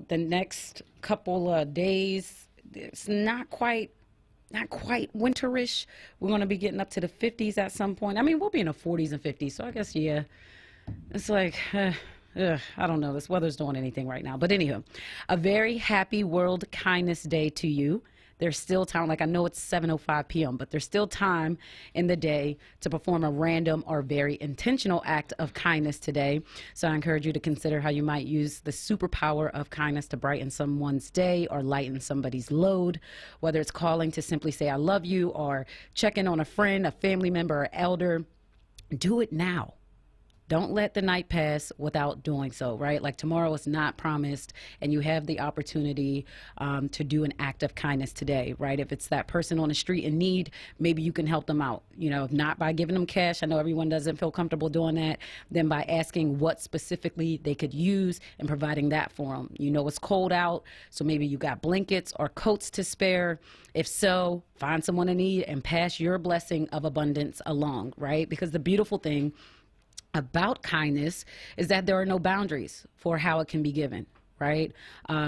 the next couple of days. It's not quite winterish. We're going to be getting up to the 50s at some point. I mean, we'll be in the 40s and 50s. So I guess, yeah, it's like, I don't know. This weather's doing anything right now. But anywho, a very happy World Kindness Day to you. There's still time, like I know it's 7:05 p.m., but there's still time in the day to perform a random or very intentional act of kindness today. So I encourage you to consider how you might use the superpower of kindness to brighten someone's day or lighten somebody's load, whether it's calling to simply say I love you or check in on a friend, a family member, or elder. Do it now. Don't let the night pass without doing so, right? Like tomorrow is not promised, and you have the opportunity to do an act of kindness today, right? If it's that person on the street in need, maybe you can help them out. You know, if not by giving them cash, I know everyone doesn't feel comfortable doing that, then by asking what specifically they could use and providing that for them. You know it's cold out, so maybe you got blankets or coats to spare. If so, find someone in need and pass your blessing of abundance along, right? Because the beautiful thing about kindness is that there are no boundaries for how it can be given, right?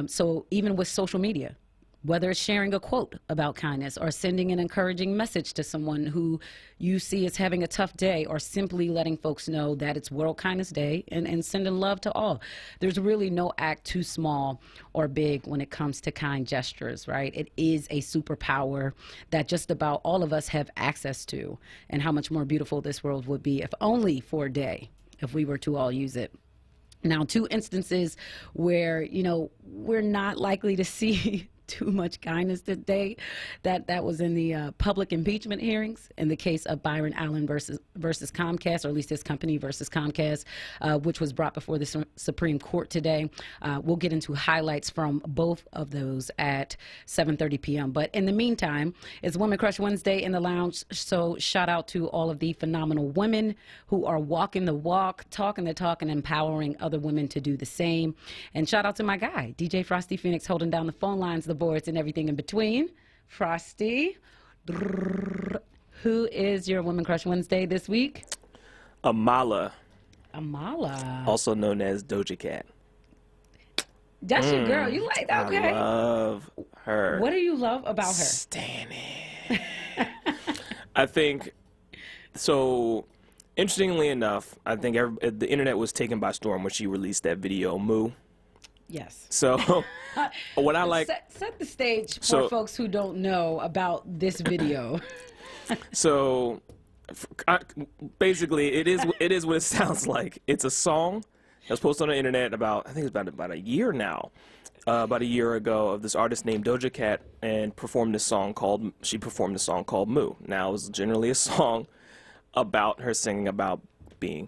So even with social media, whether it's sharing a quote about kindness or sending an encouraging message to someone who you see is having a tough day, or simply letting folks know that it's World Kindness Day and sending love to all. There's really no act too small or big when it comes to kind gestures, right? It is a superpower that just about all of us have access to, and how much more beautiful this world would be if only for a day, if we were to all use it. Now, two instances where, you know, we're not likely to see too much kindness today. That was in the public impeachment hearings in the case of Byron Allen versus Comcast, or at least his company versus Comcast, which was brought before the Supreme Court today. We'll get into highlights from both of those at 7:30 p.m. But in the meantime, it's Women Crush Wednesday in the lounge. So shout out to all of the phenomenal women who are walking the walk, talking the talk, and empowering other women to do the same. And shout out to my guy, DJ Frosty Phoenix, holding down the phone lines, the boards, and everything in between. Frosty, who is your Women Crush Wednesday this week? Amala. Amala. Also known as Doja Cat. That's your girl. You like that? Okay. I love her. What do you love about her? Standing. I think, so interestingly enough, I think the internet was taken by storm when she released that video, Moo. Yes. So what I like... Set the stage for folks who don't know about this video. So basically, it is what it sounds like. It's a song that was posted on the internet I think it's about a year now, about a year ago, of this artist named Doja Cat, and she performed a song called Moo. Now, it was generally a song about her singing about being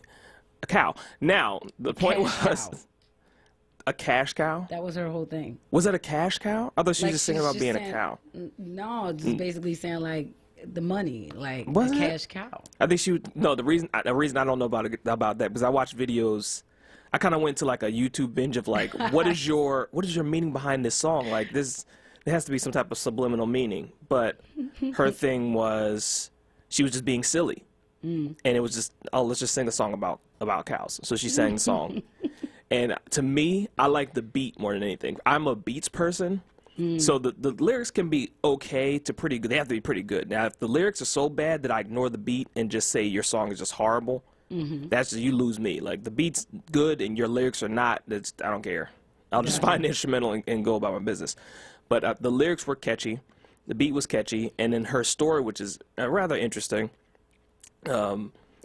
a cow. Now, the point was... A cash cow? That was her whole thing. Was it a cash cow? I thought she was just singing about being a cow. No, just basically saying like the money, like a cash cow. I think the reason I don't know about that, because I watched videos. I kind of went to like a YouTube binge of like, what is your meaning behind this song? Like there has to be some type of subliminal meaning. But her thing was, she was just being silly, and it was just, let's just sing a song about cows. So she sang the song. And to me, I like the beat more than anything. I'm a beats person, so the lyrics can be okay to pretty good. They have to be pretty good. Now, if the lyrics are so bad that I ignore the beat and just say your song is just horrible, that's just, you lose me. Like, the beat's good and your lyrics are not, I don't care. I'll just find the instrumental and go about my business. But the lyrics were catchy, the beat was catchy, and then her story, which is rather interesting.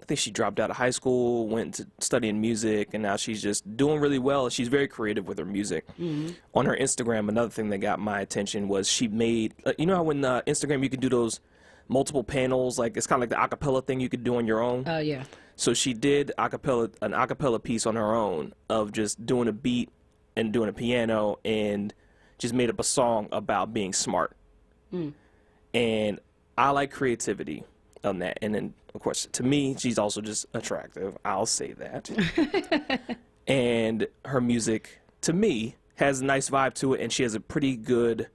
I think she dropped out of high school, went to studying music, and now she's just doing really well. She's very creative with her music. On her Instagram, another thing that got my attention was she made, you know how when Instagram you can do those multiple panels, like it's kind of like the acapella thing you could do on your own? Oh, yeah. So she did an acapella piece on her own of just doing a beat and doing a piano, and just made up a song about being smart. And I like creativity on that. And then, of course, to me, she's also just attractive. I'll say that. And her music, to me, has a nice vibe to it, and she has a pretty good,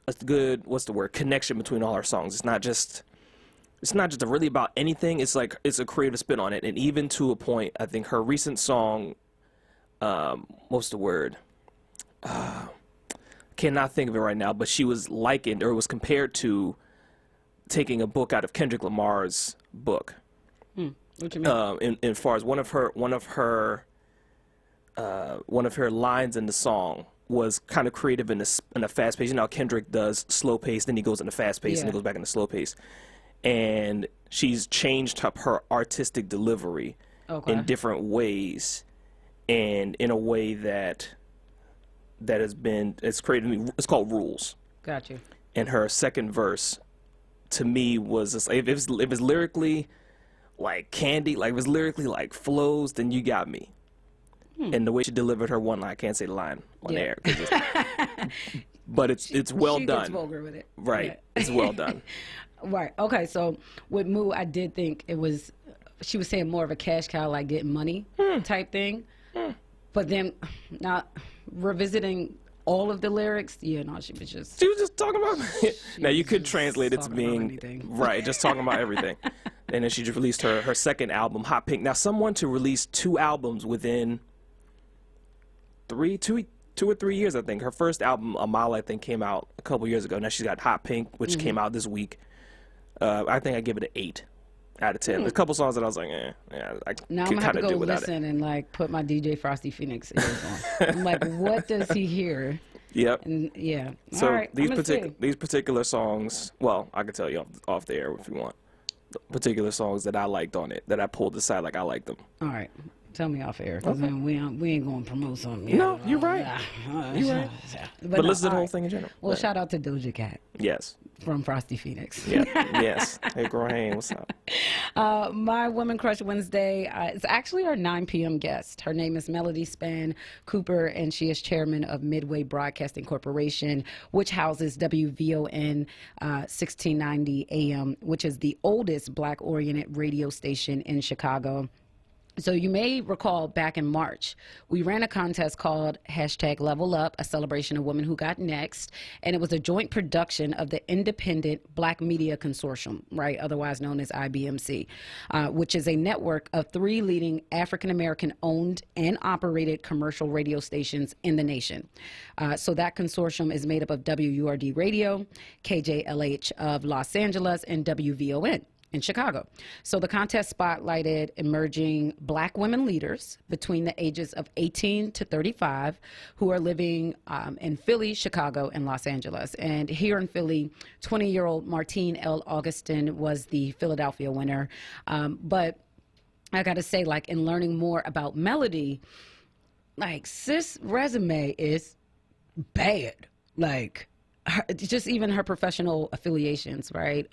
what's the word, connection between all her songs. It's not just really about anything. It's like, it's a creative spin on it. And even to a point, I think her recent song, what's the word? cannot think of it right now, but she was likened or was compared to taking a book out of Kendrick Lamar's book. What you mean? In far as one of her lines in the song was kind of creative in a fast pace. You know how Kendrick does slow pace, then he goes into fast pace, and he goes back into slow pace. And she's changed up her artistic delivery in different ways, and in a way that it's created. It's called Rules. Got you. And her second verse, to me, was just, if it was lyrically like candy, like it was lyrically like flows, then you got me. And the way she delivered her one line, I can't say the line on air, but it's well she done. Gets vulgar with it. Right, Yeah. it's well done. Right. Okay. So with Moo, I did think she was saying more of a cash cow, like getting money type thing. But then, not revisiting all of the lyrics. Yeah, no, she was just talking about. Now you could just translate it to talking about being anything. right, just talking about everything. And then she just released her second album, Hot Pink. Now, someone to release 2 albums within 2 or 3 years, I think. Her first album, Amal, I think, came out a couple years ago. Now she's got Hot Pink, which came out this week. I think I give it an 8 out of 10. There's a couple songs that I was like, I Now I'm could gonna have kind to of go do without listen it. and like put my DJ Frosty Phoenix ears on. I'm like, what does he hear? Yep. And yeah. So all right. these particular songs, well, I can tell you off the air if you want. The particular songs that I liked on it, that I pulled aside, like I liked them. All right. Tell me off air, because we ain't going to promote something. No, you're right. You're right. But no, listen to the all whole right. thing in general. Well, But shout out to Doja Cat yes. from Frosty Phoenix. Yeah. Yes. Hey, girl, hey, what's up? My Woman Crush Wednesday is actually our 9 p.m. guest. Her name is Melody Span Cooper, and she is chairman of Midway Broadcasting Corporation, which houses WVON 1690 AM, which is the oldest Black-oriented radio station in Chicago. So you may recall back in March, we ran a contest called #LevelUp, a celebration of women who got next. And it was a joint production of the Independent Black Media Consortium, right, otherwise known as IBMC, which is a network of 3 leading African-American owned and operated commercial radio stations in the nation. So that consortium is made up of WURD Radio, KJLH of Los Angeles, and WVON in Chicago. So the contest spotlighted emerging Black women leaders between the ages of 18 to 35 who are living in Philly, Chicago, and Los Angeles. And here in Philly, 20-year-old Martine L. Augustin was the Philadelphia winner. But I got to say, like, in learning more about Melody, like, sis' resume is bad. Like, just even her professional affiliations, right,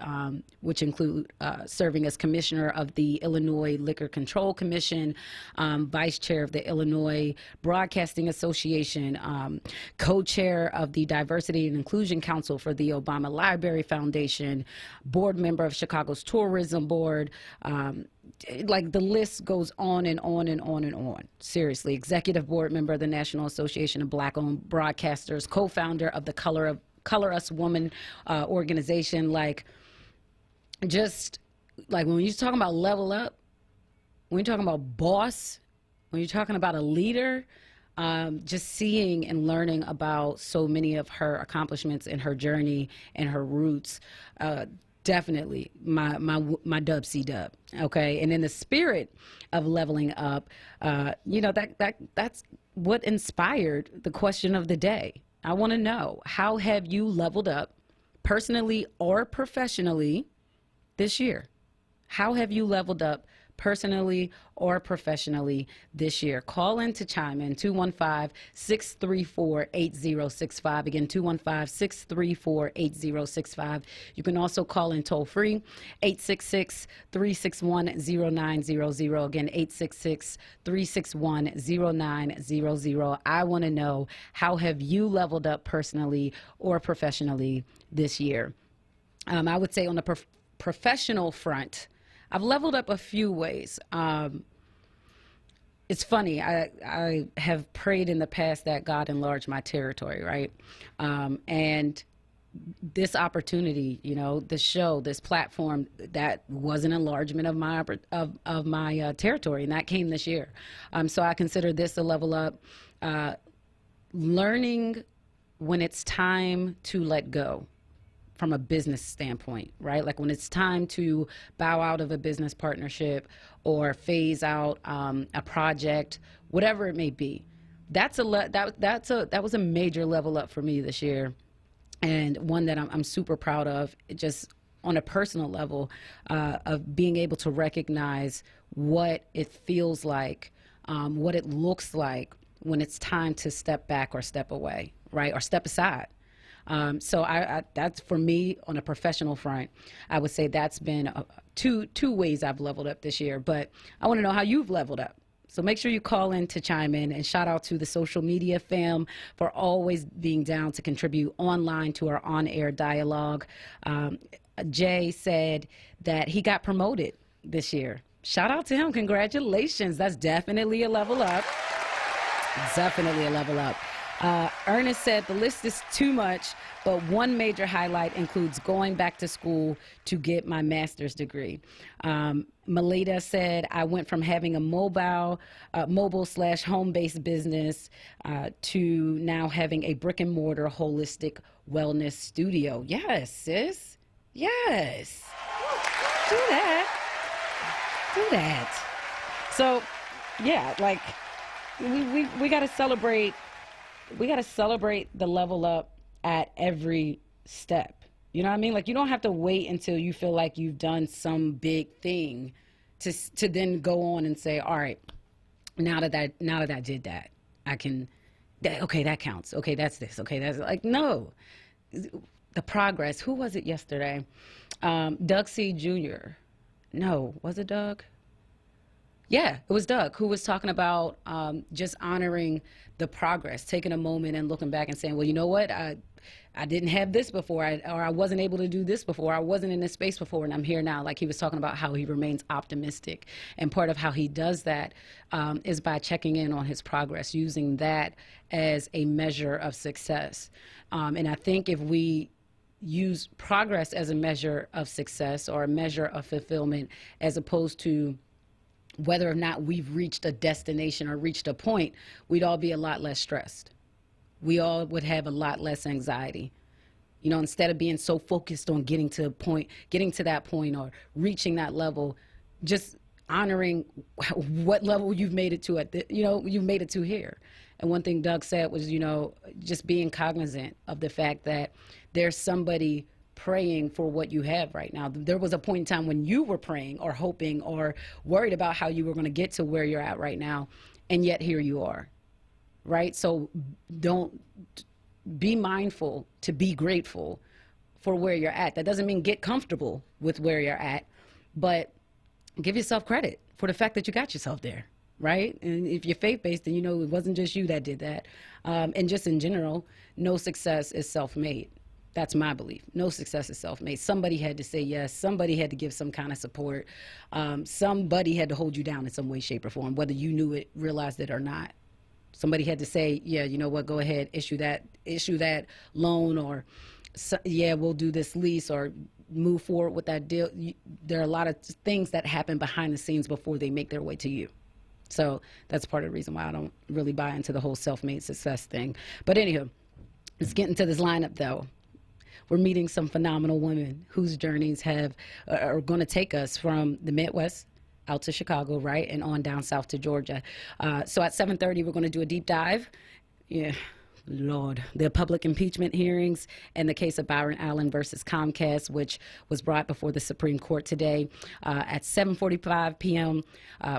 which include serving as commissioner of the Illinois Liquor Control Commission, vice chair of the Illinois Broadcasting Association, co-chair of the Diversity and Inclusion Council for the Obama Library Foundation, board member of Chicago's Tourism Board. Like, the list goes on and on and on and on. Seriously, executive board member of the National Association of Black-owned Broadcasters, co-founder of the Color Us Woman organization. Like, just like when you're talking about level up, when you're talking about boss, when you're talking about a leader, just seeing and learning about so many of her accomplishments and her journey and her roots, definitely my dub C dub. Okay. And in the spirit of leveling up, that's what inspired the question of the day. I want to know, how have you leveled up personally or professionally this year? How have you leveled up personally or professionally this year? Call in to chime in, 215-634-8065. Again, 215-634-8065. You can also call in toll free, 866-361-0900. Again, 866-361-0900. I want to know, how have you leveled up personally or professionally this year? I would say on the professional front, I've leveled up a few ways. It's funny, I have prayed in the past that God enlarge my territory, right? And this opportunity, this show, this platform, that was an enlargement of my territory, and that came this year. So I consider this a level up. Learning when it's time to let go from a business standpoint, right? Like when it's time to bow out of a business partnership or phase out a project, whatever it may be. That was a major level up for me this year, and one that I'm super proud of. It just on a personal level, of being able to recognize what it feels like, what it looks like when it's time to step back or step away, right, or step aside. So that's for me on a professional front. I would say that's been two ways I've leveled up this year. But I want to know how you've leveled up. So make sure you call in to chime in, and shout out to the social media fam for always being down to contribute online to our on-air dialogue. Jay said that he got promoted this year. Shout out to him. Congratulations. That's definitely a level up. Definitely a level up. Ernest said the list is too much, but one major highlight includes going back to school to get my master's degree. Melita said, I went from having a mobile / home-based business to now having a brick and mortar holistic wellness studio. Yes, sis. Yes. Do that. Do that. So, yeah, like we got to celebrate. We got to celebrate the level up at every step. You know what I mean? Like, you don't have to wait until you feel like you've done some big thing to then go on and say, all right, now that I did that, I can, okay, that counts. Okay, that's this. Okay, that's like, no. The progress. Who was it yesterday? Doug C. Jr. No, was it Doug? Yeah, it was Doug who was talking about just honoring the progress, taking a moment and looking back and saying, well, you know what? I didn't have this before, or I wasn't able to do this before. I wasn't in this space before, and I'm here now. Like he was talking about how he remains optimistic. And part of how he does that is by checking in on his progress, using that as a measure of success. And I think if we use progress as a measure of success or a measure of fulfillment, as opposed to whether or not we've reached a destination or reached a point, we'd all be a lot less stressed. We all would have a lot less anxiety. You know, instead of being so focused on getting to that point or reaching that level, just honoring what level you've made it to you've made it to here. And one thing Doug said was, just being cognizant of the fact that there's somebody praying for what you have right now. There was a point in time when you were praying or hoping or worried about how you were going to get to where you're at right now, and yet here you are, right? So don't be mindful to be grateful for where you're at. That doesn't mean get comfortable with where you're at, but give yourself credit for the fact that you got yourself there, right? And if you're faith-based, then it wasn't just you that did that. And just in general, no success is self-made. That's my belief. No success is self-made. Somebody had to say yes. Somebody had to give some kind of support. Somebody had to hold you down in some way, shape, or form, whether you knew it, realized it, or not. Somebody had to say, yeah, you know what, go ahead, issue that loan, or yeah, we'll do this lease, or move forward with that deal. There are a lot of things that happen behind the scenes before they make their way to you. So that's part of the reason why I don't really buy into the whole self-made success thing. But anywho, let's get into this lineup though. We're meeting some phenomenal women whose journeys are going to take us from the Midwest out to Chicago, right, and on down south to Georgia. So at 7:30, we're going to do a deep dive. Yeah, Lord, the public impeachment hearings and the case of Byron Allen versus Comcast, which was brought before the Supreme Court today. At 7:45 p.m.,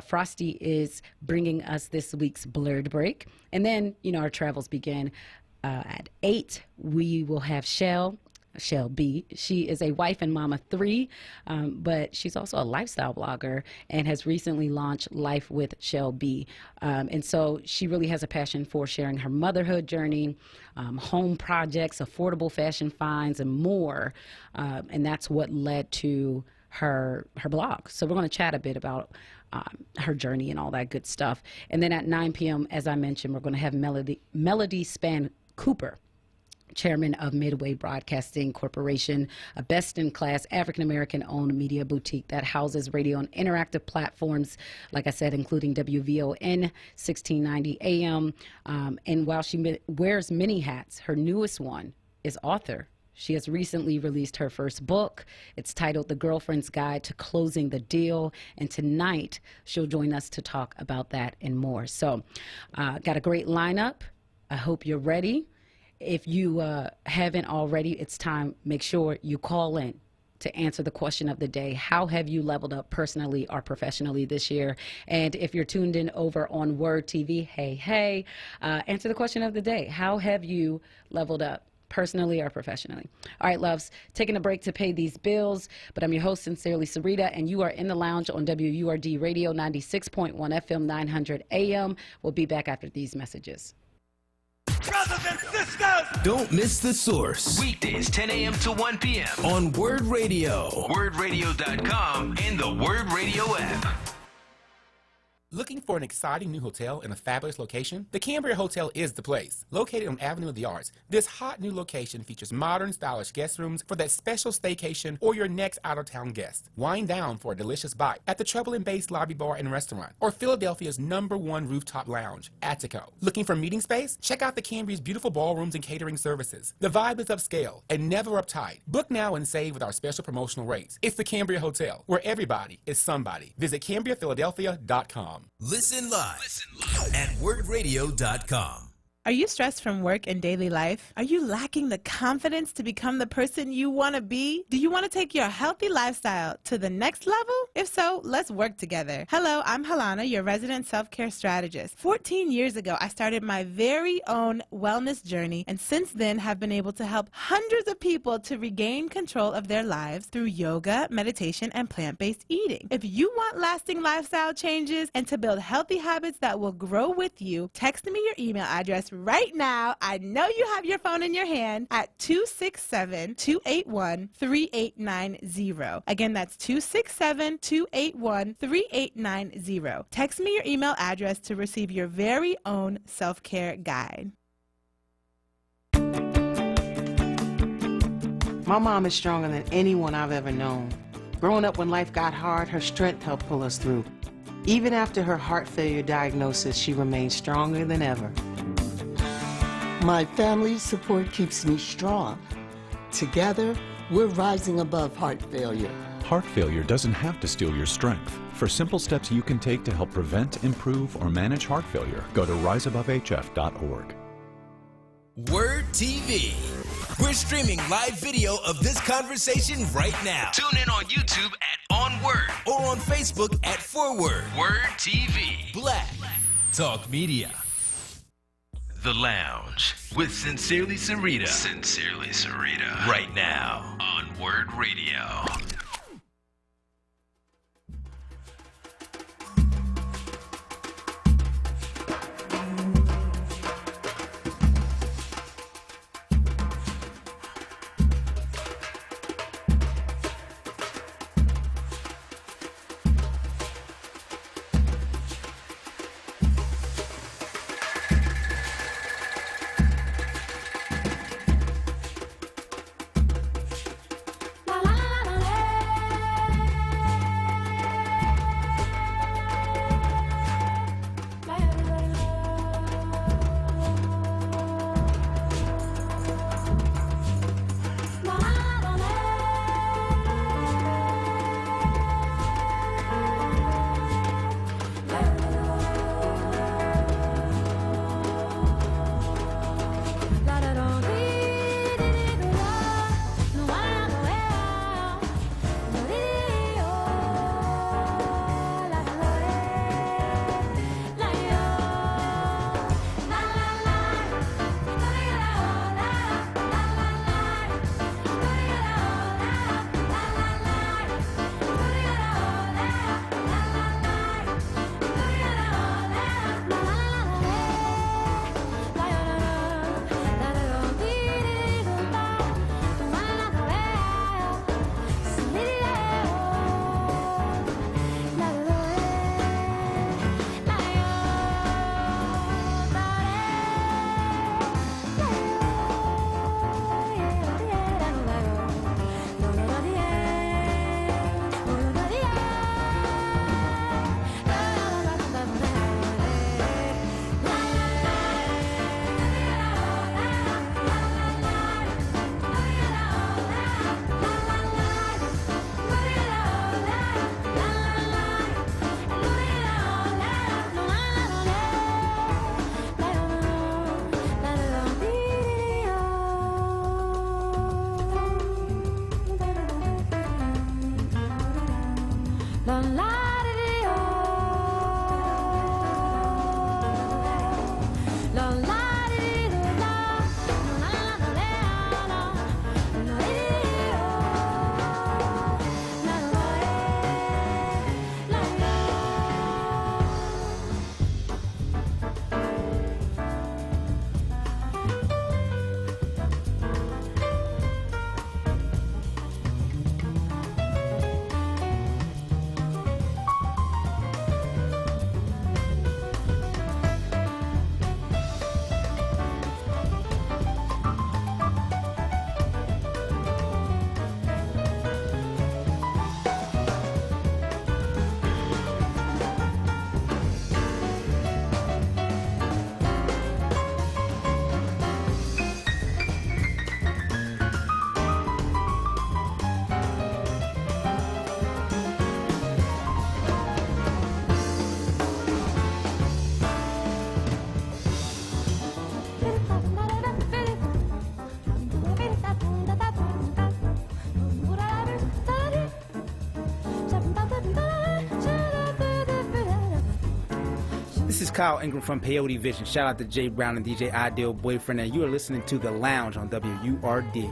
Frosty is bringing us this week's Blurred Break. And then, our travels begin. At 8, we will have Shell B. She is a wife and mom of 3, but she's also a lifestyle blogger and has recently launched Life with Shell B. And so she really has a passion for sharing her motherhood journey, home projects, affordable fashion finds, and more. And that's what led to her blog. So we're going to chat a bit about her journey and all that good stuff. And then at 9 p.m., as I mentioned, we're going to have Melody Span Cooper. chairman of Midway Broadcasting Corporation, a best-in-class African-American-owned media boutique that houses radio and interactive platforms, like I said, including WVON 1690 AM. And while she wears many hats, her newest one is author. She has recently released her first book. It's titled The Girlfriend's Guide to Closing the Deal. And tonight, she'll join us to talk about that and more. So, got a great lineup. I hope you're ready. If you haven't already, it's time. Make sure you call in to answer the question of the day. How have you leveled up personally or professionally this year? And if you're tuned in over on Word TV, hey, answer the question of the day. How have you leveled up personally or professionally? All right, loves, taking a break to pay these bills, but I'm your host, Sincerely Sarita, and you are in the lounge on WURD Radio 96.1 FM 900 AM. We'll be back after these messages. Brothers and sisters! Don't miss The Source. Weekdays 10 a.m. to 1 p.m. on Word Radio. WordRadio.com and the Word Radio app. Looking for an exciting new hotel in a fabulous location? The Cambria Hotel is the place. Located on Avenue of the Arts, this hot new location features modern, stylish guest rooms for that special staycation or your next out-of-town guest. Wind down for a delicious bite at the Trouble and Bass Lobby Bar and Restaurant or Philadelphia's #1 rooftop lounge, Attico. Looking for meeting space? Check out the Cambria's beautiful ballrooms and catering services. The vibe is upscale and never uptight. Book now and save with our special promotional rates. It's the Cambria Hotel, where everybody is somebody. Visit CambriaPhiladelphia.com. Listen live at wordradio.com. Are you stressed from work and daily life? Are you lacking the confidence to become the person you want to be? Do you want to take your healthy lifestyle to the next level? If so, let's work together. Hello, I'm Halana, your resident self-care strategist. 14 years ago, I started my very own wellness journey, and since then have been able to help hundreds of people to regain control of their lives through yoga, meditation, and plant-based eating. If you want lasting lifestyle changes and to build healthy habits that will grow with you, text me your email address right now. I know you have your phone in your hand at 267-281-3890. Again, that's 267-281-3890. Text me your email address to receive your very own self-care guide. My mom is stronger than anyone I've ever known. Growing up when life got hard, her strength helped pull us through. Even after her heart failure diagnosis, she remained stronger than ever. My family's support keeps me strong. Together, we're rising above heart failure. Heart failure doesn't have to steal your strength. For simple steps you can take to help prevent, improve, or manage heart failure, go to riseabovehf.org. Word TV. We're streaming live video of this conversation right now. Tune in on YouTube at onWURD Or on Facebook at Forward. Word TV. Black Talk Media. The Lounge with Sincerely Sarita. Sincerely Sarita. Right now on Word Radio. La la la la. Kyle Ingram from Peyote Vision. Shout out to Jay Brown and DJ Ideal Boyfriend, and you are listening to The Lounge on WURD.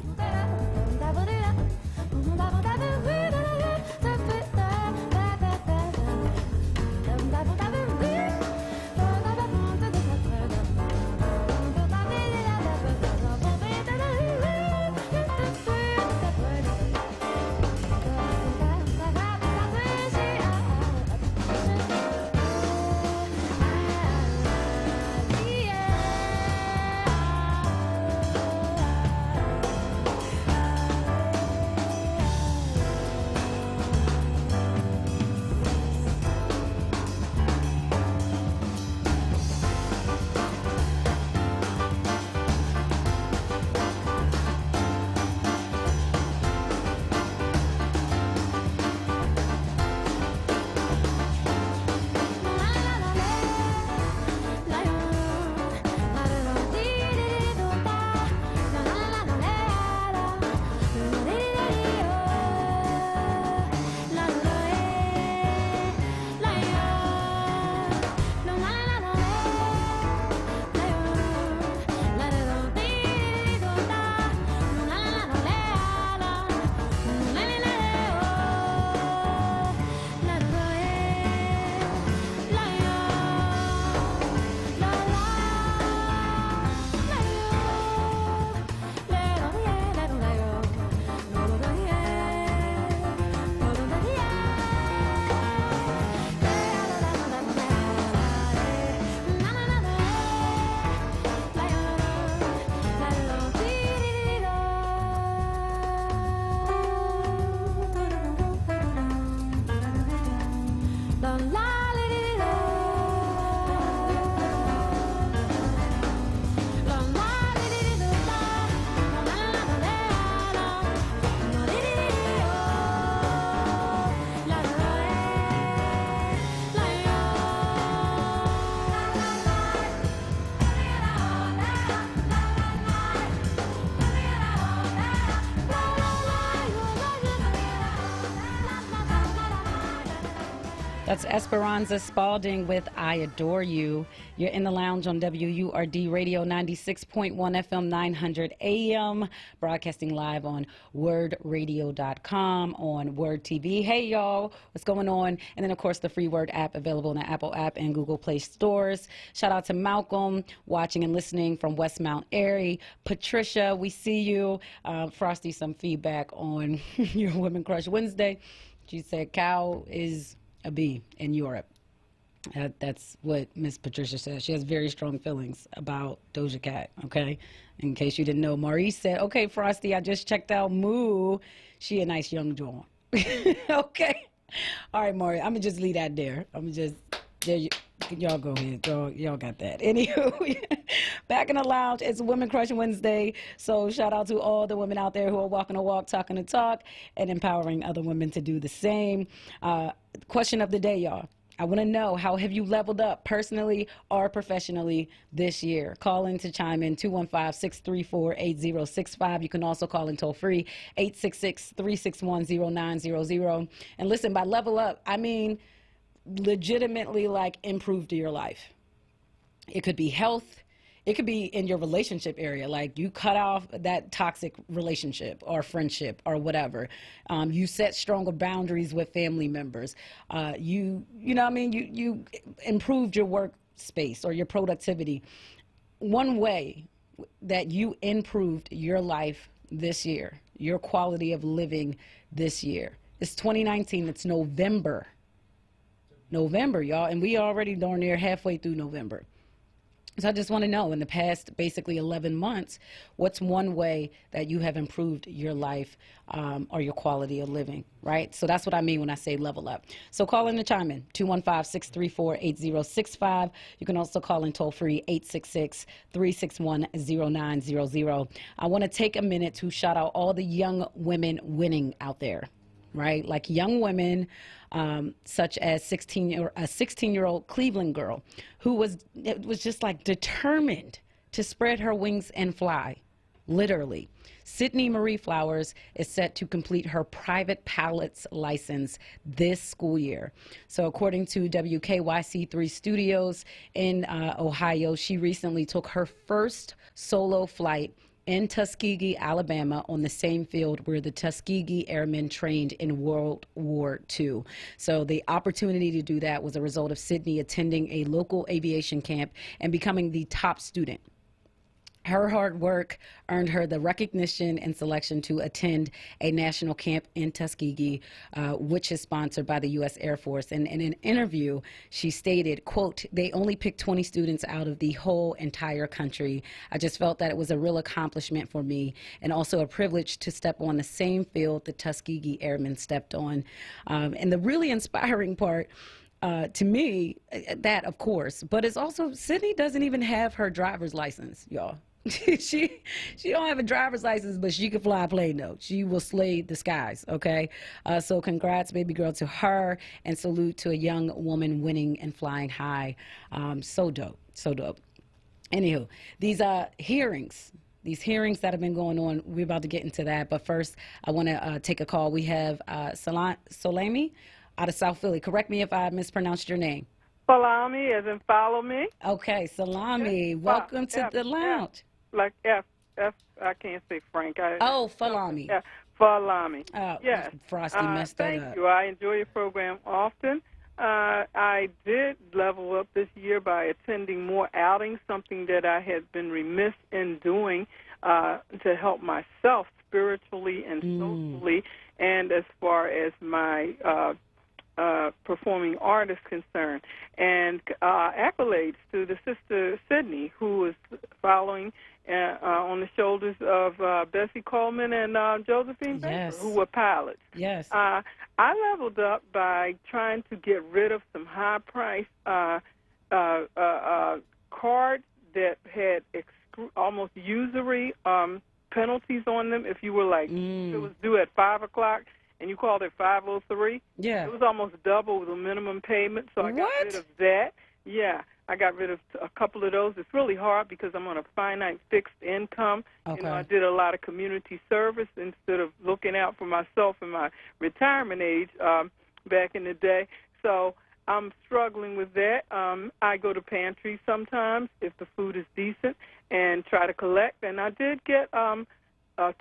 That's Esperanza Spalding with I Adore You. You're in the lounge on WURD Radio 96.1 FM 900 AM, broadcasting live on wordradio.com, on Word TV. Hey, y'all, what's going on? And then, of course, the free Word app available in the Apple app and Google Play stores. Shout out to Malcolm, watching and listening from Westmount Airy. Patricia, we see you. Frosty, some feedback on your Women Crush Wednesday. She said cow is a bee in Europe. That's what Miss Patricia says. She has very strong feelings about Doja Cat, okay? In case you didn't know, Maurice said, okay, Frosty, I just checked out Moo. She a nice young John. Okay. All right, Maury, I'm going to just leave that there. I'm going to just, y'all go ahead. Y'all got that. Anywho, back in the lounge, it's Women Crush Wednesday. So shout out to all the women out there who are walking the walk, talking the talk, and empowering other women to do the same. Question of the day, y'all. I want to know, how have you leveled up personally or professionally this year? Call in to chime in, 215-634-8065. You can also call in toll free, 866-361-0900. And listen, by level up, I mean legitimately like improved your life. It could be health. It could be in your relationship area, like you cut off that toxic relationship or friendship or whatever. You set stronger boundaries with family members. You know what I mean? You improved your workspace or your productivity. One way that you improved your life this year, your quality of living this year, it's 2019. It's November, y'all, and we already darn near halfway through November. So I just want to know, in the past basically 11 months, what's one way that you have improved your life or your quality of living, right? So that's what I mean when I say level up. So call in to chime in, 215-634-8065. You can also call in toll free, 866-361-0900. I want to take a minute to shout out all the young women winning out there, right? Like young women, such as a 16-year-old Cleveland girl who was just like determined to spread her wings and fly. literally. Sydney Marie Flowers is set to complete her private pilot's license this school year. So according to WKYC3 Studios in Ohio, she recently took her first solo flight in Tuskegee, Alabama, on the same field where the Tuskegee Airmen trained in World War II. So the opportunity to do that was a result of Sydney attending a local aviation camp and becoming the top student. Her hard work earned her the recognition and selection to attend a national camp in Tuskegee, which is sponsored by the U.S. Air Force. And in an interview, she stated, quote, "They only picked 20 students out of the whole entire country. I just felt that it was a real accomplishment for me and also a privilege to step on the same field the Tuskegee Airmen stepped on." And the really inspiring part, to me, that of course, but it's also Sydney doesn't even have her driver's license, y'all. she don't have a driver's license, but she can fly a plane though. She will slay the skies, okay? So congrats, baby girl, to her, and salute to a young woman winning and flying high. So dope, so dope. Anywho, these hearings that have been going on, we're about to get into that, but first I want to take a call. We have Solami out of South Philly. Correct me if I mispronounced your name. Salami, as in follow me. Okay, Salami, welcome to the lounge. Like F, I can't say Frank. Falami. Yeah, Falami. Yes. Frosty messed that up. Thank you. I enjoy your program often. I did level up this year by attending more outings, something that I had been remiss in doing to help myself spiritually and socially, and as far as my performing art is concerned. And accolades to the sister Sydney, who is following on the shoulders of Bessie Coleman and Josephine Baker, who were pilots. Yes. I leveled up by trying to get rid of some high-priced cards that had almost usury penalties on them. If you were like, it was due at 5 o'clock, and you called it 5:03. Yeah. It was almost double the minimum payment, so I got rid of that. Yeah, I got rid of a couple of those. It's really hard because I'm on a finite fixed income. Okay. You know, I did a lot of community service instead of looking out for myself in my retirement age back in the day. So I'm struggling with that. I go to pantries sometimes if the food is decent and try to collect. And I did get a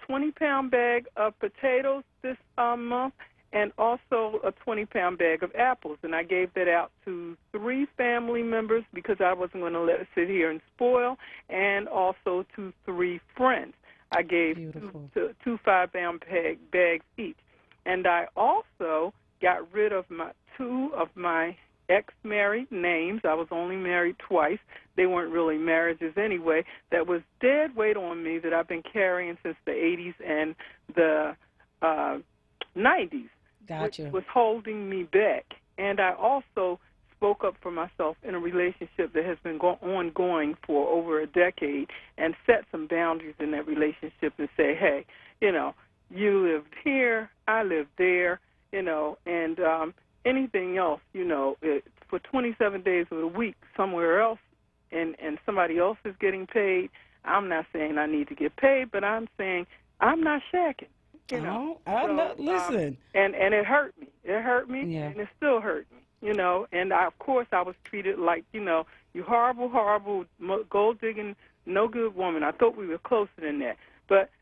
20-pound bag of potatoes this month, and also a 20-pound bag of apples. And I gave that out to 3 family members because I wasn't going to let it sit here and spoil, and also to 3 friends. I gave two 5-pound bags each. And I also got rid of 2 of my ex-married names. I was only married twice. They weren't really marriages anyway. That was dead weight on me that I've been carrying since the 80s and the 90s. Gotcha. Which was holding me back. And I also spoke up for myself in a relationship that has been ongoing for over a decade and set some boundaries in that relationship and say, hey, you know, you lived here, I lived there, you know, and anything else, you know, for 27 days of the week somewhere else and somebody else is getting paid, I'm not saying I need to get paid, but I'm saying I'm not shacking. You know, listen. And it hurt me. It hurt me, yeah. And it still hurt me, you know. And, of course, I was treated like, you know, you horrible, horrible, gold-digging, no-good woman. I thought we were closer than that.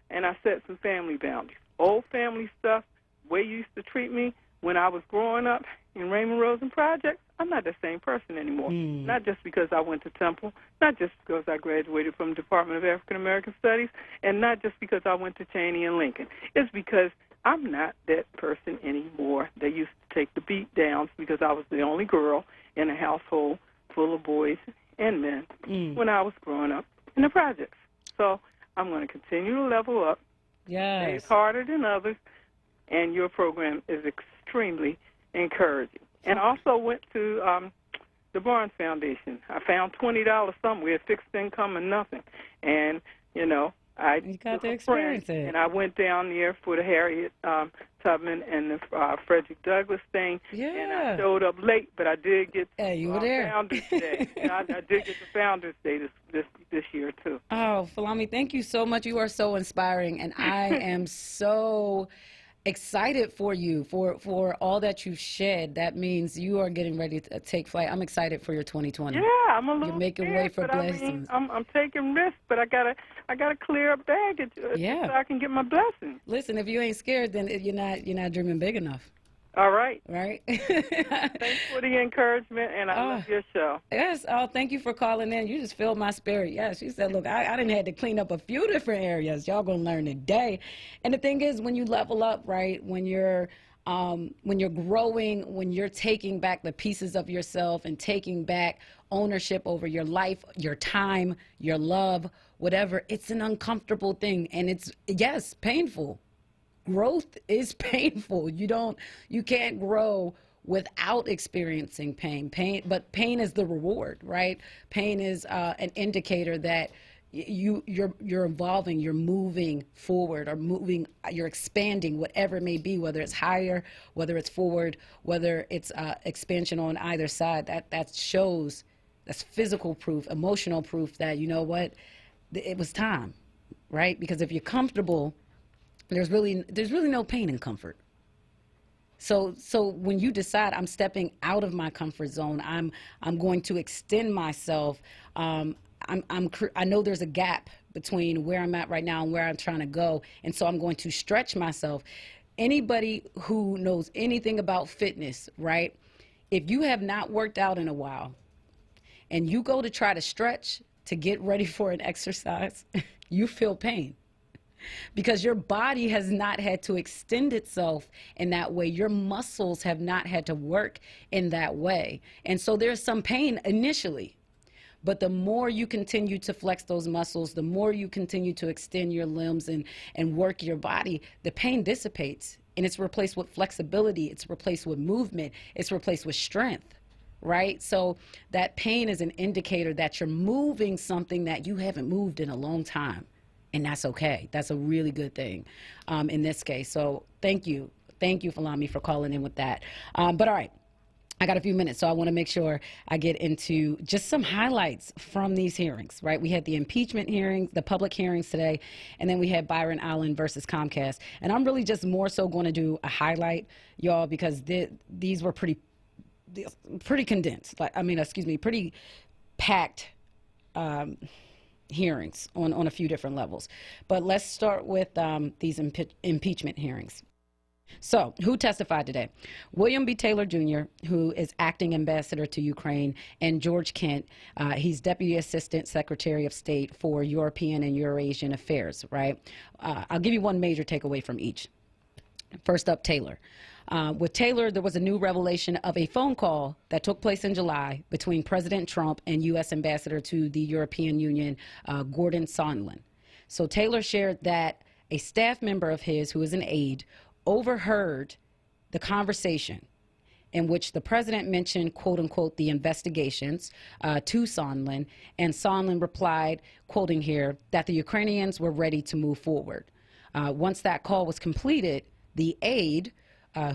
And I set some family boundaries. Old family stuff, the way you used to treat me when I was growing up in Raymond Rosen Project, I'm not the same person anymore. Not just because I went to Temple, not just because I graduated from the Department of African American Studies, and not just because I went to Cheney and Lincoln. It's because I'm not that person anymore that used to take the beat downs because I was the only girl in a household full of boys and men when I was growing up in the projects. So I'm going to continue to level up. Yes. It's harder than others, and your program is extremely encouraging. And also went to the Barnes Foundation. I found $20 somewhere, fixed income and nothing. And, you know, You got to took a experience friend, it. and I went down there for the Harriet Tubman and the Frederick Douglass thing. Yeah. And I showed up late, but I did get you were there. Founders Day. I did get the Founders Day this year, too. Oh, Falami, thank you so much. You are so inspiring, and I am so excited for you, for all that you've shed. That means you are getting ready to take flight. I'm excited for your 2020. Yeah, I'm a little You're making scared, way for but blessings. I mean, I'm taking risks, but I gotta clear up baggage so I can get my blessings. Listen, if you ain't scared, then you're not dreaming big enough. All right. Right? Thanks for the encouragement, and I love your show. Yes. Oh, thank you for calling in. You just filled my spirit. Yes. She said, look, I didn't have to clean up a few different areas. Y'all going to learn today. And the thing is, when you level up, right, when you're growing, when you're taking back the pieces of yourself and taking back ownership over your life, your time, your love, whatever, it's an uncomfortable thing. And it's, yes, painful. Growth is painful. You can't grow without experiencing pain, but pain is the reward, right? Pain is an indicator that you're evolving, you're moving forward, or you're expanding, whatever it may be, whether it's higher, whether it's forward, whether it's expansion on either side. That shows, that's physical proof, emotional proof that, you know what, it was time, right? Because if you're comfortable, there's really no pain in comfort. So when you decide I'm stepping out of my comfort zone, I'm going to extend myself. I know there's a gap between where I'm at right now and where I'm trying to go, and so I'm going to stretch myself. Anybody who knows anything about fitness, right? If you have not worked out in a while, and you go to try to stretch to get ready for an exercise, you feel pain. Because your body has not had to extend itself in that way. Your muscles have not had to work in that way. And so there's some pain initially. But the more you continue to flex those muscles, the more you continue to extend your limbs and work your body, the pain dissipates. And it's replaced with flexibility. It's replaced with movement. It's replaced with strength. Right? So that pain is an indicator that you're moving something that you haven't moved in a long time. And that's okay. That's a really good thing in this case. So thank you. Thank you, Falami, for calling in with that. But all right, I got a few minutes, so I want to make sure I get into just some highlights from these hearings, right? We had the impeachment hearings, the public hearings today, and then we had Byron Allen versus Comcast. And I'm really just more so going to do a highlight, y'all, because these were pretty condensed. Pretty packed hearings on a few different levels. But let's start with these impeachment hearings. So, who testified today? William B. Taylor Jr., who is acting ambassador to Ukraine, and George Kent, he's Deputy Assistant Secretary of State for European and Eurasian Affairs, right? I'll give you one major takeaway from each. First up, Taylor. With Taylor, there was a new revelation of a phone call that took place in July between President Trump and U.S. Ambassador to the European Union, Gordon Sondland. So Taylor shared that a staff member of his, who is an aide, overheard the conversation in which the president mentioned, quote unquote, the investigations to Sondland, and Sondland replied, quoting here, that the Ukrainians were ready to move forward. Once that call was completed, the aide,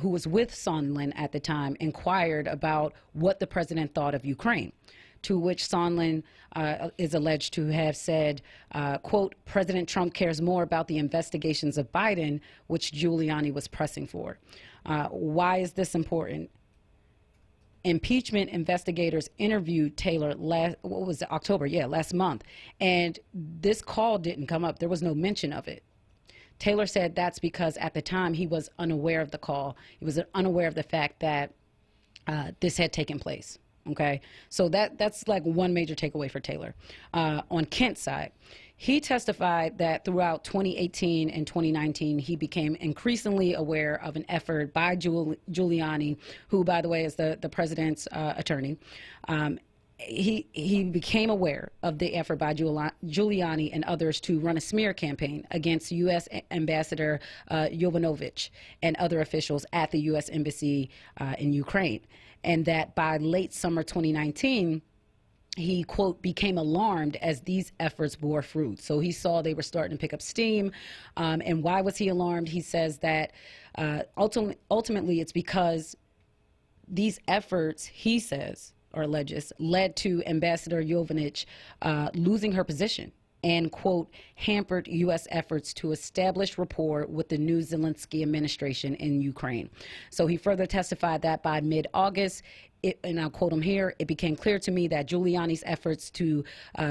who was with Sondland at the time, inquired about what the president thought of Ukraine, to which Sondland is alleged to have said, quote, President Trump cares more about the investigations of Biden, which Giuliani was pressing for. Why is this important? Impeachment investigators interviewed Taylor last month, and this call didn't come up. There was no mention of it. Taylor said that's because at the time he was unaware of the call. He was unaware of the fact that this had taken place. Okay, so that's like one major takeaway for Taylor. On Kent's side, he testified that throughout 2018 and 2019, he became increasingly aware of an effort by Giuliani, who, by the way, is the president's attorney. He became aware of the effort by Giuliani and others to run a smear campaign against U.S. Ambassador Yovanovitch and other officials at the U.S. Embassy in Ukraine. And that by late summer 2019, he, quote, became alarmed as these efforts bore fruit. So he saw they were starting to pick up steam. And why was he alarmed? He says that ultimately it's because these efforts, he says, or alleges, led to Ambassador Yovanovitch losing her position and, quote, hampered U.S. efforts to establish rapport with the new Zelensky administration in Ukraine. So he further testified that by mid-August, and I'll quote him here, it became clear to me that Giuliani's efforts to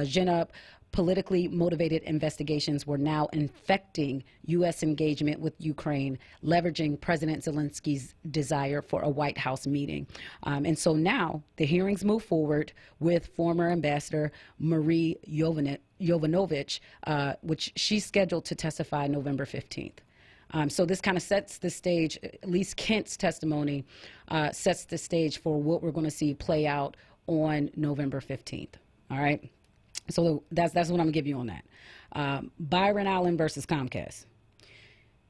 gin up politically motivated investigations were now infecting U.S. engagement with Ukraine, leveraging President Zelensky's desire for a White House meeting. And so now the hearings move forward with former Ambassador Marie Yovanovitch, which she's scheduled to testify November 15th. So this kind of sets the stage, at least Kent's testimony sets the stage for what we're going to see play out on November 15th. All right. So that's what I'm going to give you on that. Byron Allen versus Comcast.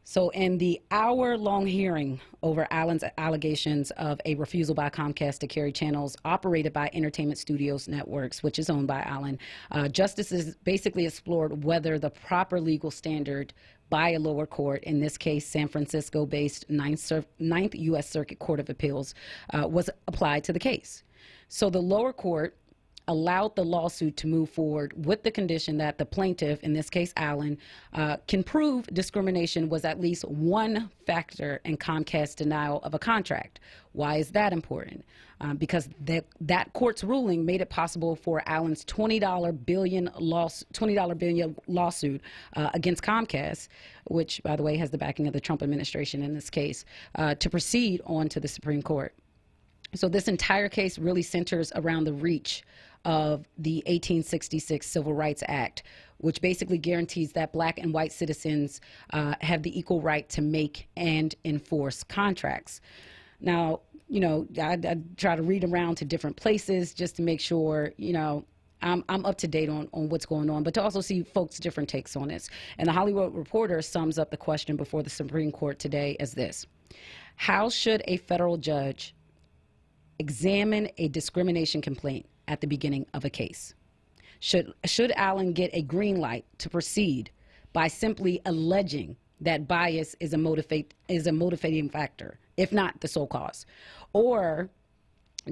So in the hour-long hearing over Allen's allegations of a refusal by Comcast to carry channels operated by Entertainment Studios Networks, which is owned by Allen, justices basically explored whether the proper legal standard by a lower court, in this case San Francisco-based Ninth U.S. Circuit Court of Appeals, was applied to the case. So the lower court allowed the lawsuit to move forward with the condition that the plaintiff, in this case Allen, can prove discrimination was at least one factor in Comcast's denial of a contract. Why is that important? Because that court's ruling made it possible for Allen's $20 billion lawsuit against Comcast, which, by the way, has the backing of the Trump administration in this case, to proceed on to the Supreme Court. So this entire case really centers around the reach of the 1866 Civil Rights Act, which basically guarantees that black and white citizens have the equal right to make and enforce contracts. Now, you know, I try to read around to different places just to make sure, you know, I'm up to date on what's going on, but to also see folks' different takes on this. And the Hollywood Reporter sums up the question before the Supreme Court today as this: how should a federal judge examine a discrimination complaint at the beginning of a case? Should Allen get a green light to proceed by simply alleging that bias is a motivating factor, if not the sole cause? Or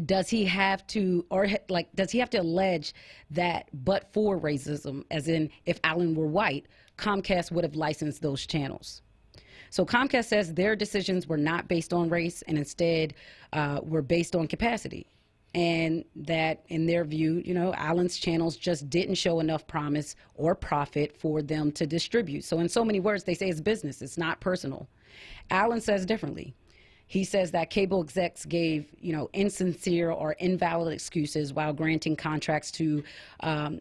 does he have to allege that but for racism, as in if Allen were white, Comcast would have licensed those channels? So Comcast says their decisions were not based on race and instead were based on capacity. And that, in their view, you know, Allen's channels just didn't show enough promise or profit for them to distribute. So in so many words, they say it's business, it's not personal. Allen says differently. He says that cable execs gave, you know, insincere or invalid excuses while granting contracts to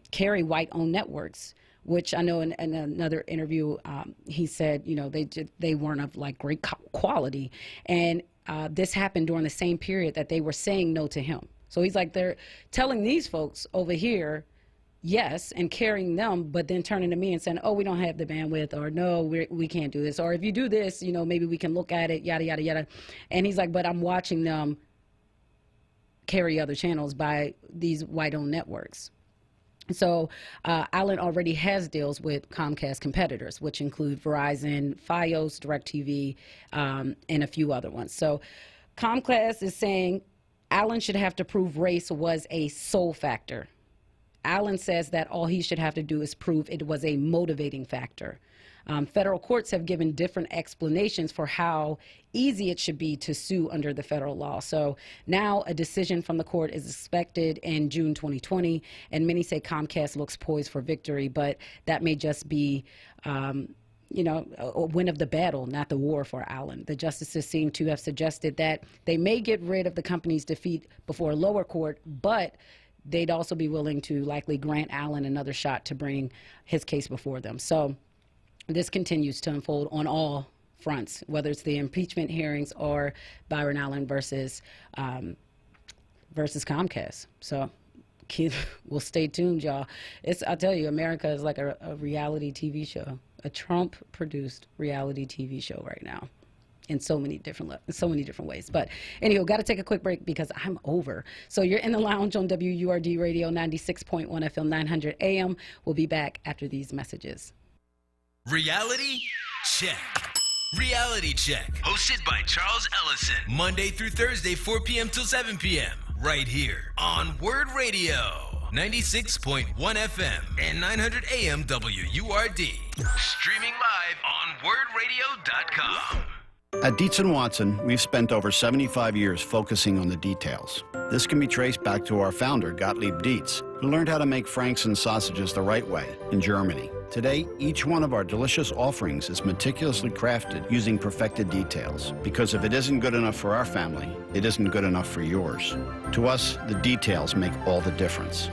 carry white-owned networks, which I know in another interview, he said, you know, they weren't of like great quality. And this happened during the same period that they were saying no to him. So he's like, they're telling these folks over here yes and carrying them, but then turning to me and saying, oh, we don't have the bandwidth, or no, we can't do this, or if you do this, you know, maybe we can look at it, yada, yada, yada. And he's like, but I'm watching them carry other channels by these white-owned networks. So Allen already has deals with Comcast competitors, which include Verizon, Fios, DirecTV, and a few other ones. So Comcast is saying Allen should have to prove race was a sole factor. Allen says that all he should have to do is prove it was a motivating factor. Federal courts have given different explanations for how easy it should be to sue under the federal law. So now a decision from the court is expected in June 2020, and many say Comcast looks poised for victory, but that may just be you know, a win of the battle, not the war for Allen. The justices seem to have suggested that they may get rid of the company's defeat before a lower court, but they'd also be willing to likely grant Allen another shot to bring his case before them. So this continues to unfold on all fronts, whether it's the impeachment hearings or Byron Allen versus Comcast. So we'll stay tuned, y'all. I'll tell you, America is like a reality TV show, a Trump-produced reality TV show right now. in so many different ways. But anyhow, got to take a quick break because I'm over. So you're in the lounge on WURD Radio 96.1 FM 900 AM. We'll be back after these messages. Reality check. Reality check. Hosted by Charles Ellison. Monday through Thursday, 4 p.m. till 7 p.m. Right here on Word Radio. 96.1 FM and 900 AM WURD. Streaming live on WordRadio.com. At Dietz & Watson, we've spent over 75 years focusing on the details. This can be traced back to our founder, Gottlieb Dietz, who learned how to make franks and sausages the right way in Germany. Today, each one of our delicious offerings is meticulously crafted using perfected details. Because if it isn't good enough for our family, it isn't good enough for yours. To us, the details make all the difference.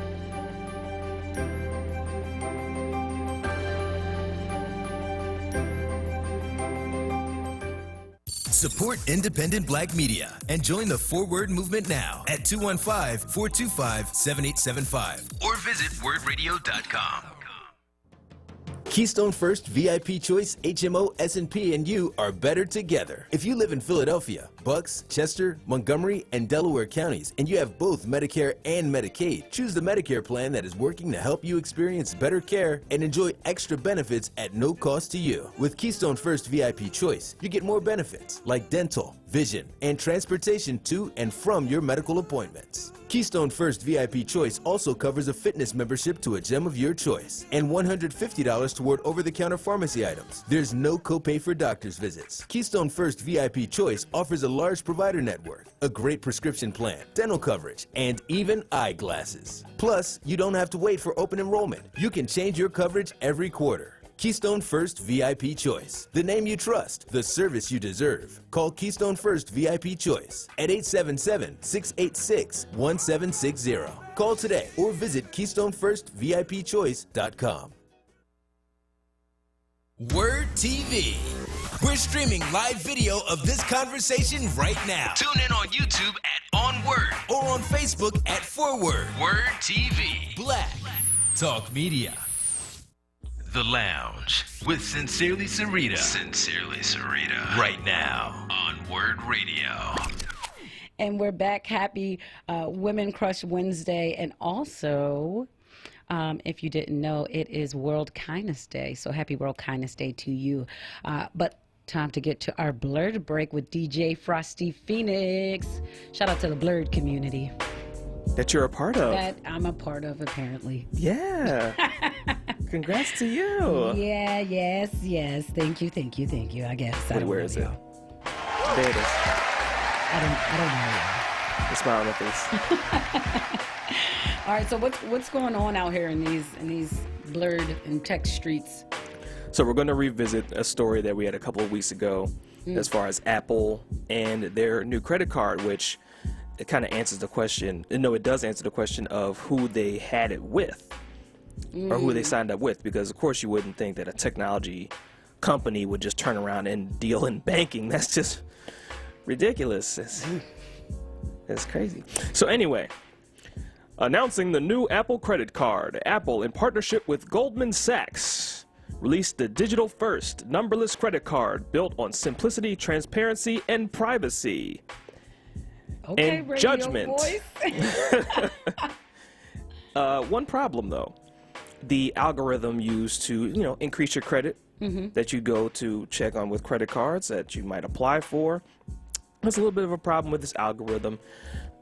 Support independent black media and join the 4Word movement now at 215-425-7875 or visit wordradio.com. Keystone First VIP Choice HMO S&P and you are better together. If you live in Philadelphia, Bucks, Chester, Montgomery, and Delaware counties, and you have both Medicare and Medicaid, choose the Medicare plan that is working to help you experience better care and enjoy extra benefits at no cost to you. With Keystone First VIP Choice, you get more benefits like dental, vision, and transportation to and from your medical appointments. Keystone First VIP Choice also covers a fitness membership to a gym of your choice and $150 toward over-the-counter pharmacy items. There's no copay for doctor's visits. Keystone First VIP Choice offers a large provider network, a great prescription plan, dental coverage, and even eyeglasses. Plus, you don't have to wait for open enrollment. You can change your coverage every quarter. Keystone First VIP Choice. The name you trust, the service you deserve. Call Keystone First VIP Choice at 877-686-1760. Call today or visit KeystoneFirstVIPChoice.com. Word TV. We're streaming live video of this conversation right now. Tune in on YouTube at onWURD or on Facebook at 4Word. Word TV. Black Talk Media. The Lounge with Sincerely Sarita. Sincerely Sarita. Right now on Word Radio. And we're back. Happy Women Crush Wednesday. And also, if you didn't know, it is World Kindness Day. So happy World Kindness Day to you. But time to get to our Blurred break with DJ Frosty Phoenix. Shout out to the Blurred community. That you're a part of. That I'm a part of, apparently. Yeah. Congrats to you. Yeah, yes. Thank you. I guess. Where is it? There it is. I don't know. The smile on her face. All right, so what's going on out here in these blurred and tech streets? So we're going to revisit a story that we had a couple of weeks ago as far as Apple and their new credit card, which it kind of answers the question. No, it does answer the question of who they had it with. Or who they signed up with, because of course you wouldn't think that a technology company would just turn around and deal in banking. That's just ridiculous. It's crazy. So anyway, announcing the new Apple credit card, Apple in partnership with Goldman Sachs released the digital first numberless credit card built on simplicity, transparency, and privacy. Okay, and radio judgment. Voice. One problem though. The algorithm used to, increase your credit that you go to check on with credit cards that you might apply for. There's a little bit of a problem with this algorithm.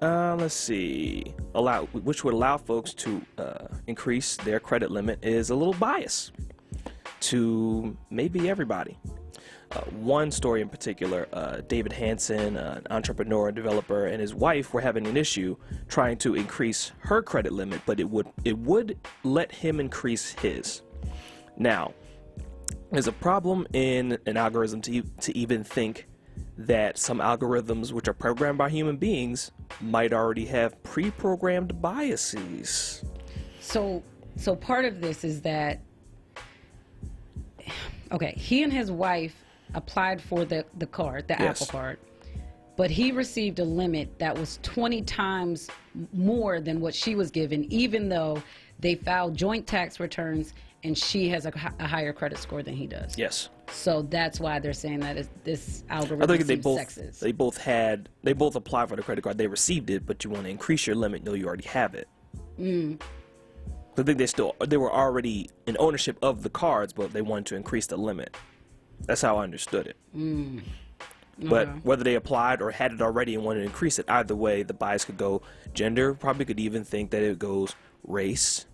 Let's see. Which would allow folks to increase their credit limit is a little bias to maybe everybody. One story in particular, David Hansen, an entrepreneur and developer, and his wife were having an issue trying to increase her credit limit, but it would let him increase his. Now, there's a problem in an algorithm to even think that some algorithms which are programmed by human beings might already have pre-programmed biases. So part of this is that, okay, he and his wife applied for the card, the Yes. Apple card, but he received a limit that was 20 times more than what she was given, even though they filed joint tax returns and she has a higher credit score than he does. Yes. So that's why they're saying that this algorithm I think seems sexist. they both applied for the credit card. They received it, but you want to increase your limit. No, you already have it. I think they were already in ownership of the cards, but they wanted to increase the limit. That's how I understood it. But whether they applied or had it already and wanted to increase it, either way, the bias could go gender. Probably could even think that it goes race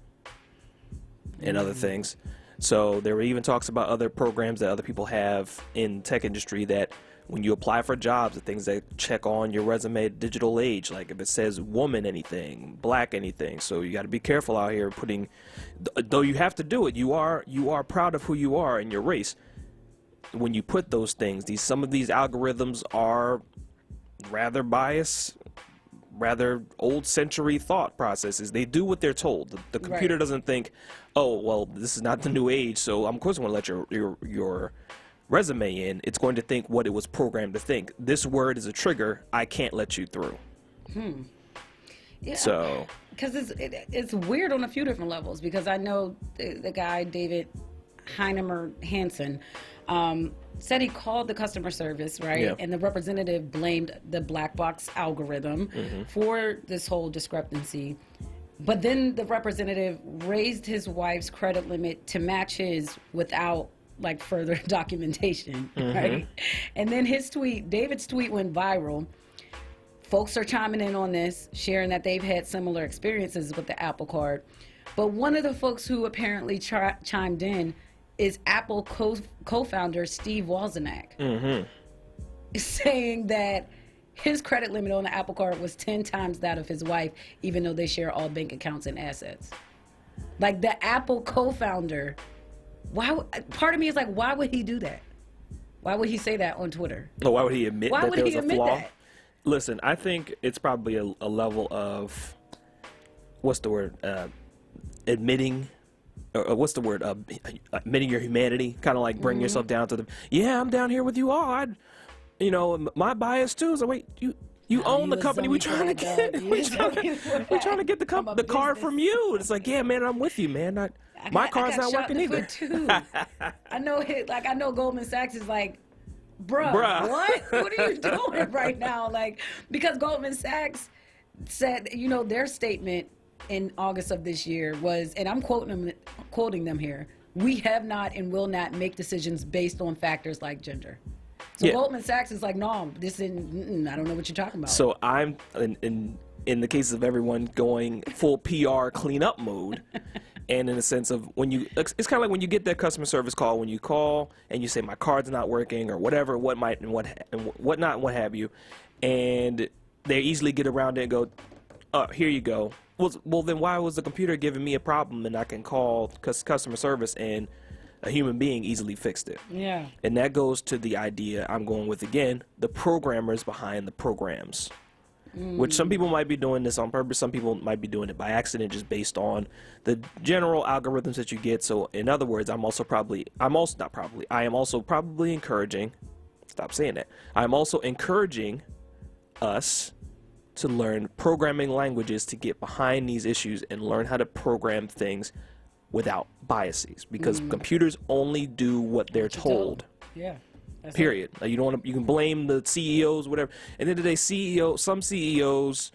and other things. So there were even talks about other programs that other people have in tech industry that when you apply for jobs, the things that check on your resume, digital age, like if it says woman anything, black anything. So you got to be careful out here putting, though you have to do it. You are proud of who you are and your race. When you put those things, some of these algorithms are rather biased, rather old century thought processes. They do what they're told. The computer doesn't think, oh, well, this is not the new age, so of course I'm going to let your resume in. It's going to think what it was programmed to think. This word is a trigger. I can't let you through. Yeah. So, because it's weird on a few different levels, because I know the guy, David Heinemer Hansen, said he called the customer service, right? Yeah. And the representative blamed the black box algorithm for this whole discrepancy. But then the representative raised his wife's credit limit to match his without like further documentation, right? And then David's tweet went viral. Folks are chiming in on this, sharing that they've had similar experiences with the Apple Card. But one of the folks who apparently chimed in is Apple co-founder Steve Wozniak, saying that his credit limit on the Apple Card was 10 times that of his wife, even though they share all bank accounts and assets. Like the Apple co-founder, part of me is like, why would he do that? Why would he say that on Twitter? No, why would he admit that there was a flaw? That? Listen, I think it's probably a level of, what's the word, admitting, or what's the word, admitting your humanity, kind of like bring yourself down to the, yeah, I'm down here with you all. My bias too. So wait, you own the company. We're trying to get the card from you. It's like, yeah, man, I'm with you, man. My car's not working either. Too. I know Goldman Sachs is like, bruh. What are you doing right now? Like, because Goldman Sachs said, their statement in August of this year was, and I'm quoting them here, we have not and will not make decisions based on factors like gender. So Goldman Sachs is like, no, this isn't, I don't know what you're talking about. So I'm, in the case of everyone going full PR cleanup mode, and in the sense of it's kind of like when you get that customer service call, when you call and you say my card's not working or whatever, what have you, and they easily get around it and go, here you go. Well, then why was the computer giving me a problem and I can call customer service and a human being easily fixed it? Yeah. And that goes to the idea I'm going with again, the programmers behind the programs. Which some people might be doing this on purpose, some people might be doing it by accident, just based on the general algorithms that you get. So in other words, I am also probably encouraging, stop saying that, I'm also encouraging us to learn programming languages to get behind these issues and learn how to program things without biases, because computers only do what they're told. Yeah. Period. Like, you can blame the CEOs, whatever. At the end of the day, some CEOs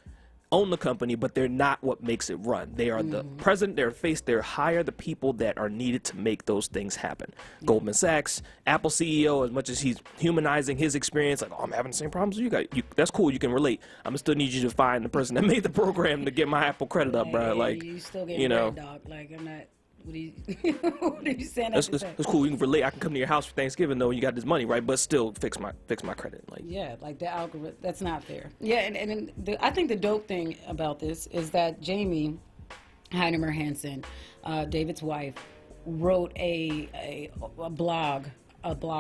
own the company, but they're not what makes it run. They are the president, they hire the people that are needed to make those things happen. Goldman Sachs, Apple CEO, as much as he's humanizing his experience, like, oh, I'm having the same problems you got. That's cool, you can relate. I'm gonna still need you to find the person that made the program to get my Apple credit up, bro. Like, you still getting red, dog. Like, I'm not. What are you saying? That's cool. You can relate. I can come to your house for Thanksgiving, though. You got this money, right? But still, fix my credit. Like, yeah, like the algorithm. That's not fair. Yeah, and I think the dope thing about this is that Jamie Heinemer Hansen, David's wife, wrote a blog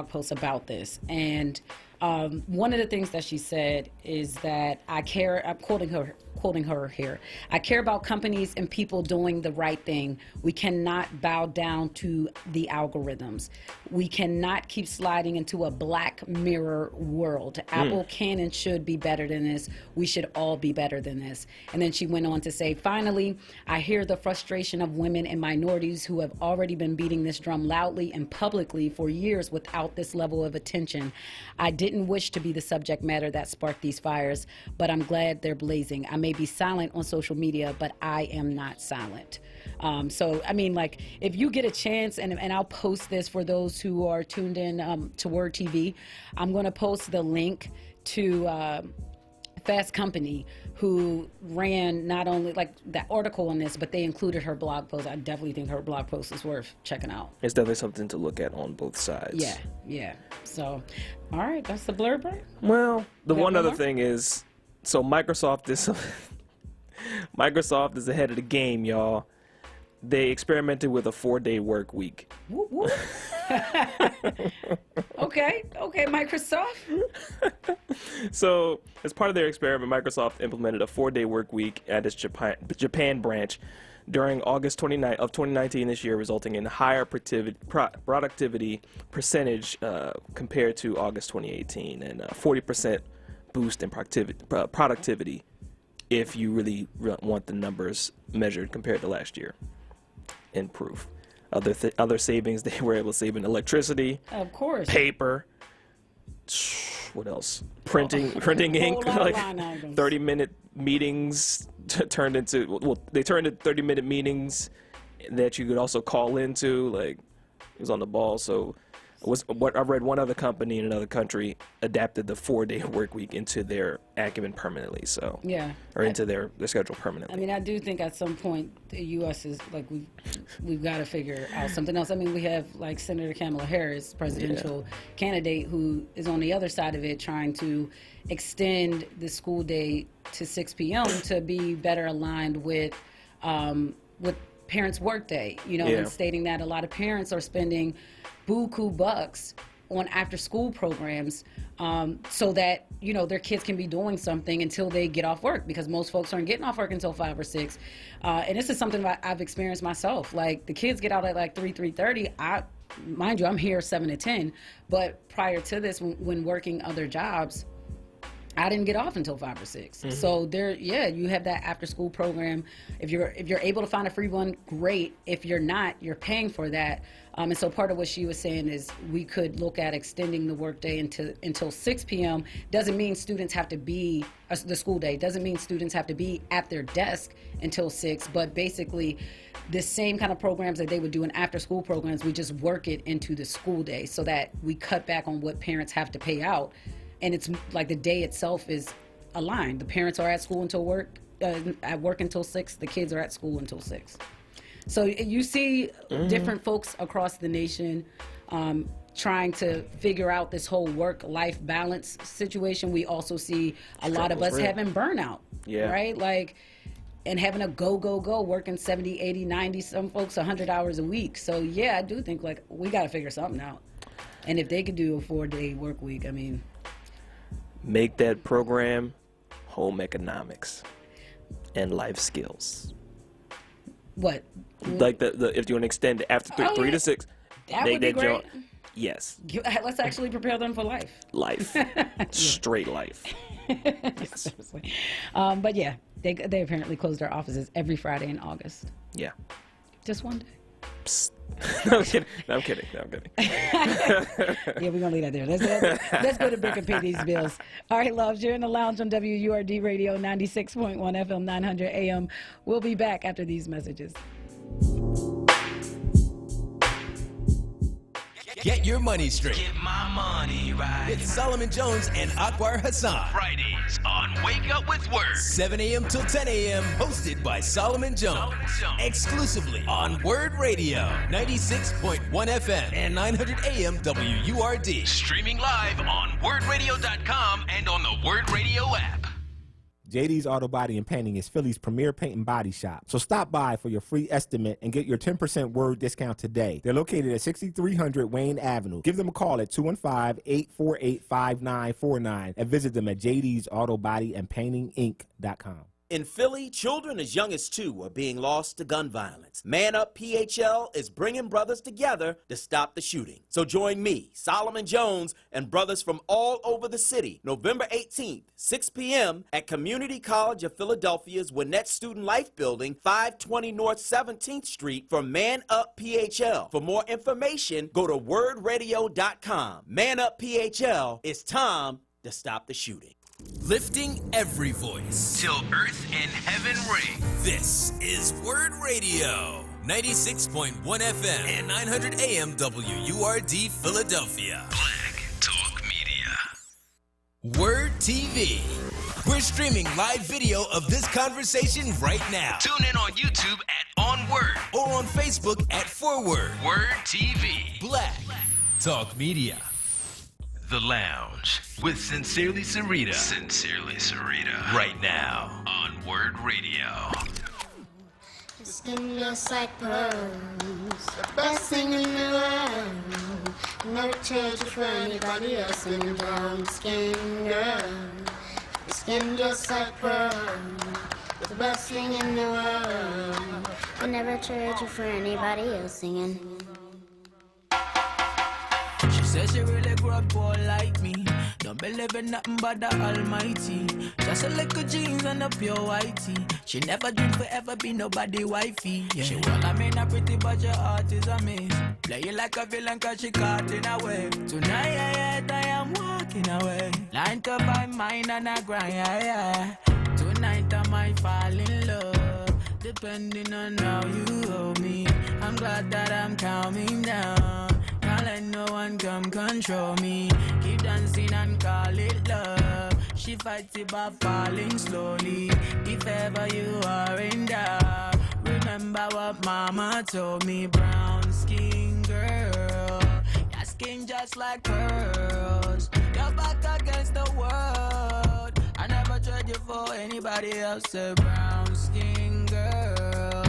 post about this, and One of the things that she said is that I'm quoting her here. I care about companies and people doing the right thing. We cannot bow down to the algorithms. We cannot keep sliding into a black mirror world. Apple can and should be better than this. We should all be better than this. And then she went on to say, finally, I hear the frustration of women and minorities who have already been beating this drum loudly and publicly for years without this level of attention. I didn't wish to be the subject matter that sparked these fires, but I'm glad they're blazing. I may be silent on social media, but I am not silent. So, I mean, like, if you get a chance, and I'll post this for those who are tuned in to Word TV, I'm going to post the link to Fast Company, who ran not only like that article on this, but they included her blog post. I definitely think her blog post is worth checking out. It's definitely something to look at on both sides. Yeah. So, all right, that's the blurb, right? Well, the one other more? thing is, so Microsoft is Microsoft is ahead of the game, y'all. They experimented with a 4-day work week. Whoop, whoop. Okay, Microsoft. So, as part of their experiment, Microsoft implemented a 4-day work week at its Japan branch during August 29 of 2019 this year, resulting in higher productivity percentage compared to August 2018, and a 40% boost in productivity if you really want the numbers measured compared to last year. In proof. Other savings they were able to save in electricity, Of course. paper, what else? Printing ink, lot of like line items. 30-minute meetings turned into, well, they turned into 30-minute meetings that you could also call into, like, it was on the ball. So I read one other company in another country adapted the 4-day work week into their acumen permanently, so. Yeah. Or into their schedule permanently. I mean, I do think at some point the U.S. is like we've got to figure out something else. I mean, we have like Senator Kamala Harris, presidential candidate, who is on the other side of it trying to extend the school day to 6 p.m. to be better aligned with parents' work day. You know, and stating that a lot of parents are spending buku bucks on after-school programs so that, you know, their kids can be doing something until they get off work, because most folks aren't getting off work until 5 or 6. And this is something that I've experienced myself. Like, the kids get out at like 3:30. Mind you, I'm here 7 to 10. But prior to this, when working other jobs, I didn't get off until 5 or 6. Mm-hmm. So you have that after school program. If you're able to find a free one, great. If you're not, you're paying for that. And so part of what she was saying is we could look at extending the workday until 6 p.m. Doesn't mean students have to be the school day. Doesn't mean students have to be at their desk until 6. But basically, the same kind of programs that they would do in after school programs, we just work it into the school day so that we cut back on what parents have to pay out. And it's like the day itself is aligned. The parents are at school until at work until 6. The kids are at school until 6. So you see different folks across the nation trying to figure out this whole work-life balance situation. We also see a lot of us having burnout, right? Like, and having a go, working 70, 80, 90, some folks 100 hours a week. So yeah, I do think like we got to figure something out. And if they could do a 4-day work week, I mean. Make that program home economics and life skills. What? Like if you want to extend it after 3 to 6, that would be great. Yes. Let's actually prepare them for life. Life. Straight life. Yes. But yeah, they apparently close their offices every Friday in August. Yeah. Just one day. Psst. No, I'm kidding. Yeah, we're going to leave that there. Let's go to Brick and pay these bills. All right, loves, you're in the lounge on WURD Radio 96.1 FM 900 AM. We'll be back after these messages. Get your money straight. Get my money right. It's Solomon Jones and Akbar Hassan. Fridays on Wake Up with Word. 7 a.m. till 10 a.m. Hosted by Solomon Jones. Exclusively on Word Radio. 96.1 FM and 900 AM WURD. Streaming live on wordradio.com and on the Word Radio app. JD's Auto Body and Painting is Philly's premier paint and body shop. So stop by for your free estimate and get your 10% word discount today. They're located at 6300 Wayne Avenue. Give them a call at 215-848-5949 and visit them at JD'sAutoBodyAndPaintingInc.com. In Philly, children as young as 2 are being lost to gun violence. Man Up PHL is bringing brothers together to stop the shooting. So join me, Solomon Jones, and brothers from all over the city, November 18th, 6 p.m. at Community College of Philadelphia's Winnett Student Life Building, 520 North 17th Street for Man Up PHL. For more information, go to wordradio.com. Man Up PHL, it's time to stop the shooting. Lifting every voice Till earth and heaven ring. This is Word Radio, 96.1 FM and 900 AM WURD Philadelphia. Black Talk Media. Word TV. We're streaming live video of this conversation right now. Tune in on YouTube at onWURD Or on Facebook at Forward. Word TV. Black Talk Media. The Lounge with Sincerely Sarita. Sincerely Sarita. Right now on Word Radio. Your skin looks like pearls, the best thing in the world. Never trade you for anybody else in the brown skin girl. Your skin just like pearls, the best thing in the world. I never trade you for anybody else singing. Says she really grew up poor like me. Don't believe in nothing but the Almighty. Just a little jeans and a pure whitey. She never dream forever be nobody wifey. Yeah. She well, I mean a pretty but your heart is a miss. Play you like a villain cause she caught in a way. Tonight I am walking away. 9 to 5 mine and I grind. Tonight I might fall in love. Depending on how you hold me. I'm glad that I'm calming down. Can't let no one come control me. Keep dancing and call it love. She fights it by falling slowly. If ever you are in doubt, remember what mama told me. Brown skin girl, your skin just like pearls. You're back against the world. I never trade you for anybody else. A brown skin girl,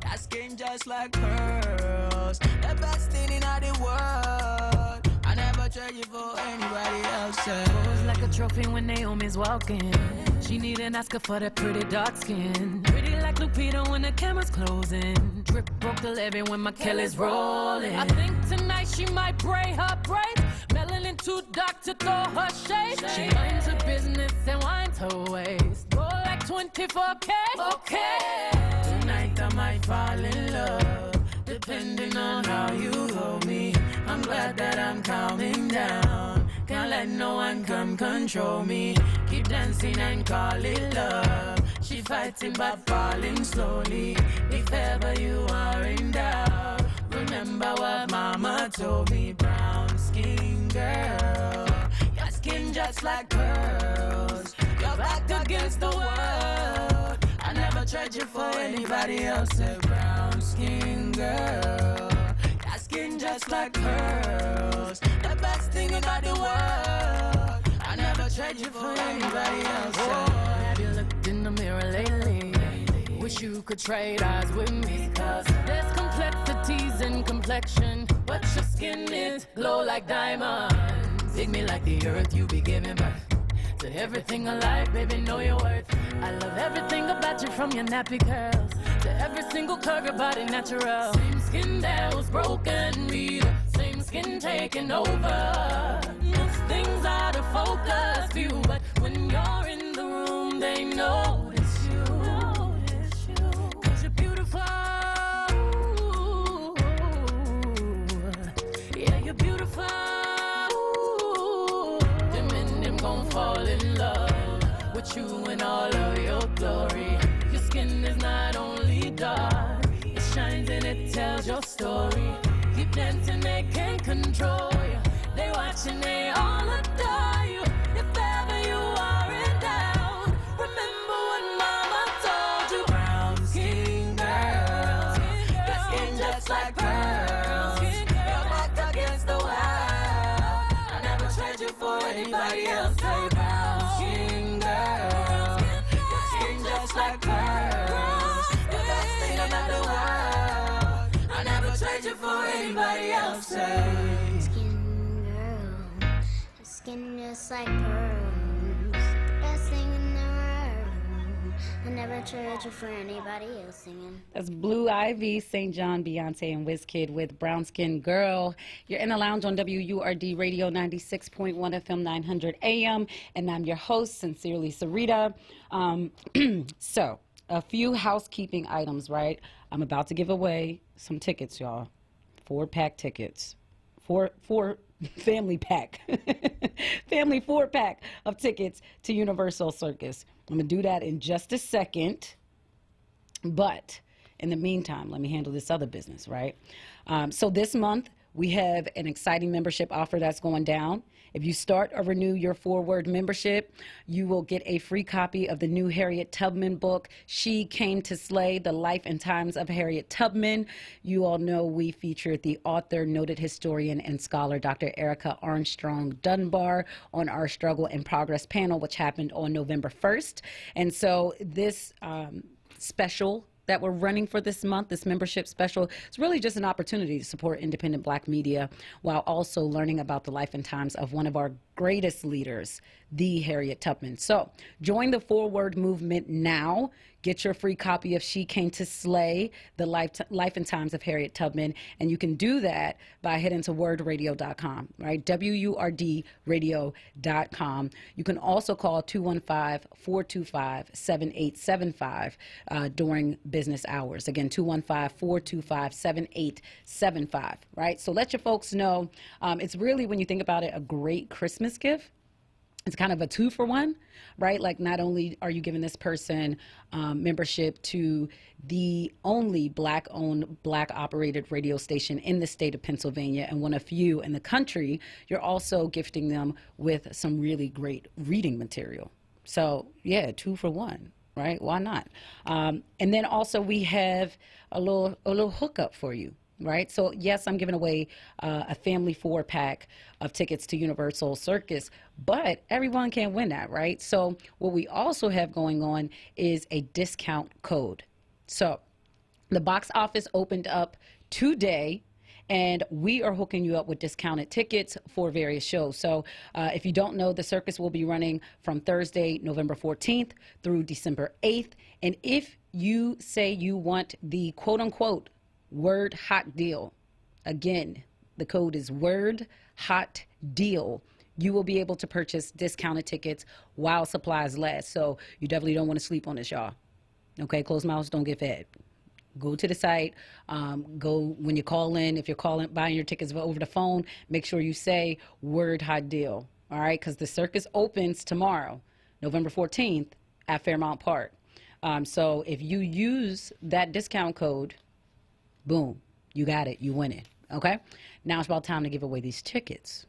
your skin just like pearls. The best thing in all the world. I never trade you for anybody else. Pose like a trophy when Naomi's walking. She need an Oscar for that pretty dark skin. Pretty like Lupita when the camera's closing. Drip broke the levee when my Kelly's rolling. I think tonight she might braid her braids. Melanin too dark to throw her shade. She minds her business and winds her waist. Go like 24K. Okay. Tonight I might fall in love. Depending on how you hold me. I'm glad that I'm calming down. Can't let no one come control me. Keep dancing and call it love. She fighting but falling slowly. If ever you are in doubt, remember what mama told me. Brown skin girl, your skin just like pearls. You're back against the world. I never trade you for anybody else. A brown skin girl, your skin just like pearls. The best thing in all the world. I never trade you for anybody else. Have you looked in the mirror lately? Wish you could trade eyes with me. Cause there's complexities in complexion, but your skin is glow like diamonds. Dig me like the earth, you be giving birth to everything alive, baby, know your worth. I love everything about you, from your nappy curls to every single curve, your body natural. Same skin that was broken, be the same skin taking over. Most things out of focus view, but when you're in the room, they notice you. Cause you're beautiful. Yeah, you're beautiful. Fall in love with you in all of your glory. Your skin is not only dark, it shines and it tells your story. Keep dancing, they can't control you. They watch and they all adore you. If ever you are in doubt, remember what mama told you. Brown skin girl, your skin just like pearls. You're back against the world. I never trade you for anybody else. Brown skin girl, your like pearls. The best thing in the world. I never trade you for anybody else. Skin girl, your skin just like pearls. The best thing in the world. I never trade you for anybody else singing. That's Blue Ivy, St. John, Beyonce, and Wizkid with Brown Skin Girl. You're in the lounge on WURD Radio 96.1 FM 900 AM, and I'm your host, Sincerely Sarita. So, a few housekeeping items, right? I'm about to give away some tickets, y'all. 4-pack tickets. Four family pack. Family 4-pack of tickets to Universal Circus. I'm going to do that in just a second. But in the meantime, let me handle this other business, right? So this month, we have an exciting membership offer that's going down. If you start or renew your onWURD membership, you will get a free copy of the new Harriet Tubman book, She Came to Slay, The Life and Times of Harriet Tubman. You all know we featured the author, noted historian, and scholar, Dr. Erica Armstrong Dunbar, on our Struggle in Progress panel, which happened on November 1st. And so this special that we're running for this month, this membership special, it's really just an opportunity to support independent Black media while also learning about the life and times of one of our greatest leaders, the Harriet Tubman. So join the onWURD movement now. Get your free copy of She Came to Slay, The Life and Times of Harriet Tubman. And you can do that by heading to wordradio.com, right? WURDradio.com. You can also call 215-425-7875 during business hours. Again, 215-425-7875, right? So let your folks know. It's really, when you think about it, a great Christmas gift. It's kind of a 2-for-1, right? Like, not only are you giving this person membership to the only Black-owned, Black-operated radio station in the state of Pennsylvania and one of few in the country, you're also gifting them with some really great reading material. So, yeah, 2-for-1, right? Why not? And then also we have a little hookup for you. Right? So, yes, I'm giving away a family 4-pack of tickets to Universal Circus, but everyone can't win that, right? So what we also have going on is a discount code. So the box office opened up today, and we are hooking you up with discounted tickets for various shows. So if you don't know, the circus will be running from Thursday, November 14th through December 8th. And if you say you want the quote-unquote Word Hot Deal. Again, the code is Word Hot Deal. You will be able to purchase discounted tickets while supplies last. So you definitely don't want to sleep on this, y'all. Okay, closed mouths don't get fed. Go to the site. Go when you call in. If you're buying your tickets over the phone, make sure you say Word Hot Deal. All right, because the circus opens tomorrow, November 14th, at Fairmount Park. So if you use that discount code, boom, you got it, you win it, okay? Now it's about time to give away these tickets.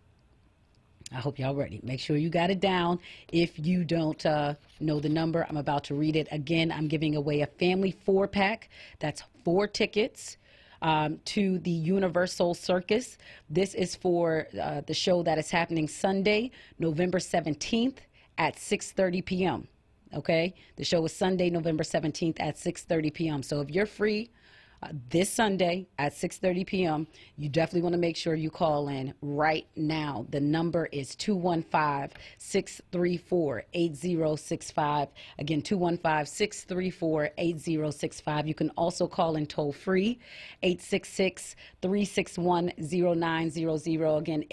I hope y'all ready. Make sure you got it down. If you don't know the number, I'm about to read it again. I'm giving away a family 4-pack. That's 4 tickets to the Universal Circus. This is for the show that is happening Sunday, November 17th at 6:30 p.m., okay? The show is Sunday, November 17th at 6:30 p.m. So if you're free, this Sunday at 6:30 p.m., you definitely want to make sure you call in right now. The number is 215-634-8065. Again, 215-634-8065. You can also call in toll free, 866-361-0900. Again,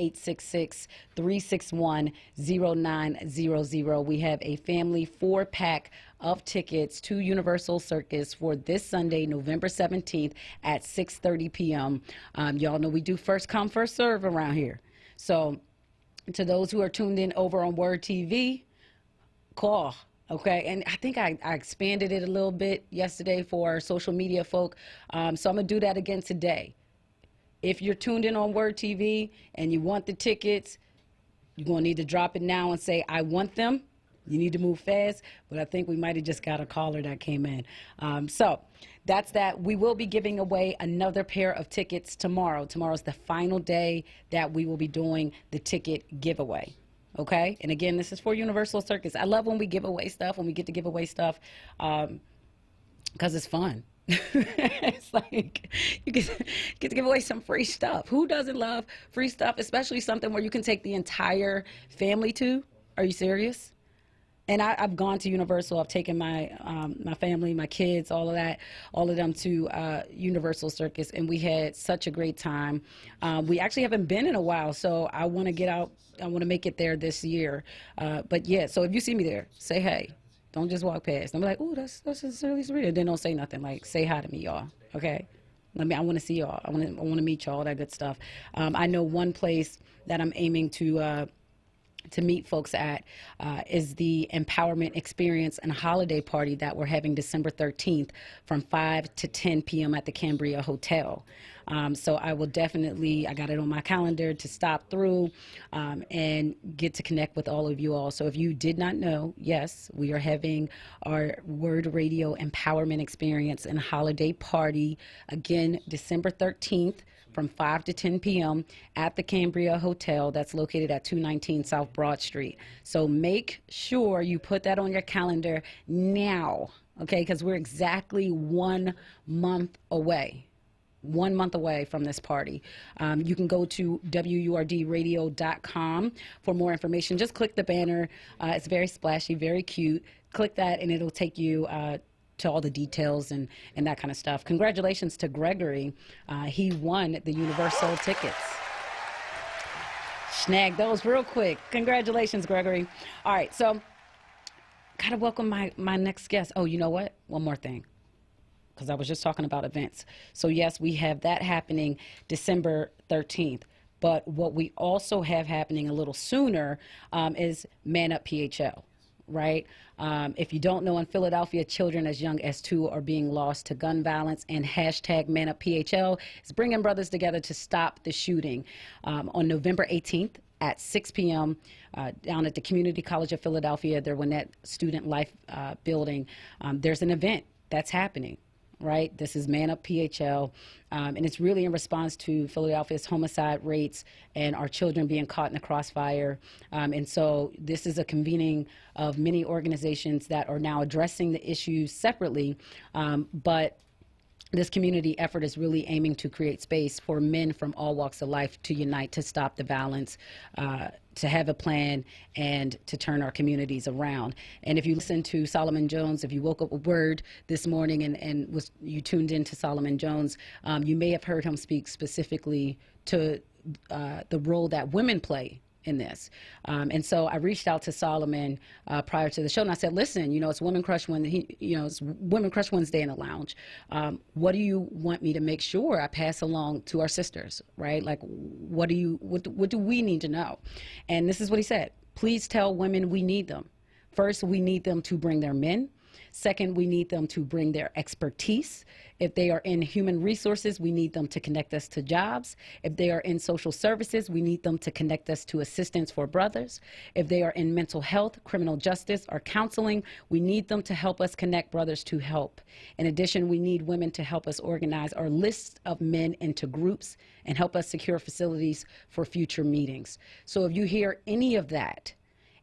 866-361-0900. We have a family 4-pack of tickets to Universal Circus for this Sunday, November 17th at 6:30 p.m. Y'all know we do first come, first serve around here. So to those who are tuned in over on Word TV, call, okay? And I think I expanded it a little bit yesterday for our social media folk, so I'm going to do that again today. If you're tuned in on Word TV and you want the tickets, you're going to need to drop it now and say, I want them. You need to move fast, but I think we might have just got a caller that came in. So that's that. We will be giving away another pair of tickets tomorrow. Tomorrow's the final day that we will be doing the ticket giveaway. Okay, and again, this is for Universal Circus. I love when we give away stuff, when we get to give away stuff, because it's fun. It's like you get to give away some free stuff. Who doesn't love free stuff, especially something where you can take the entire family to? Are you serious? And I've gone to Universal. I've taken my my family, my kids, all of them to Universal Circus, and we had such a great time. We actually haven't been in a while, so I want to get out. I want to make it there this year. But yeah, so if you see me there, say hey. Don't just walk past. Don't be like, "Ooh, that's Sincerely Sarita." Then don't say nothing. Like, say hi to me, y'all. Okay. I want to see y'all. I want to meet y'all. All that good stuff. I know one place that I'm aiming to meet folks at is the Empowerment Experience and Holiday Party that we're having December 13th from 5 to 10 p.m. at the Cambria Hotel. So I will definitely, I got it on my calendar to stop through and get to connect with all of you all. So if you did not know, yes, we are having our Word Radio Empowerment Experience and Holiday Party again December 13th. From 5 to 10 p.m. at the Cambria Hotel that's located at 219 South Broad Street. So make sure you put that on your calendar now, okay? Because we're exactly 1 month away. 1 month away from this party. You can go to WURDradio.com for more information. Just click the banner. It's very splashy, very cute. Click that and it'll take you to all the details and that kind of stuff. Congratulations to Gregory. He won the Universal tickets. Snag those real quick. Congratulations, Gregory. All right, so gotta welcome my next guest. Oh, you know what? One more thing, because I was just talking about events. So yes, we have that happening December 13th. But what we also have happening a little sooner is Man Up PHL. Right? If you don't know, in Philadelphia, children as young as 2 are being lost to gun violence, and hashtag ManUpPHL is bringing brothers together to stop the shooting. On November 18th at 6 p.m. Down at the Community College of Philadelphia, their Winnett Student Life building, there's an event that's happening. Right? This is Man Up PHL, and it's really in response to Philadelphia's homicide rates and our children being caught in the crossfire. And so this is a convening of many organizations that are now addressing the issues separately, but this community effort is really aiming to create space for men from all walks of life to unite, to stop the violence, to have a plan, and to turn our communities around. And if you listen to Solomon Jones, if you woke up with Word this morning and you tuned into Solomon Jones, you may have heard him speak specifically to the role that women play in this. And so I reached out to Solomon prior to the show, and I said, listen, it's Women Crush Wednesday, it's Women Crush Wednesday in the lounge. What do you want me to make sure I pass along to our sisters, right? Like, what do we need to know? And this is what he said. Please tell women we need them. First, we need them to bring their men. Second, we need them to bring their expertise. If they are in human resources, we need them to connect us to jobs. If they are in social services, we need them to connect us to assistance for brothers. If they are in mental health, criminal justice, or counseling, we need them to help us connect brothers to help. In addition, we need women to help us organize our list of men into groups and help us secure facilities for future meetings. So if you hear any of that,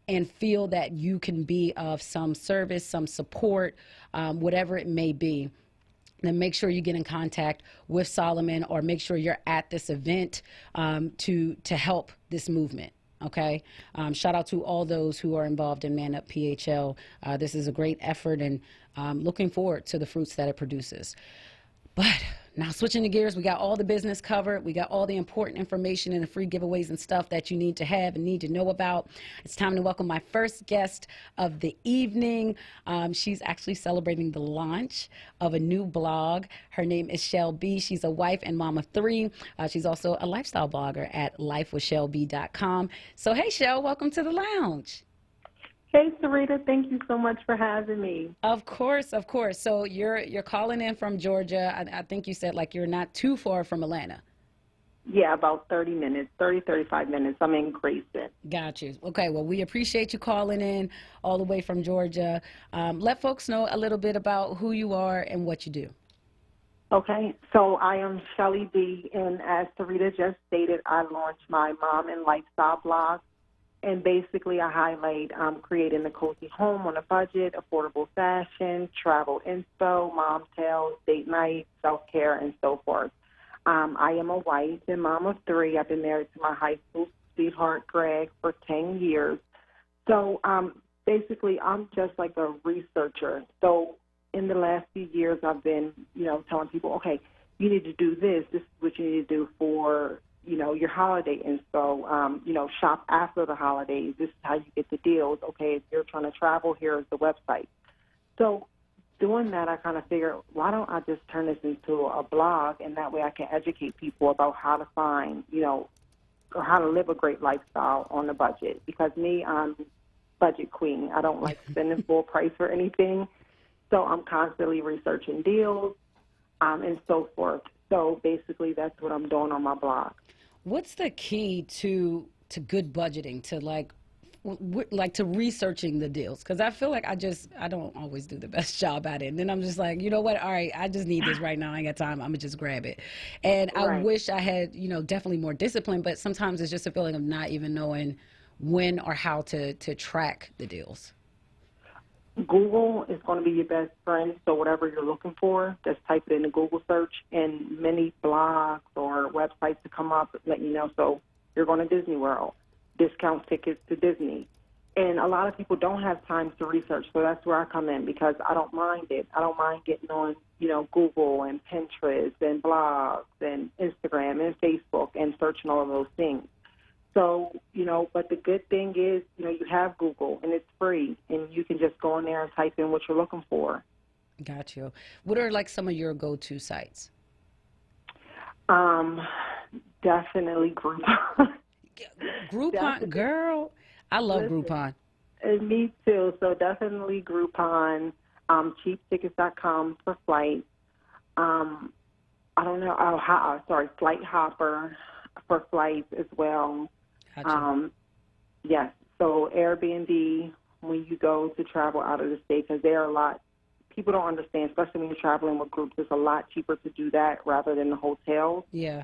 and feel that you can be of some service, some support, whatever it may be, then make sure you get in contact with Solomon, or make sure you're at this event to help this movement. Okay. Shout out to all those who are involved in Man Up PHL. This is a great effort, and looking forward to the fruits that it produces. But now switching the gears, we got all the business covered. We got all the important information and the free giveaways and stuff that you need to have and need to know about. It's time to welcome my first guest of the evening. She's actually celebrating the launch of a new blog. Her name is Shell B. She's a wife and mom of 3. She's also a lifestyle blogger at lifewithshellb.com. So, hey, Shell, welcome to the lounge. Hey, Sarita, thank you so much for having me. Of course, of course. So you're calling in from Georgia. I think you said like you're not too far from Atlanta. Yeah, about 35 minutes. I'm in Grayson. Got you. Okay, well, we appreciate you calling in all the way from Georgia. Let folks know a little bit about who you are and what you do. Okay, so I am Shelly B, and as Sarita just stated, I launched my Mom and Lifestyle blog. And basically, I highlight creating the cozy home on a budget, affordable fashion, travel inspo, mom tales, date night, self-care, and so forth. I am a wife and mom of 3. I've been married to my high school sweetheart, Greg, for 10 years. So basically, I'm just like a researcher. So in the last few years, I've been, telling people, okay, you need to do this. This is what you need to do for, your holiday info. Shop after the holidays. This is how you get the deals. Okay, if you're trying to travel, here's the website. So doing that, I kind of figured, why don't I just turn this into a blog, and that way I can educate people about how to find, or how to live a great lifestyle on a budget. Because me, I'm budget queen. I don't like spending full price for anything. So I'm constantly researching deals and so forth. So basically, that's what I'm doing on my blog. What's the key to good budgeting, to researching the deals? Because I feel like I don't always do the best job at it. And then I'm just like, you know what? All right, I just need this right now. I ain't got time. I'm going to just grab it. And I wish I had, definitely more discipline. But sometimes it's just a feeling of not even knowing when or how to track the deals. Google is going to be your best friend. So whatever you're looking for, just type it in the Google search, and many blogs or websites to come up let you know. So you're going to Disney World, discount tickets to Disney. And a lot of people don't have time to research, so that's where I come in, because I don't mind it. I don't mind getting on, Google and Pinterest and blogs and Instagram and Facebook and searching all of those things. So, but the good thing is, you have Google, and it's free, and you can just go in there and type in what you're looking for. Got you. What are some of your go-to sites? Definitely Groupon. Groupon, girl. I love Groupon. Me too. So definitely Groupon, cheaptickets.com for flights. I don't know. Flight Hopper for flights as well. Gotcha. Yes. So Airbnb, when you go to travel out of the state, because there are a lot, people don't understand, especially when you're traveling with groups, it's a lot cheaper to do that rather than the hotels. Yeah.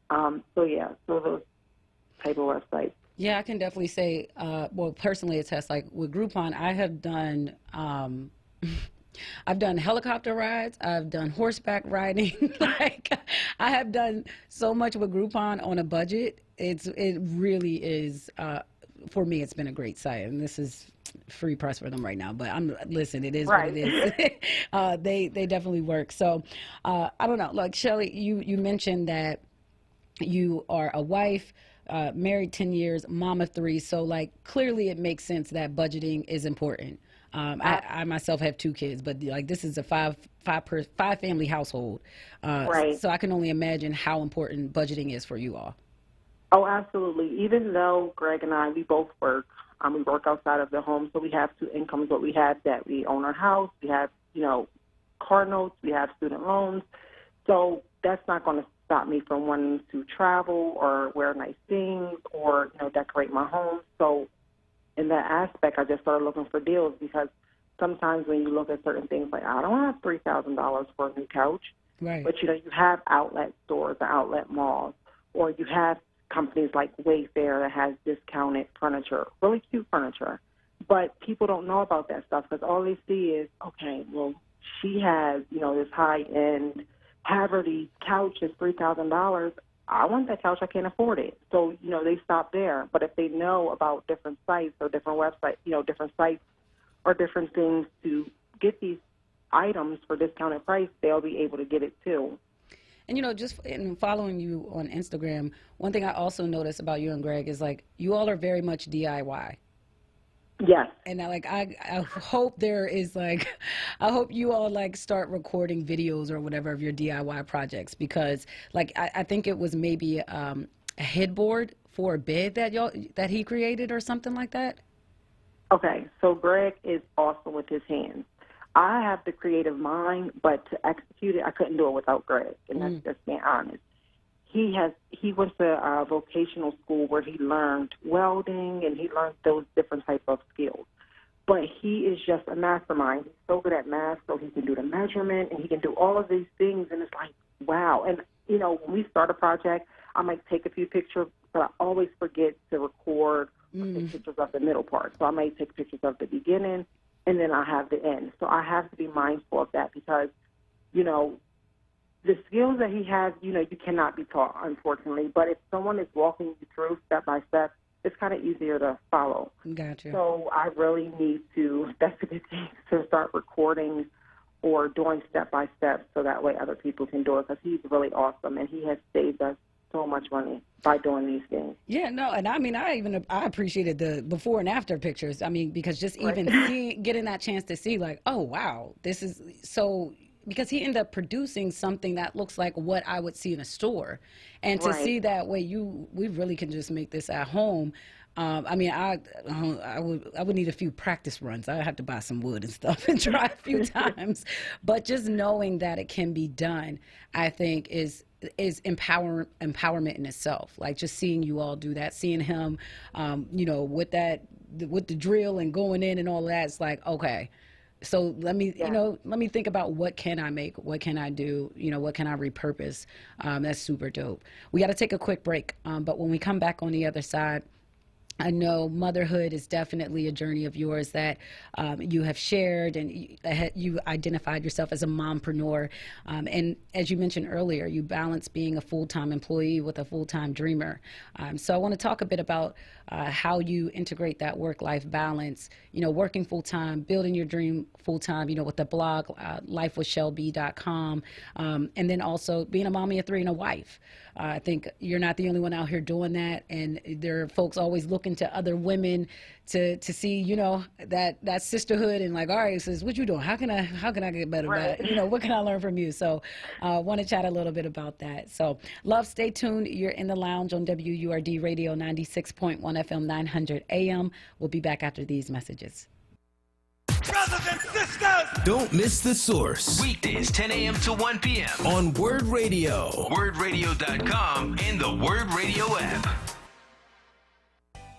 So those type of websites. Yeah, I can definitely say, personally attest, like with Groupon, I have done, I've done helicopter rides, I've done horseback riding. I have done so much with Groupon on a budget. It really is, for me, it's been a great site, and this is free press for them right now, but listen, it is what it is. They definitely work. So, I don't know, like Shelly, you mentioned that you are a wife, married 10 years, mom of 3. So clearly it makes sense that budgeting is important. I myself have 2 kids, but this is a five family household. So I can only imagine how important budgeting is for you all. Oh, absolutely. Even though Greg and I, we both work, we work outside of the home, so we have 2 incomes, but we have that. We own our house, we have, car notes, we have student loans. So that's not going to stop me from wanting to travel or wear nice things or, decorate my home. So in that aspect, I just started looking for deals, because sometimes when you look at certain things, like, I don't have $3,000 for a new couch. Right. But, you have outlet stores or outlet malls, or you have companies like Wayfair that has discounted furniture, really cute furniture. But people don't know about that stuff, because all they see is, okay, well, she has, this high-end Haverty couch is $3,000. I want that couch. I can't afford it. So, they stop there. But if they know about different sites or different websites, different sites or different things to get these items for discounted price, they'll be able to get it too. And, just in following you on Instagram, one thing I also noticed about you and Greg is, you all are very much DIY. Yes. And I hope there is I hope you all start recording videos or whatever of your DIY projects, because I think it was maybe a headboard for a bed that he created or something like that. Okay, so Greg is awesome with his hands. I have the creative mind, but to execute it, I couldn't do it without Greg, and that's just being honest. He went to a vocational school where he learned welding, and he learned those different type of skills. But he is just a mastermind. He's so good at math, so he can do the measurement, and he can do all of these things, and it's like, wow. And, when we start a project, I might take a few pictures, but I always forget to record take pictures of the middle part. So I may take pictures of the beginning, and then I have the end. So I have to be mindful of that because, you know, the skills that he has, you know, you cannot be taught, unfortunately. But if someone is walking you through step by step, it's kind of easier to follow. Gotcha. So I really need to, that's a good thing, to start recording or doing step by step so that way other people can do it because he's really awesome and he has saved us so much money by doing these things. Yeah, no, and I mean, I appreciated the before and after pictures. I mean, because just even getting that chance to see, like, oh wow, this is so. Because he ended up producing something that looks like what I would see in a store, and to see that way, we really can just make this at home. I mean, I would need a few practice runs. I have to buy some wood and stuff and try a few times. But just knowing that it can be done, I think is empowerment in itself. Like just seeing you all do that, seeing him, you know, with the drill and going in and all that. It's like, okay. So let me, you know, let me think about what can I make, what can I do, you know, what can I repurpose? That's super dope. We got to take a quick break, but when we come back on the other side, I know motherhood is definitely a journey of yours that you have shared, and you identified yourself as a mompreneur. And as you mentioned earlier, you balance being a full-time employee with a full-time dreamer. So I want to talk a bit about how you integrate that work-life balance, you know, working full-time, building your dream full-time, you know, with the blog, lifewithshelby.com, and then also being a mommy of three and a wife. I think you're not the only one out here doing that, and there are folks always looking to other women to see, you know, that sisterhood and like, all right, sis, what you doing? How can I get better at it? You know, what can I learn from you? So want to chat a little bit about that. So love, stay tuned. You're in the lounge on WURD Radio 96.1 FM 900 AM. We'll be back after these messages. Brothers and sisters! Don't miss The Source. Weekdays 10 a.m. to 1 p.m. on Word Radio. WordRadio.com and the Word Radio app.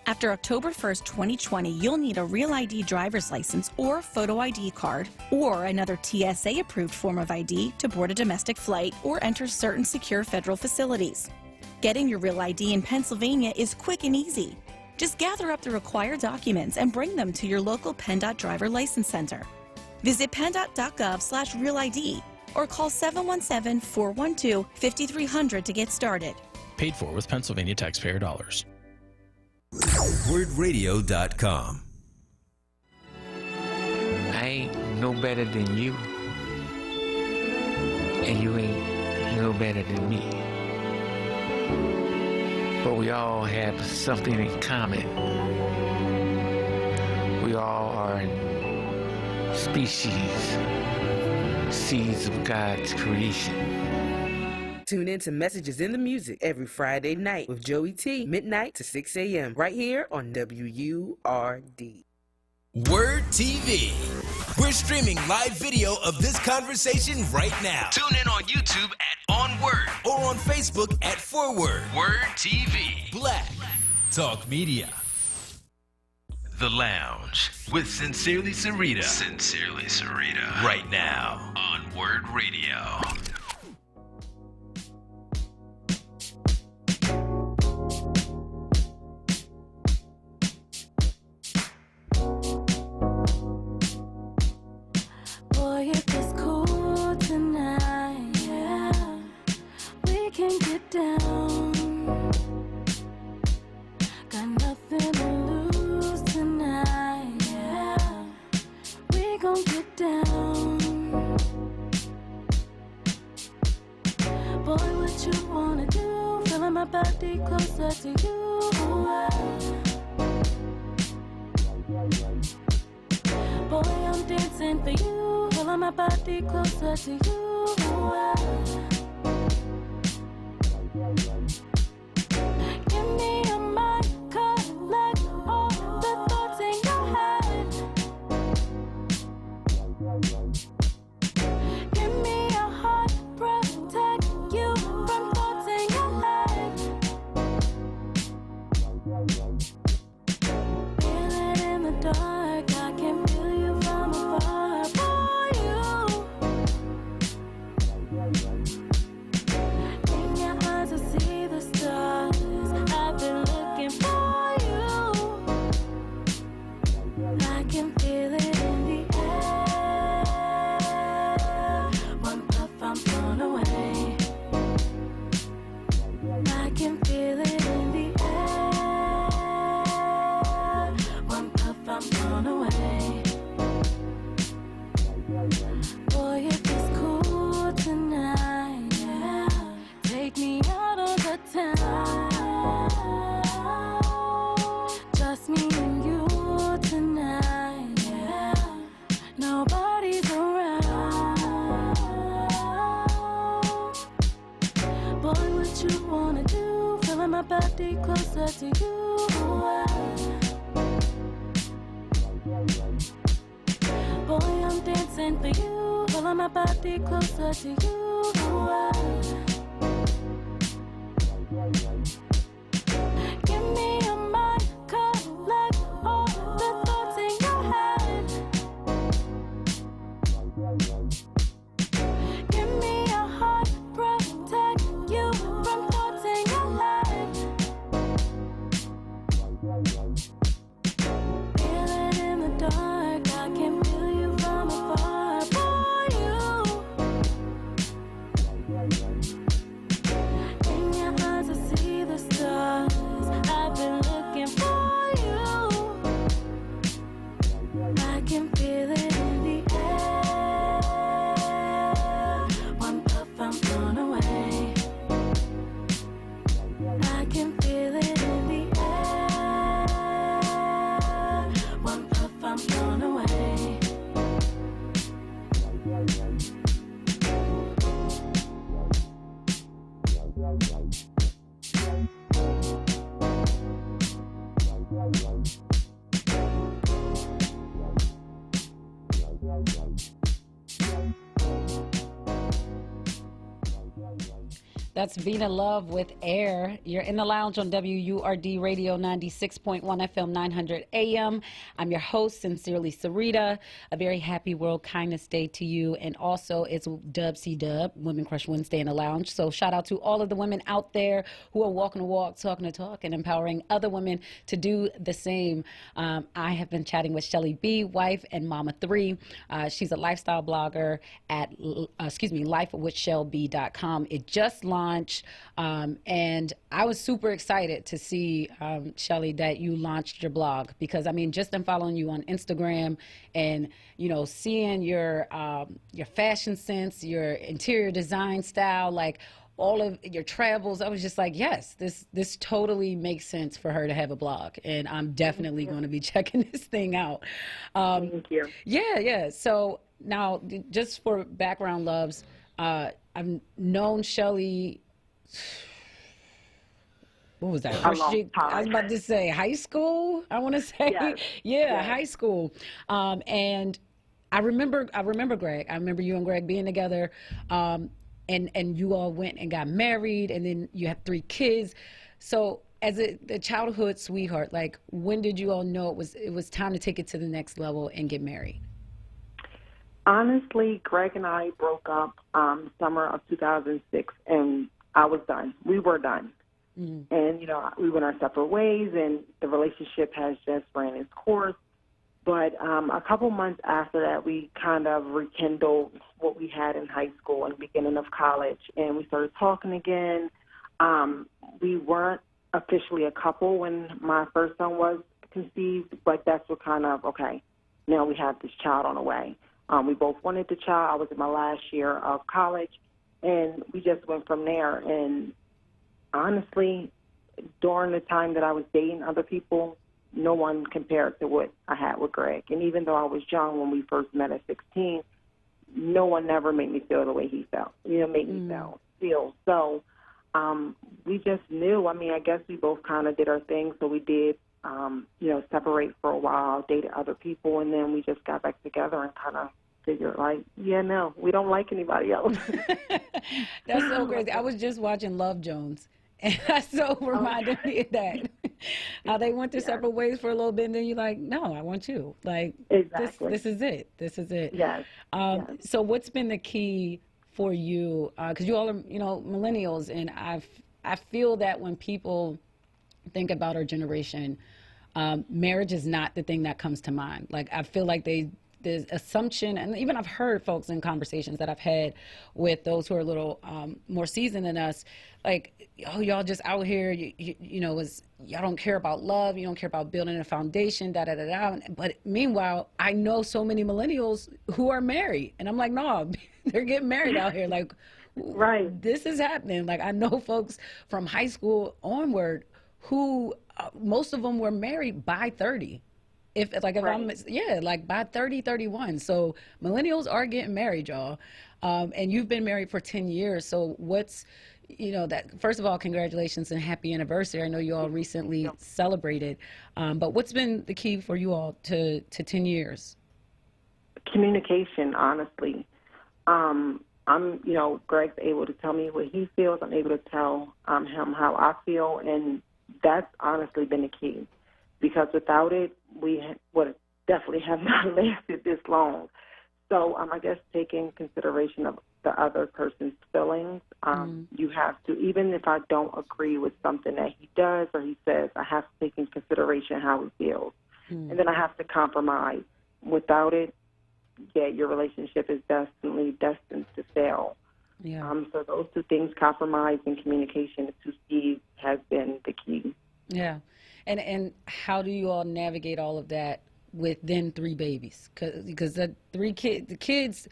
After October 1st, 2020, you'll need a Real ID driver's license or photo ID card or another TSA-approved form of ID to board a domestic flight or enter certain secure federal facilities. Getting your Real ID in Pennsylvania is quick and easy. Just gather up the required documents and bring them to your local PennDOT Driver License Center. Visit penndot.gov/realid or call 717-412-5300 to get started. Paid for with Pennsylvania taxpayer dollars. WordRadio.com. I ain't no better than you, and you ain't no better than me. But we all have something in common. We all are species, seeds of God's creation. Tune in to Messages in the Music every Friday night with Joey T, midnight to 6 a.m. right here on WURD. Word TV. We're streaming live video of this conversation right now. Tune in on YouTube at onWURD or on Facebook at Forward. Word TV. Black Talk Media. The Lounge with Sincerely Sarita. Sincerely Sarita. Right now on Word Radio. Boy, if it's cool tonight, yeah, we can get down. Got nothing to lose tonight, yeah, we gon' get down. Boy, what you wanna do? Feeling my body closer to you. Boy, I'm dancing for you, pulling my body closer to you. Give me a mic, collect all the thoughts in your head. Give me a heart, protect you from thoughts in your head. Feel it in the dark, I can feel you from afar. For you, in your eyes I see the stars. I've been looking for you. body closer to you. Boy, I'm dancing for you. Pulling my body closer to you. Give me your mind, collect all the thoughts in your head. Give me your heart, protect you from thoughts in your head. Feel it in the dark, I can feel you from afar. For you, in your eyes I see the stars. I've been looking for you. I can feel it in the air. One puff, I'm blown away. I can feel it in the air. One puff, I'm blown away. That's Vina Love with Air. You're in the lounge on WURD Radio 96.1 FM 900 AM. I'm your host, Sincerely Sarita. A very happy World Kindness Day to you. And also, it's Dub C Dub, Women Crush Wednesday in the lounge. So shout out to all of the women out there who are walking the walk, talking the talk, and empowering other women to do the same. I have been chatting with Shelly B, wife and mama 3. She's a lifestyle blogger at, lifewithshellb.com. It just launched. And I was super excited to see, Shelly, that you launched your blog, because I mean, just in following you on Instagram and, you know, seeing your fashion sense, your interior design style, like all of your travels, I was just like, yes, this totally makes sense for her to have a blog, and I'm definitely going to be checking this thing out. Thank you. Yeah. So now, just for background, loves, I've known Shelly. What was that? A long time. I was about to say high school. I want to say, Yes. Yes. High school. And I remember Greg. I remember you and Greg being together, and you all went and got married, and then you have 3 kids. So as the childhood sweetheart, like, when did you all know it was time to take it to the next level and get married? Honestly, Greg and I broke up summer of 2006, and I was done. We were done. Mm-hmm. And, you know, we went our separate ways, and the relationship has just ran its course. But a couple months after that, we kind of rekindled what we had in high school and beginning of college, and we started talking again. We weren't officially a couple when my first son was conceived, but that's what kind of, okay, now we have this child on the way. We both wanted the child. I was in my last year of college, and we just went from there. And honestly, during the time that I was dating other people, no one compared to what I had with Greg. And even though I was young when we first met at 16, no one never made me feel the way he felt, made me feel. So we just knew. I mean, I guess we both kind of did our thing, so we did separate for a while, dated other people, and then we just got back together and kind of figured, like, no, we don't like anybody else. That's so crazy. I was just watching Love Jones, and that so reminded me of that. How they went their separate ways for a little bit, and then you're like, no, I want you. Like, exactly. This is it. This is it. Yes. So what's been the key for you? Because you all are, millennials, and I feel that when people think about our generation, marriage is not the thing that comes to mind. Like, I feel like there's assumption, and even I've heard folks in conversations that I've had with those who are a little more seasoned than us, like, oh, y'all just out here, y'all don't care about love, you don't care about building a foundation, da-da-da-da. But meanwhile, I know so many millennials who are married, and I'm like, no, they're getting married out here. Like, right, this is happening. Like, I know folks from high school onward who most of them were married by 30. By 30, 31. So millennials are getting married, y'all. And you've been married for 10 years. So that first of all, congratulations and happy anniversary. I know you all recently celebrated, but what's been the key for you all to 10 years? Communication, honestly. Greg's able to tell me what he feels. I'm able to tell him how I feel, and that's honestly been the key. Because without it, we would definitely have not lasted this long. So I guess taking consideration of the other person's feelings, you have to, even if I don't agree with something that he does or he says, I have to take in consideration how he feels. And then I have to compromise. Without it, your relationship is definitely destined to fail. Yeah. So those two things, compromise and communication, the two C's, has been the key. Yeah. And how do you all navigate all of that with then 3 babies? Because the kids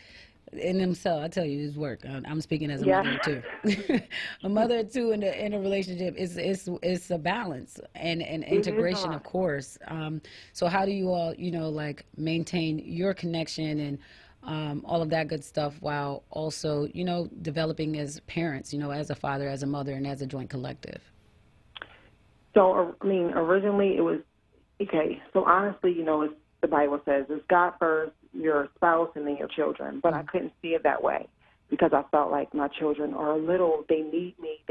in themselves, I tell you, it's work. I'm speaking as a mother too. A mother too in a relationship is a balance and integration, of course. So how do you all, maintain your connection and all of that good stuff while also, developing as parents, as a father, as a mother, and as a joint collective? So, originally it was, okay, so honestly, it's, the Bible says, it's God first, your spouse, and then your children. But I couldn't see it that way because I felt like my children are little. They need me.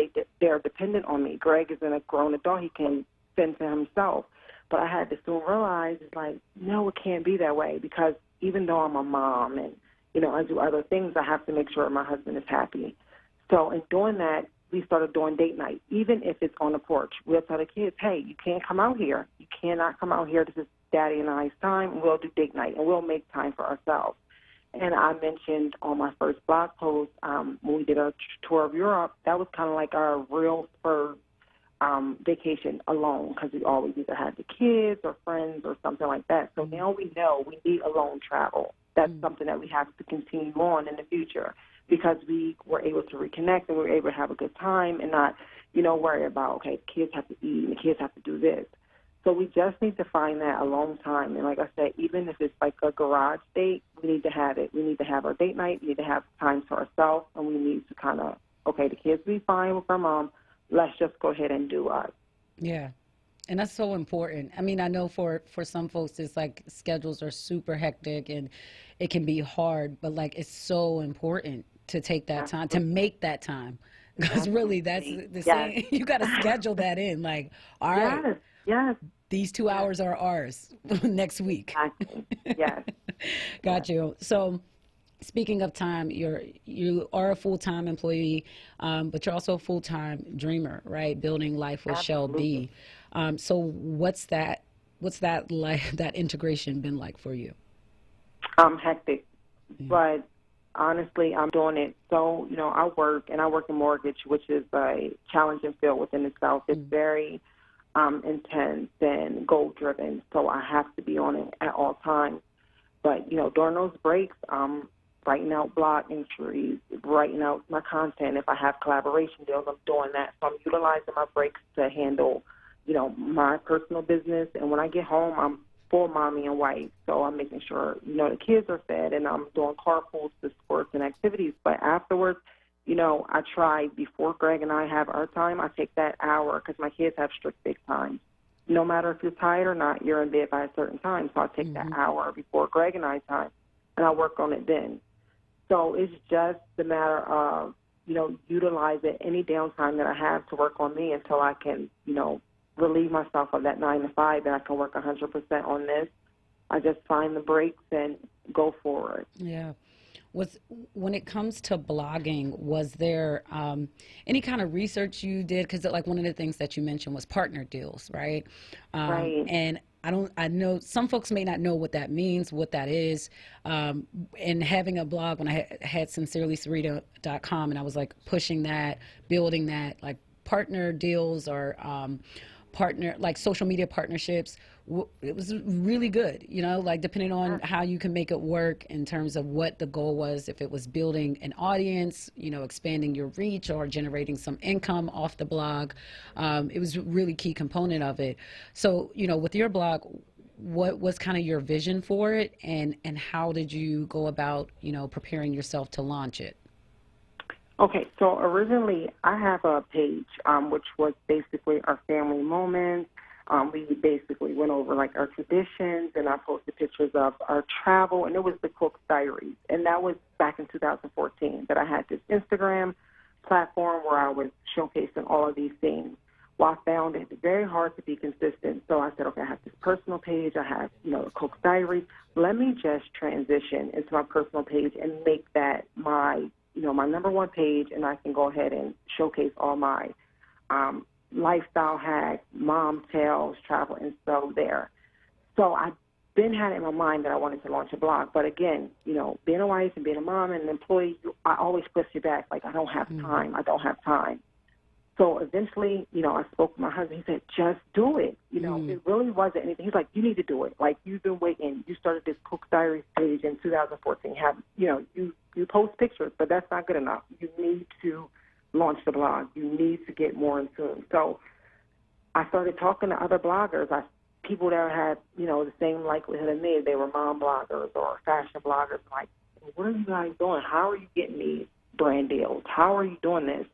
They're dependent on me. Greg is a grown adult. He can fend for himself. But I had to soon realize, it's like, no, it can't be that way because even though I'm a mom and, I do other things, I have to make sure my husband is happy. So in doing that, we started doing date night, even if it's on the porch. We'll tell the kids, hey, you can't come out here. You cannot come out here. This is Daddy and I's time, and we'll do date night, and we'll make time for ourselves. And I mentioned on my first blog post, when we did our tour of Europe, that was kind of like our real first vacation alone because we always either had the kids or friends or something like that. So now we know we need alone travel. That's something that we have to continue on in the future because we were able to reconnect and we were able to have a good time and not, worry about, okay, the kids have to eat and the kids have to do this. So we just need to find that alone time. And like I said, even if it's like a garage date, we need to have it. We need to have our date night. We need to have time for ourselves. And we need to kind of, okay, the kids will be fine with our mom. Let's just go ahead and do us. Yeah. And that's so important. I know for some folks, it's like schedules are super hectic and it can be hard, but like it's so important to take that time, to make that time. Because really that's the same. You got to schedule that in. Like, all right. Yes. These 2 hours are ours next week. Exactly. Yes. Got you. So speaking of time, you are a full-time employee, but you're also a full-time dreamer, right? Building life with Shell B. So what's that like, that integration been like for you? Hectic. But honestly, I'm doing it. So, I work in mortgage, which is a challenging field within itself. It's very intense and goal-driven, so I have to be on it at all times. But, during those breaks, I'm writing out blog entries, writing out my content. If I have collaboration deals, I'm doing that. So I'm utilizing my breaks to handle, my personal business. And when I get home, I'm full mommy and wife, so I'm making sure, the kids are fed, and I'm doing carpools to sports and activities. But afterwards, I try, before Greg and I have our time, I take that hour because my kids have strict big times. No matter if you're tired or not, you're in bed by a certain time. So I take that hour before Greg and I's time, and I work on it then. So it's just a matter of, utilizing any downtime that I have to work on me until I can, relieve myself of that 9 to 5, and I can work 100% on this. I just find the breaks and go forward. Yeah. When it comes to blogging, was there any kind of research you did? Because like one of the things that you mentioned was partner deals, right? Right. And I know some folks may not know what that means, what that is. And having a blog, when I had sincerelysarita.com, and I was like pushing that, building that, like partner deals or like social media partnerships, it was really good, like depending on how you can make it work in terms of what the goal was, if it was building an audience, expanding your reach or generating some income off the blog. It was a really key component of it. So, with your blog, what was kind of your vision for it, and how did you go about, preparing yourself to launch it? Okay, so originally I have a page, which was basically our family moments. We basically went over like our traditions, and I posted pictures of our travel, and it was the Cook's Diaries. And that was back in 2014 that I had this Instagram platform where I was showcasing all of these things. Well, I found it very hard to be consistent. So I said, okay, I have this personal page. I have, the Cook's Diaries. Let me just transition into my personal page and make that my my number one page, and I can go ahead and showcase all my lifestyle hacks, mom tales, travel info there. So I've been had it in my mind that I wanted to launch a blog. But again, being a wife and being a mom and an employee, I always push you back. Like, I don't have time. I don't have time. So eventually, I spoke with my husband. He said, just do it. It really wasn't anything. He's like, you need to do it. Like, you've been waiting. You started this Cook's Diaries page in 2014. You post pictures, but that's not good enough. You need to launch the blog. You need to get more in tune. So I started talking to other bloggers, people that had, the same likelihood as me. They were mom bloggers or fashion bloggers. Like, what are you guys doing? How are you getting these brand deals? How are you doing this?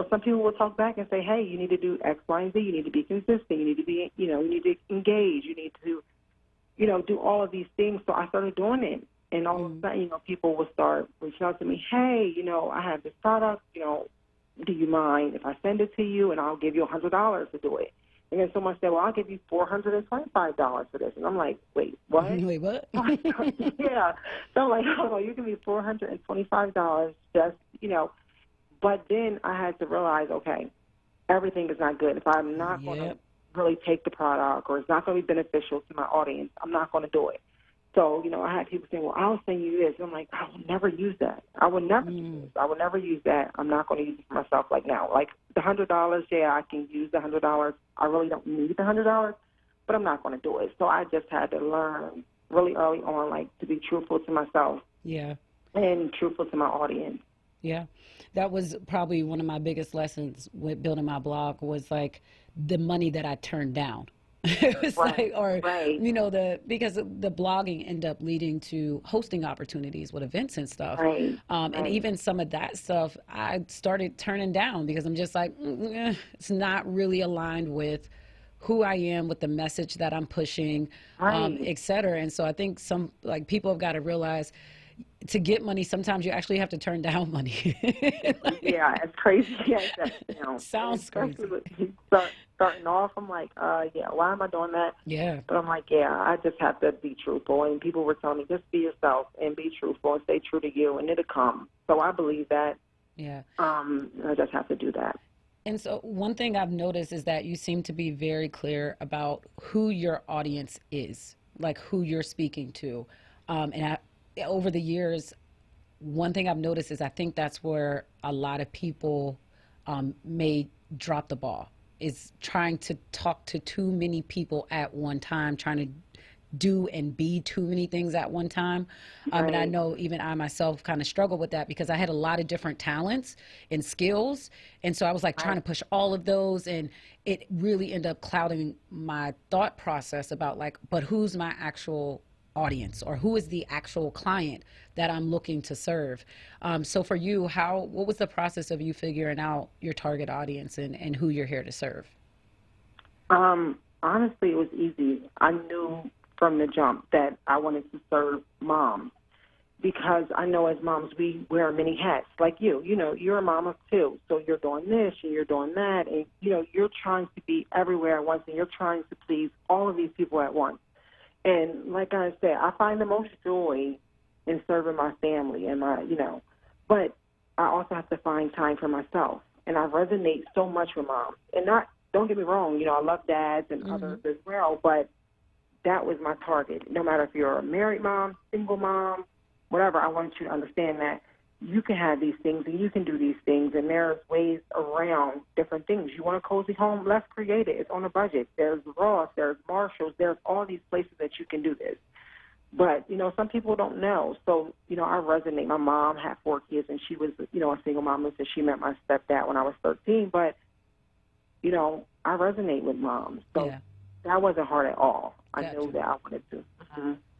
Some people will talk back and say, hey, you need to do X, Y, and Z. You need to be consistent. You need to be, you need to engage. You need to, do all of these things. So I started doing it. And all of a sudden, people will start reaching out to me, hey, I have this product, do you mind if I send it to you and I'll give you $100 to do it? And then someone said, well, I'll give you $425 for this. And I'm like, wait, what? Wait, what? Yeah. So I'm like, oh, you give me $425 just, But then I had to realize, okay, everything is not good. If I'm not going to really take the product or it's not going to be beneficial to my audience, I'm not going to do it. So, I had people saying, well, I'll send you this. And I'm like, I will never use that. I will never use this. I will never use that. I'm not going to use it for myself like now. Like the $100, yeah, I can use the $100. I really don't need the $100, but I'm not going to do it. So I just had to learn really early on, like, to be truthful to myself. Yeah. And truthful to my audience. Yeah. That was probably one of my biggest lessons with building my blog was like the money that I turned down. It was because the blogging ended up leading to hosting opportunities with events and stuff. And even some of that stuff I started turning down because I'm just like, it's not really aligned with who I am, with the message that I'm pushing, et cetera. And so I think some people have got to realize to get money, sometimes you actually have to turn down money. Yeah, it's crazy. Sounds crazy. Starting off, I'm like, why am I doing that? Yeah. But I'm like, I just have to be truthful. And people were telling me, just be yourself and be truthful and stay true to you, and it'll come. So I believe that. Yeah. I just have to do that. And so one thing I've noticed is that you seem to be very clear about who your audience is, like who you're speaking to. Over the years, one thing I've noticed is I think that's where a lot of people may drop the ball, is trying to talk to too many people at one time, trying to do and be too many things at one time. And I know even I myself kind of struggle with that because I had a lot of different talents and skills. And so I was like trying to push all of those, and it really ended up clouding my thought process about but who's my actual audience, or who is the actual client that I'm looking to serve. So for you, what was the process of you figuring out your target audience and who you're here to serve? Honestly, it was easy. I knew from the jump that I wanted to serve moms because I know as moms we wear many hats. Like you're a mom of two, so you're doing this and you're doing that, and you're trying to be everywhere at once, and you're trying to please all of these people at once. And like I said, I find the most joy in serving my family and but I also have to find time for myself. And I resonate so much with moms. And don't get me wrong, I love dads and others as well, but that was my target. No matter if you're a married mom, single mom, whatever, I want you to understand that you can have these things and you can do these things, and there's ways around different things. You want a cozy home? Let's create it. It's on a budget. There's Ross, there's Marshalls, there's all these places that you can do this. But, some people don't know. So, I resonate. My mom had 4 kids, and she was, a single mom, and she met my stepdad when I was 13. But, I resonate with moms. So that wasn't hard at all. I knew that I wanted to.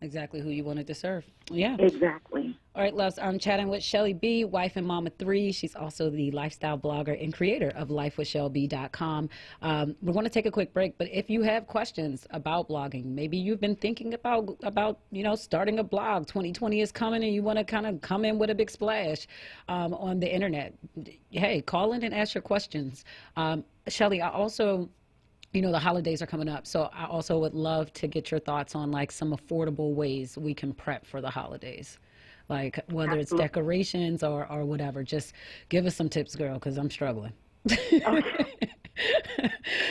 Exactly who you wanted to serve. Yeah. Exactly. All right, loves, I'm chatting with Shelly B, wife and mom of 3. She's also the lifestyle blogger and creator of lifewithshellb.com. We're going to take a quick break, but if you have questions about blogging, maybe you've been thinking about starting a blog. 2020 is coming and you want to kind of come in with a big splash on the internet. Hey, call in and ask your questions. Shelly, I also... the holidays are coming up, so I also would love to get your thoughts on like some affordable ways we can prep for the holidays, like whether it's decorations or whatever. Just give us some tips, girl, because I'm struggling.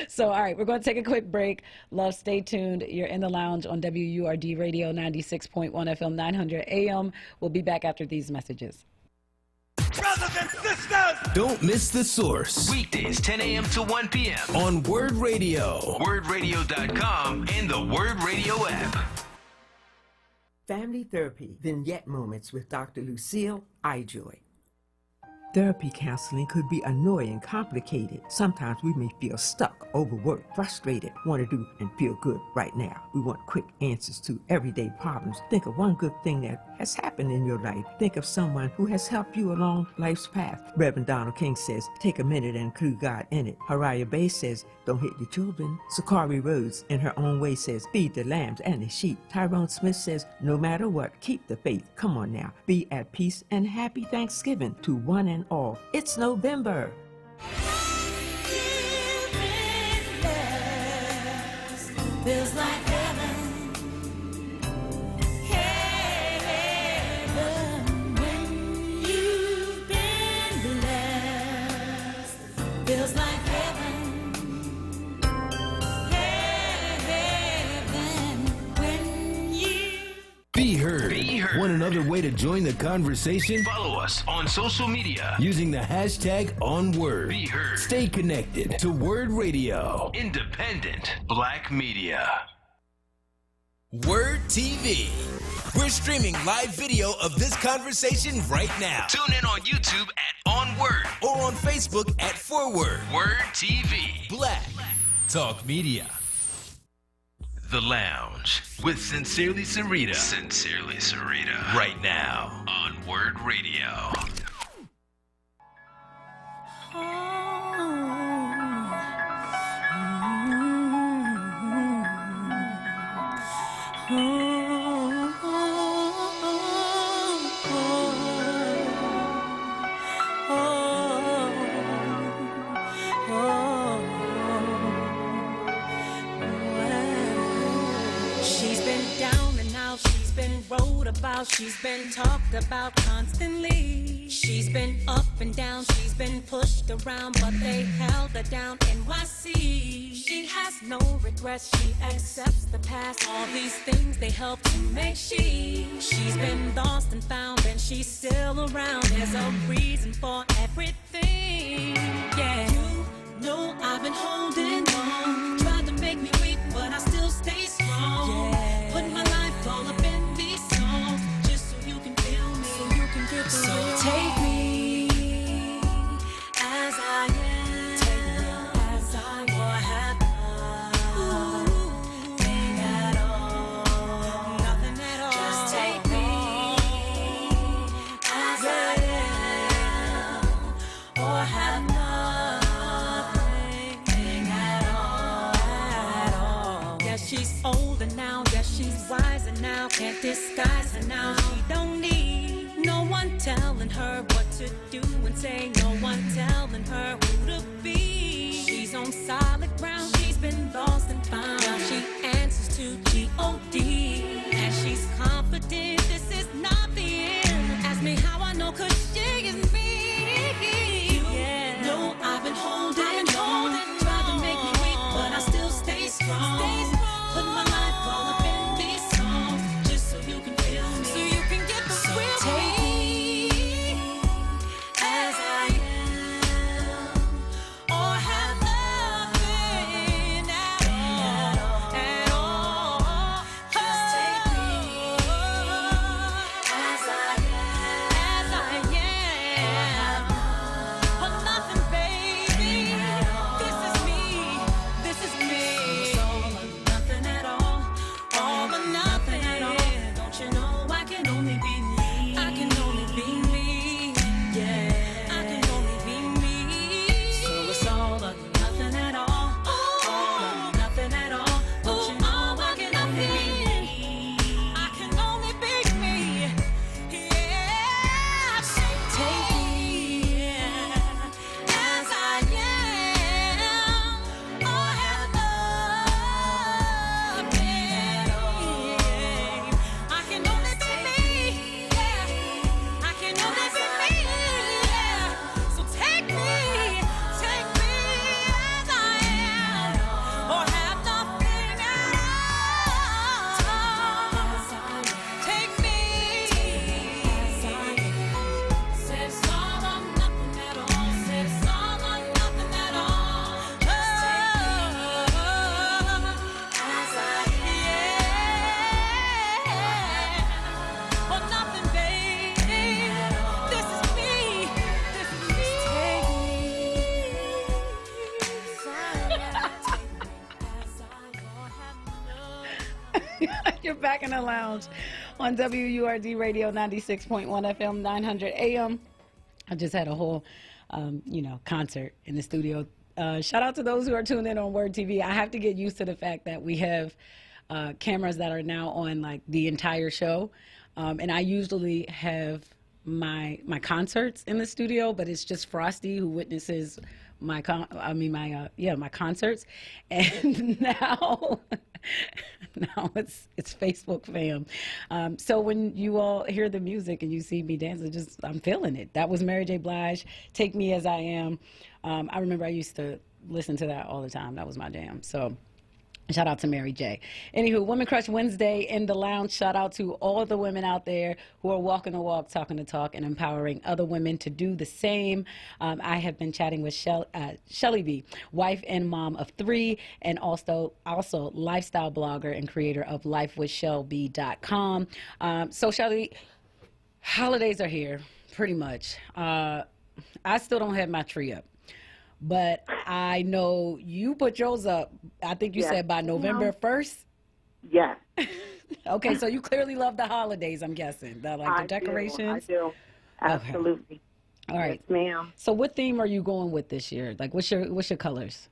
So, all right, we're going to take a quick break. Love, stay tuned. You're in the lounge on WURD Radio 96.1 FM 900 AM. We'll be back after these messages. Brothers and sisters! Don't miss The Source. Weekdays 10 a.m. to 1 p.m. on Word Radio. WordRadio.com and the Word Radio app. Family Therapy Vignette Moments with Dr. Lucille Ijoy. Therapy counseling could be annoying, complicated. Sometimes we may feel stuck, overworked, frustrated, want to do and feel good right now. We want quick answers to everyday problems. Think of one good thing that has happened in your life. Think of someone who has helped you along life's path. Reverend Donald King says, take a minute and include God in it. Haraya Bay says, don't hit your children. Sakari Rhodes, in her own way, says, feed the lambs and the sheep. Tyrone Smith says, no matter what, keep the faith. Come on now. Be at peace and happy Thanksgiving to one and all. It's November. Feels like heaven. Heaven when you've been blessed. Feels like heaven. Heaven when you. Be heard. Want another way to join the conversation? Follow us on social media using the hashtag onWord. Be heard. Stay connected to Word Radio. Independent Black Media. Word TV. We're streaming live video of this conversation right now. Tune in on YouTube at onWord or on Facebook at Forward. Word TV. Black Talk Media. The Lounge with Sincerely Sarita. Sincerely Sarita. Right now on Word Radio. She's been down and out, she's been wrote about, she's been talked about constantly. She's been up and down, she's been pushed around, but they held her down. NYC. She has no regrets, she accepts the past. All these things they help to make she's been lost and found, and she's still around. There's a reason for everything. Yeah, you know I've been holding on, tried to make me weak, but I still stay strong. Yeah. Put my life all up in these songs, just so you can feel me, so you can get the so real. Take me as I am. Take me as I am. Or have nothing at all. Nothing at all. Just take me as I am. Or have nothing at all. Yeah, she's older now. Yeah, she's wiser now. Can't disguise her now. She don't need no one telling her what to do and say. No one telling her who to be. She's on solid ground. She's been lost and found. Now she answers to G-O-D. And she's confident this is not the end. Ask me how I know, 'cause she is me. Yeah. No, I've been holding on. Tried to make me weak, but I still stay strong. Put my life all up in these songs, just so you can feel me, so you can get the real. Take me as I am, or have nothing at all. Just take in the lounge on WURD Radio 96.1 FM, 900 AM. I just had a whole, concert in the studio. Shout out to those who are tuned in on Word TV. I have to get used to the fact that we have cameras that are now on like the entire show, and I usually have my concerts in the studio, but it's just Frosty who witnesses my concerts, and now it's Facebook fam. So when you all hear the music and you see me dancing, I'm feeling it. That was Mary J. Blige, "Take Me As I Am." I remember I used to listen to that all the time. That was my jam. So shout out to Mary J. Anywho, Women Crush Wednesday in the lounge. Shout out to all the women out there who are walking the walk, talking the talk, and empowering other women to do the same. I have been chatting with Shelly B, wife and mom of 3, and also lifestyle blogger and creator of lifewithshellb.com. So Shelly, holidays are here, pretty much. I still don't have my tree up. But I know you put yours up, I think you said by November 1st? Yes. Okay, so you clearly love the holidays, I'm guessing. The decorations? I do. Absolutely. Okay. All right. Yes, ma'am. So what theme are you going with this year? Like, what's your colors?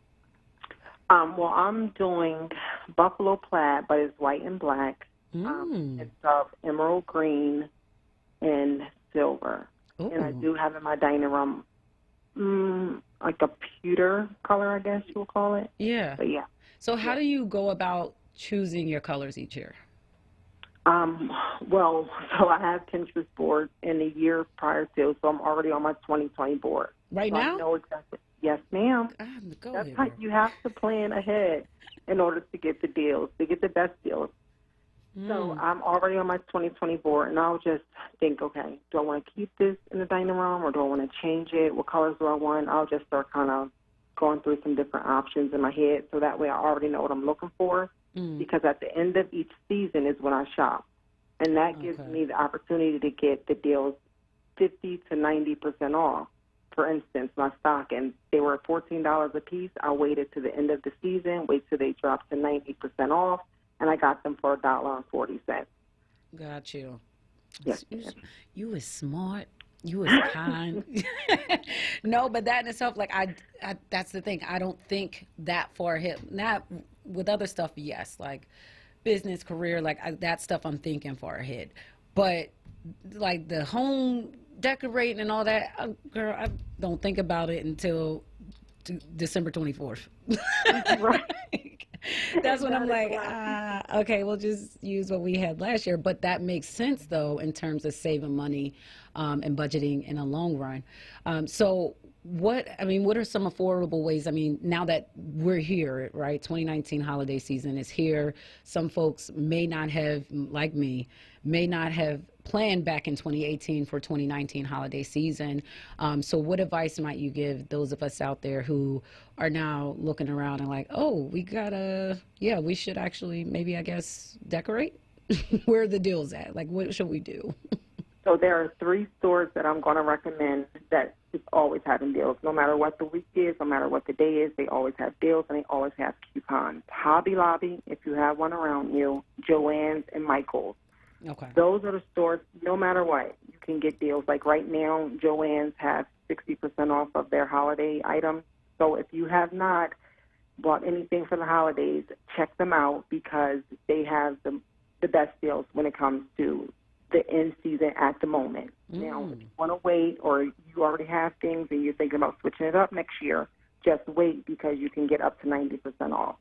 Well, I'm doing buffalo plaid, but it's white and black. It's of emerald green and silver. Ooh. And I do have in my dining room like a pewter color, I guess you would call it. Yeah. But yeah. So how do you go about choosing your colors each year? Well, so I have Pinterest boards in the year prior to, so I'm already on my 2020 board. Right so now? I know exactly. Yes, ma'am. That's how you have to plan ahead in order to get the deals, to get the best deals. So I'm already on my 2020 board, and I'll just think, okay, do I want to keep this in the dining room, or do I want to change it? What colors do I want? I'll just start kind of going through some different options in my head, so that way I already know what I'm looking for, because at the end of each season is when I shop, and that gives me the opportunity to get the deals 50 to 90% off. For instance, my stocking, they were $14 a piece. I waited to the end of the season, wait till they dropped to 90% off, and I got them for $1.40. Got you. Yes. You is smart. You is kind. No, but that in itself, like I that's the thing. I don't think that far ahead. Not with other stuff, yes, like business, career, like that stuff I'm thinking far ahead. But like the home decorating and all that, girl, I don't think about it until December 24th. Right. That's when I'm like, okay, we'll just use what we had last year. But that makes sense, though, in terms of saving money and budgeting in a long run. So what are some affordable ways? I mean, now that we're here, right, 2019 holiday season is here. Some folks may not have, like me, may not have planned back in 2018 for 2019 holiday season. So what advice might you give those of us out there who are now looking around and like, oh, we should actually maybe, I guess, decorate? Where are the deals at? Like, what should we do? So there are 3 stores that I'm going to recommend that is always having deals. No matter what the week is, no matter what the day is, they always have deals and they always have coupons. Hobby Lobby, if you have one around you, Joann's, and Michael's. Okay. Those are the stores, no matter what, you can get deals. Like right now, Joann's has 60% off of their holiday items. So if you have not bought anything for the holidays, check them out because they have the best deals when it comes to the end season at the moment. Now, if you want to wait or you already have things and you're thinking about switching it up next year, just wait because you can get up to 90% off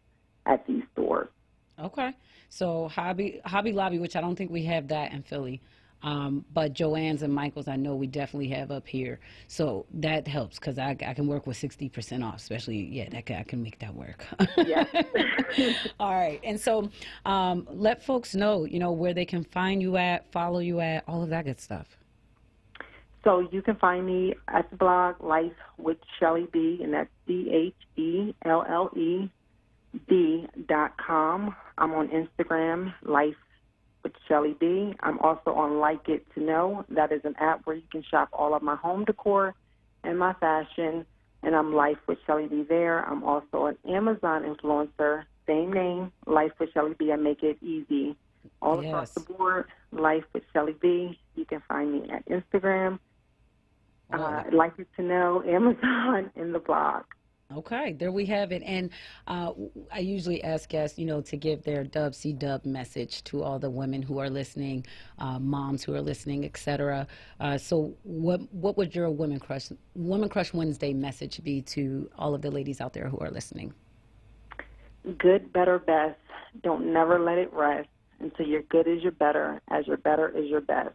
at these stores. Okay. So Hobby Lobby, which I don't think we have that in Philly, but Joann's and Michael's I know we definitely have up here. So that helps because I can work with 60% off, especially, I can make that work. Yes. All right. And so let folks know, where they can find you at, follow you at, all of that good stuff. So you can find me at the blog Life with Shelly B, and that's CHELLEB.com. I'm on Instagram, Life with Shelly B. I'm also on Like It to Know. That is an app where you can shop all of my home decor and my fashion, and I'm Life with Shelly B there. I'm also an Amazon influencer, same name, Life with Shelly B. I make it easy all across the board. Life with Shelly B. You can find me at Instagram. Like It to Know, Amazon, and the blog. Okay, there we have it. And I usually ask guests, to give their Dub C Dub message to all the women who are listening, moms who are listening, etc. So what would your Women Crush Wednesday message be to all of the ladies out there who are listening? Good, better, best. Don't never let it rest until your good is your better, as your better is your best.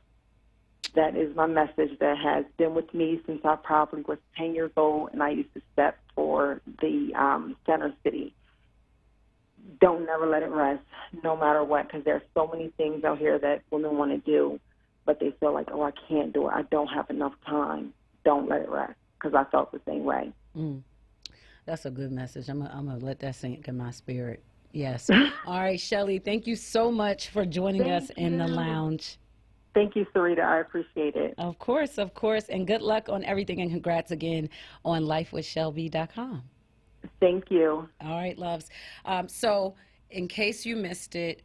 That is my message that has been with me since I probably was 10 years old and I used to step for the center city. Don't never let it rest, no matter what, because there's so many things out here that women want to do, but they feel like, oh, I can't do it. I don't have enough time. Don't let it rest, because I felt the same way. That's a good message. I'm gonna let that sink in my spirit. Yes. All right, Shelly, thank you so much for joining us in the lounge. Thank you, Sarita. I appreciate it. Of course. And good luck on everything, and congrats again on lifewithshelby.com. Thank you. All right, loves. So in case you missed it,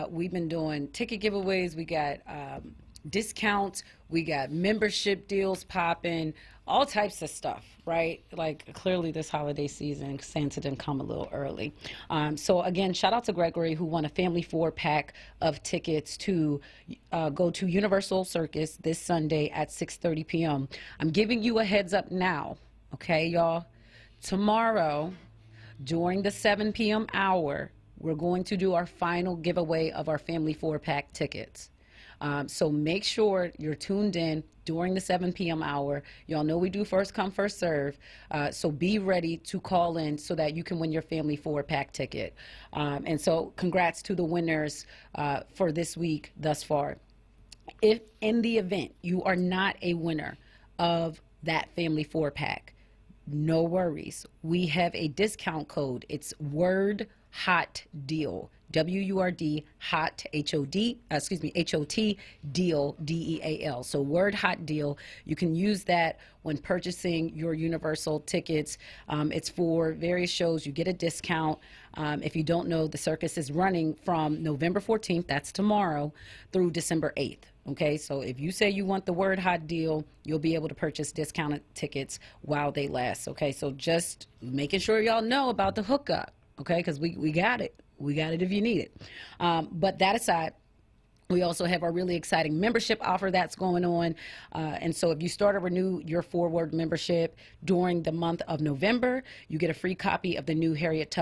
we've been doing ticket giveaways. We got discounts. We got membership deals popping, all types of stuff, right? Like clearly this holiday season, Santa didn't come a little early. So again, shout out to Gregory, who won a family 4-pack of tickets to go to Universal Circus this Sunday at 6:30 p.m. I'm giving you a heads up now, okay, y'all? Tomorrow, during the 7 p.m. hour, we're going to do our final giveaway of our family 4-pack tickets. So make sure you're tuned in during the 7 p.m. hour. Y'all know we do first come, first serve. So be ready to call in so that you can win your family 4-pack ticket. And so congrats to the winners for this week thus far. If in the event you are not a winner of that family 4-pack, no worries. We have a discount code. It's WORD HOT DEAL. WURD HOT HOT deal DEAL. So WORD HOT DEAL. You can use that when purchasing your Universal tickets. It's for various shows. You get a discount. If you don't know, the circus is running from November 14th, that's tomorrow, through December 8th. Okay, so if you say you want the WORD HOT deal, you'll be able to purchase discounted tickets while they last. Okay, so just making sure y'all know about the hookup. Okay, because we got it. We got it if you need it. But that aside, we also have a really exciting membership offer that's going on. And so if you start or renew your Forward membership during the month of November, you get a free copy of the new Harriet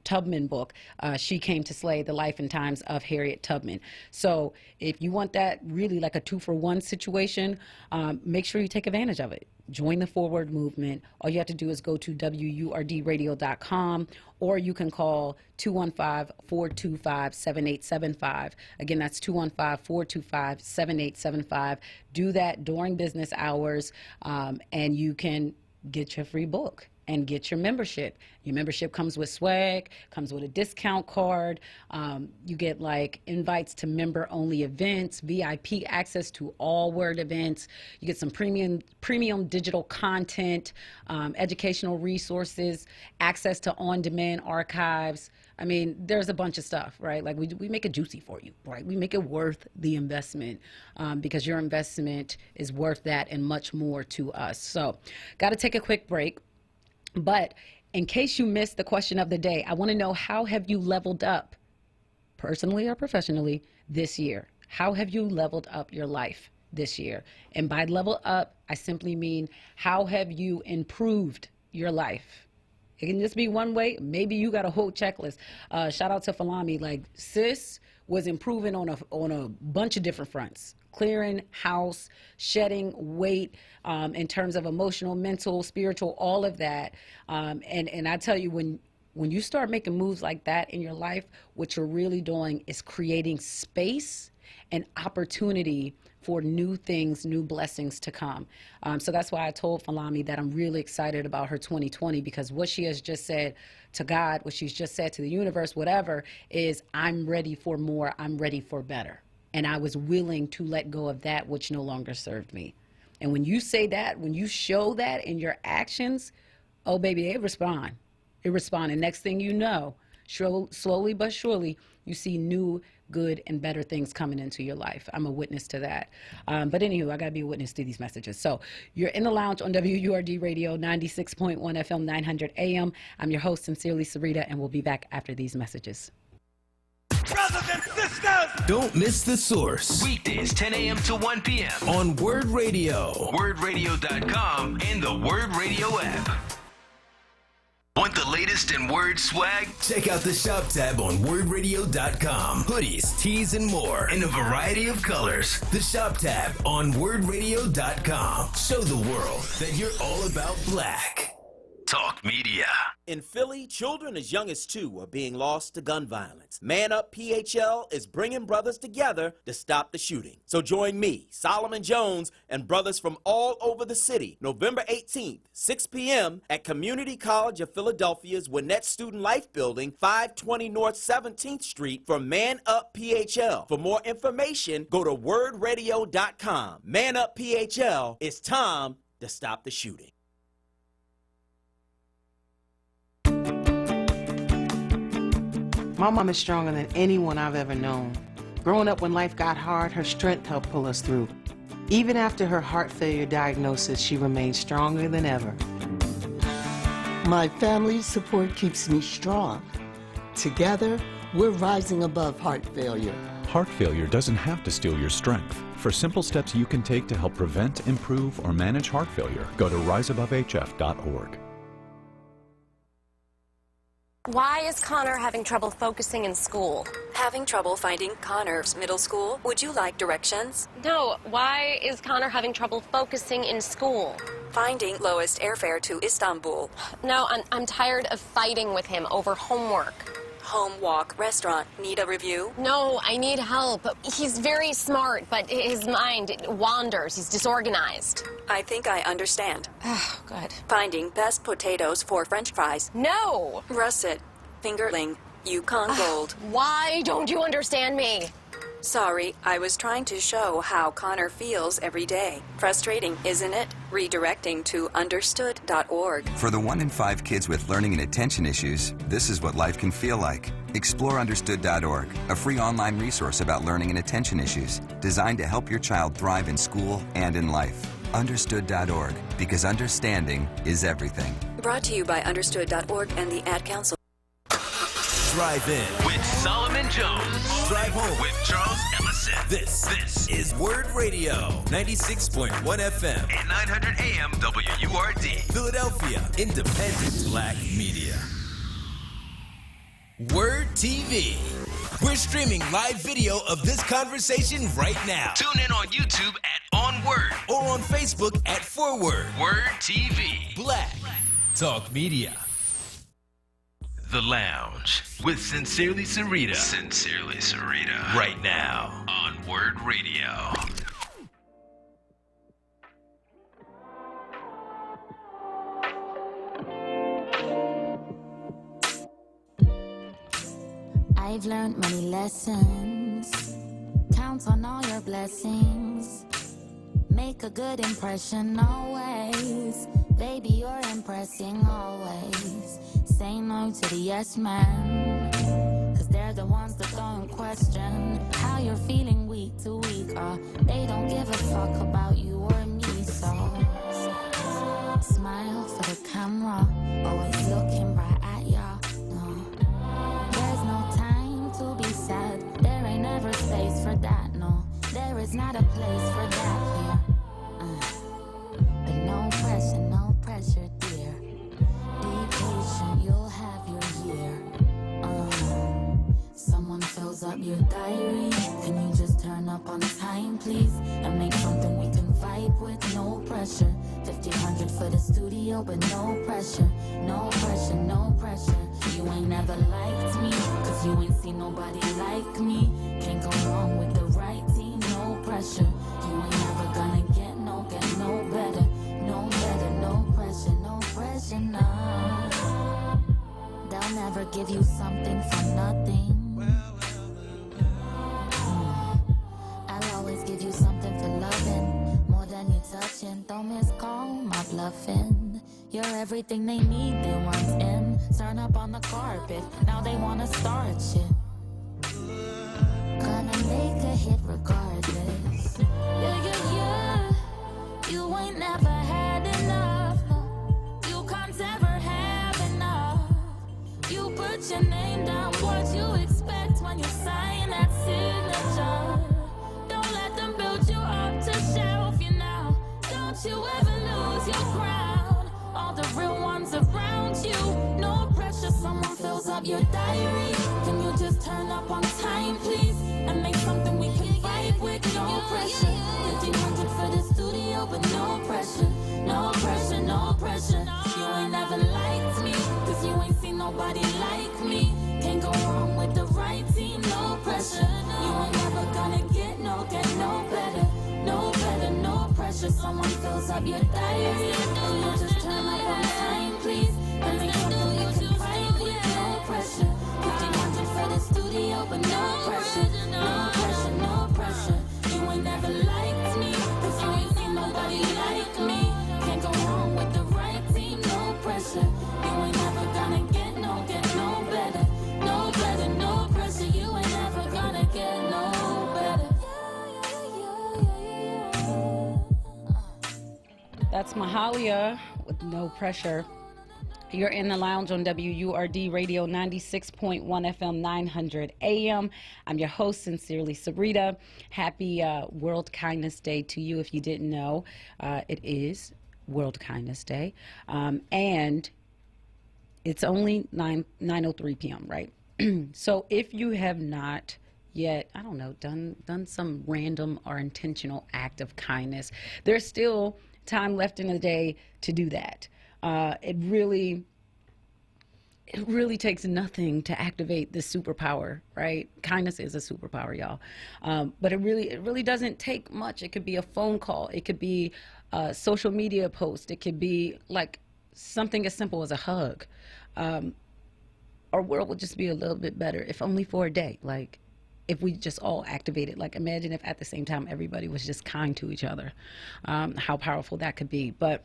Tubman book, She Came to Slay, The Life and Times of Harriet Tubman. So if you want that really like a 2-for-1 situation, make sure you take advantage of it. Join the Forward movement. All you have to do is go to WURDradio.com, or you can call 215-425-7875. Again, that's 215-425-7875. Do that during business hours, and you can get your free book and get your membership. Your membership comes with swag, comes with a discount card. You get like invites to member-only events, VIP access to all WORD events. You get some premium digital content, educational resources, access to on-demand archives. I mean, there's a bunch of stuff, right? Like we make it juicy for you, right? We make it worth the investment because your investment is worth that and much more to us. So got to take a quick break. But in case you missed the question of the day, I want to know, how have you leveled up, personally or professionally, this year? How have you leveled up your life this year? And by level up, I simply mean, how have you improved your life? It can just be one way. Maybe you got a whole checklist. Shout out to Falami. Like, sis was improving on a bunch of different fronts. Clearing house, shedding weight, in terms of emotional, mental, spiritual, all of that. And I tell you, when you start making moves like that in your life, what you're really doing is creating space and opportunity for new things, new blessings to come. So that's why I told Falami that I'm really excited about her 2020, because what she has just said to God, what she's just said to the universe, whatever, is I'm ready for more, I'm ready for better. And I was willing to let go of that which no longer served me. And when you say that, when you show that in your actions, oh, baby, they respond. They respond. And next thing you know, slowly but surely, you see new good and better things coming into your life. I'm a witness to that. But anywho, I got to be a witness to these messages. So you're in the lounge on WURD Radio, 96.1 FM, 900 AM. I'm your host, Sincerely Sarita, and we'll be back after these messages. Brothers and sisters! Don't miss The Source Weekdays 10 a.m. to 1 p.m. on WURD Radio. WURDradio.com and the WURD Radio app. Want the latest in WURD swag? Check out the shop tab on WURDradio.com. Hoodies, tees, and more in a variety of colors. The shop tab on WURDradio.com. Show the world that you're all about black. Talk Media. In Philly, children as young as 2 are being lost to gun violence. Man Up PHL is bringing brothers together to stop the shooting. So join me, Solomon Jones, and brothers from all over the city, November 18th, 6 p.m. at Community College of Philadelphia's Winnett Student Life Building, 520 North 17th Street for Man Up PHL. For more information, go to WURDradio.com. Man Up PHL, it's time to stop the shooting. My mom is stronger than anyone I've ever known. Growing up when life got hard, her strength helped pull us through. Even after her heart failure diagnosis, she remained stronger than ever. My family's support keeps me strong. Together, we're rising above heart failure. Heart failure doesn't have to steal your strength. For simple steps you can take to help prevent, improve, or manage heart failure, go to riseabovehf.org. Why is Connor having trouble focusing in school? Having trouble finding Connor's middle school? Would you like directions? No, why is Connor having trouble focusing in school? Finding lowest airfare to Istanbul. No, I'm tired of fighting with him over homework. Home, walk, restaurant. Need a review? No, I need help. He's very smart, but his mind wanders. He's disorganized. I think I understand. Oh, good. Finding best potatoes for French fries. No! Russet, fingerling, Yukon Gold. Why don't you understand me? Sorry, I was trying to show how Connor feels every day. Frustrating, isn't it? Redirecting to understood.org. For the 1 in 5 kids with learning and attention issues, this is what life can feel like. Explore understood.org, a free online resource about learning and attention issues, designed to help your child thrive in school and in life. Understood.org, because understanding is everything. Brought to you by understood.org and the Ad Council. Drive in with Solomon Jones. Drive home with Charles Ellison. This is WURD Radio, 96.1 FM and 900 AM WURD. Philadelphia, independent black media. WURD TV. We're streaming live video of this conversation right now. Tune in on YouTube at onWURD or on Facebook at ForWord. WURD TV. Black Talk Media. The Lounge with Sincerely Sarita. Sincerely Sarita. Right now on WURD Radio. I've learned many lessons. Count on all your blessings. Make a good impression always. Baby, you're impressing always. Say no to the yes man, 'cause they're the ones that don't question how you're feeling week to week. They don't give a fuck about you or me, so smile for the camera, always looking right at ya. No, there's no time to be sad. There ain't ever space for that. No, there is not a place for that here. But no pressure, dear. Be patient, you'll have your year. Someone fills up your diary. Can you just turn up on time, please? And make something we can vibe with, no pressure. 1,500 for the studio, but no pressure. No pressure, no pressure. You ain't never liked me, 'cause you ain't seen nobody like me. Can't go wrong with the right team, no pressure. You ain't never gonna get no better. No better, no pressure, no. They'll never give you something for nothing. I'll always give you something for loving, more than you touching. Don't miscall my bluffing. You're everything they need, they want in. Turn up on the carpet, now they wanna start shit. hit regardless. Yeah, yeah, yeah. You ain't never had enough. No, you can't ever have enough. You put your name down, what you expect when you sign that signature. Don't let them build you up to shelf you now. Don't you ever lose your crown. All the real ones around you. No pressure, someone fills up your diary. Can you just turn up on time, please? And make something we can vibe with, no pressure. 1500 for the studio, but no pressure. No pressure, no pressure. You ain't never liked me, cause you ain't seen nobody like me. Can't go wrong with the right team, no pressure. You ain't never gonna get no better. No better, no pressure. Someone fills up your diary. Can you just turn up on time, please? And make something you can fight with, no pressure. 1500 for the studio, but no pressure. No pressure, no pressure. You ain't never liked me, cause you ain't seen nobody like me. Can't go wrong with the right team, no pressure. You ain't never gonna get no better. No better, no pressure. You ain't never gonna get no better. That's Mahalia with No Pressure. You're in the lounge on WURD Radio 96.1 FM 900 AM. I'm your host, Sincerely Sarita. Happy World Kindness Day to you. If you didn't know, it is World Kindness Day. And it's only 9:03 p.m., right? So if you have not yet, I don't know, done some random or intentional act of kindness, there's still time left in the day to do that. It really takes nothing to activate this superpower, right? Kindness is a superpower, y'all. But it really doesn't take much. It could be a phone call. It could be a social media post. It could be like something as simple as a hug. Our world would just be a little bit better, if only for a day. Like, if we just all activated. Like, imagine if at the same time everybody was just kind to each other, how powerful that could be. But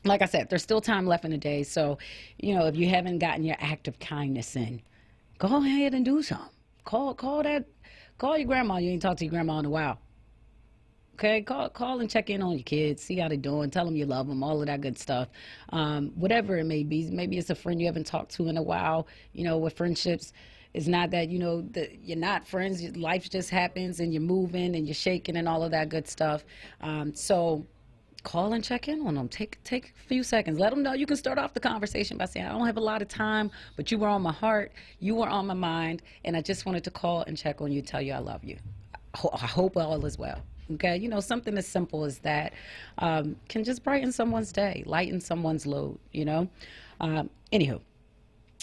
like I said, there's still time left in the day. So, you know, if you haven't gotten your act of kindness in, go ahead and do something. Call your grandma. You ain't talked to your grandma in a while. Okay, call and check in on your kids, see how they're doing, tell them you love them, all of that good stuff. Whatever it may be. Maybe it's a friend you haven't talked to in a while. You know, with friendships, it's not that, you know, that you're not friends. Life just happens and you're moving and you're shaking and all of that good stuff. So call and check in on them. Take a few seconds. Let them know. You can start off the conversation by saying, I don't have a lot of time, but you were on my heart. You were on my mind. And I just wanted to call and check on you, tell you I love you. I hope all is well. Okay, you know, something as simple as that can just brighten someone's day, lighten someone's load, you know. Anywho,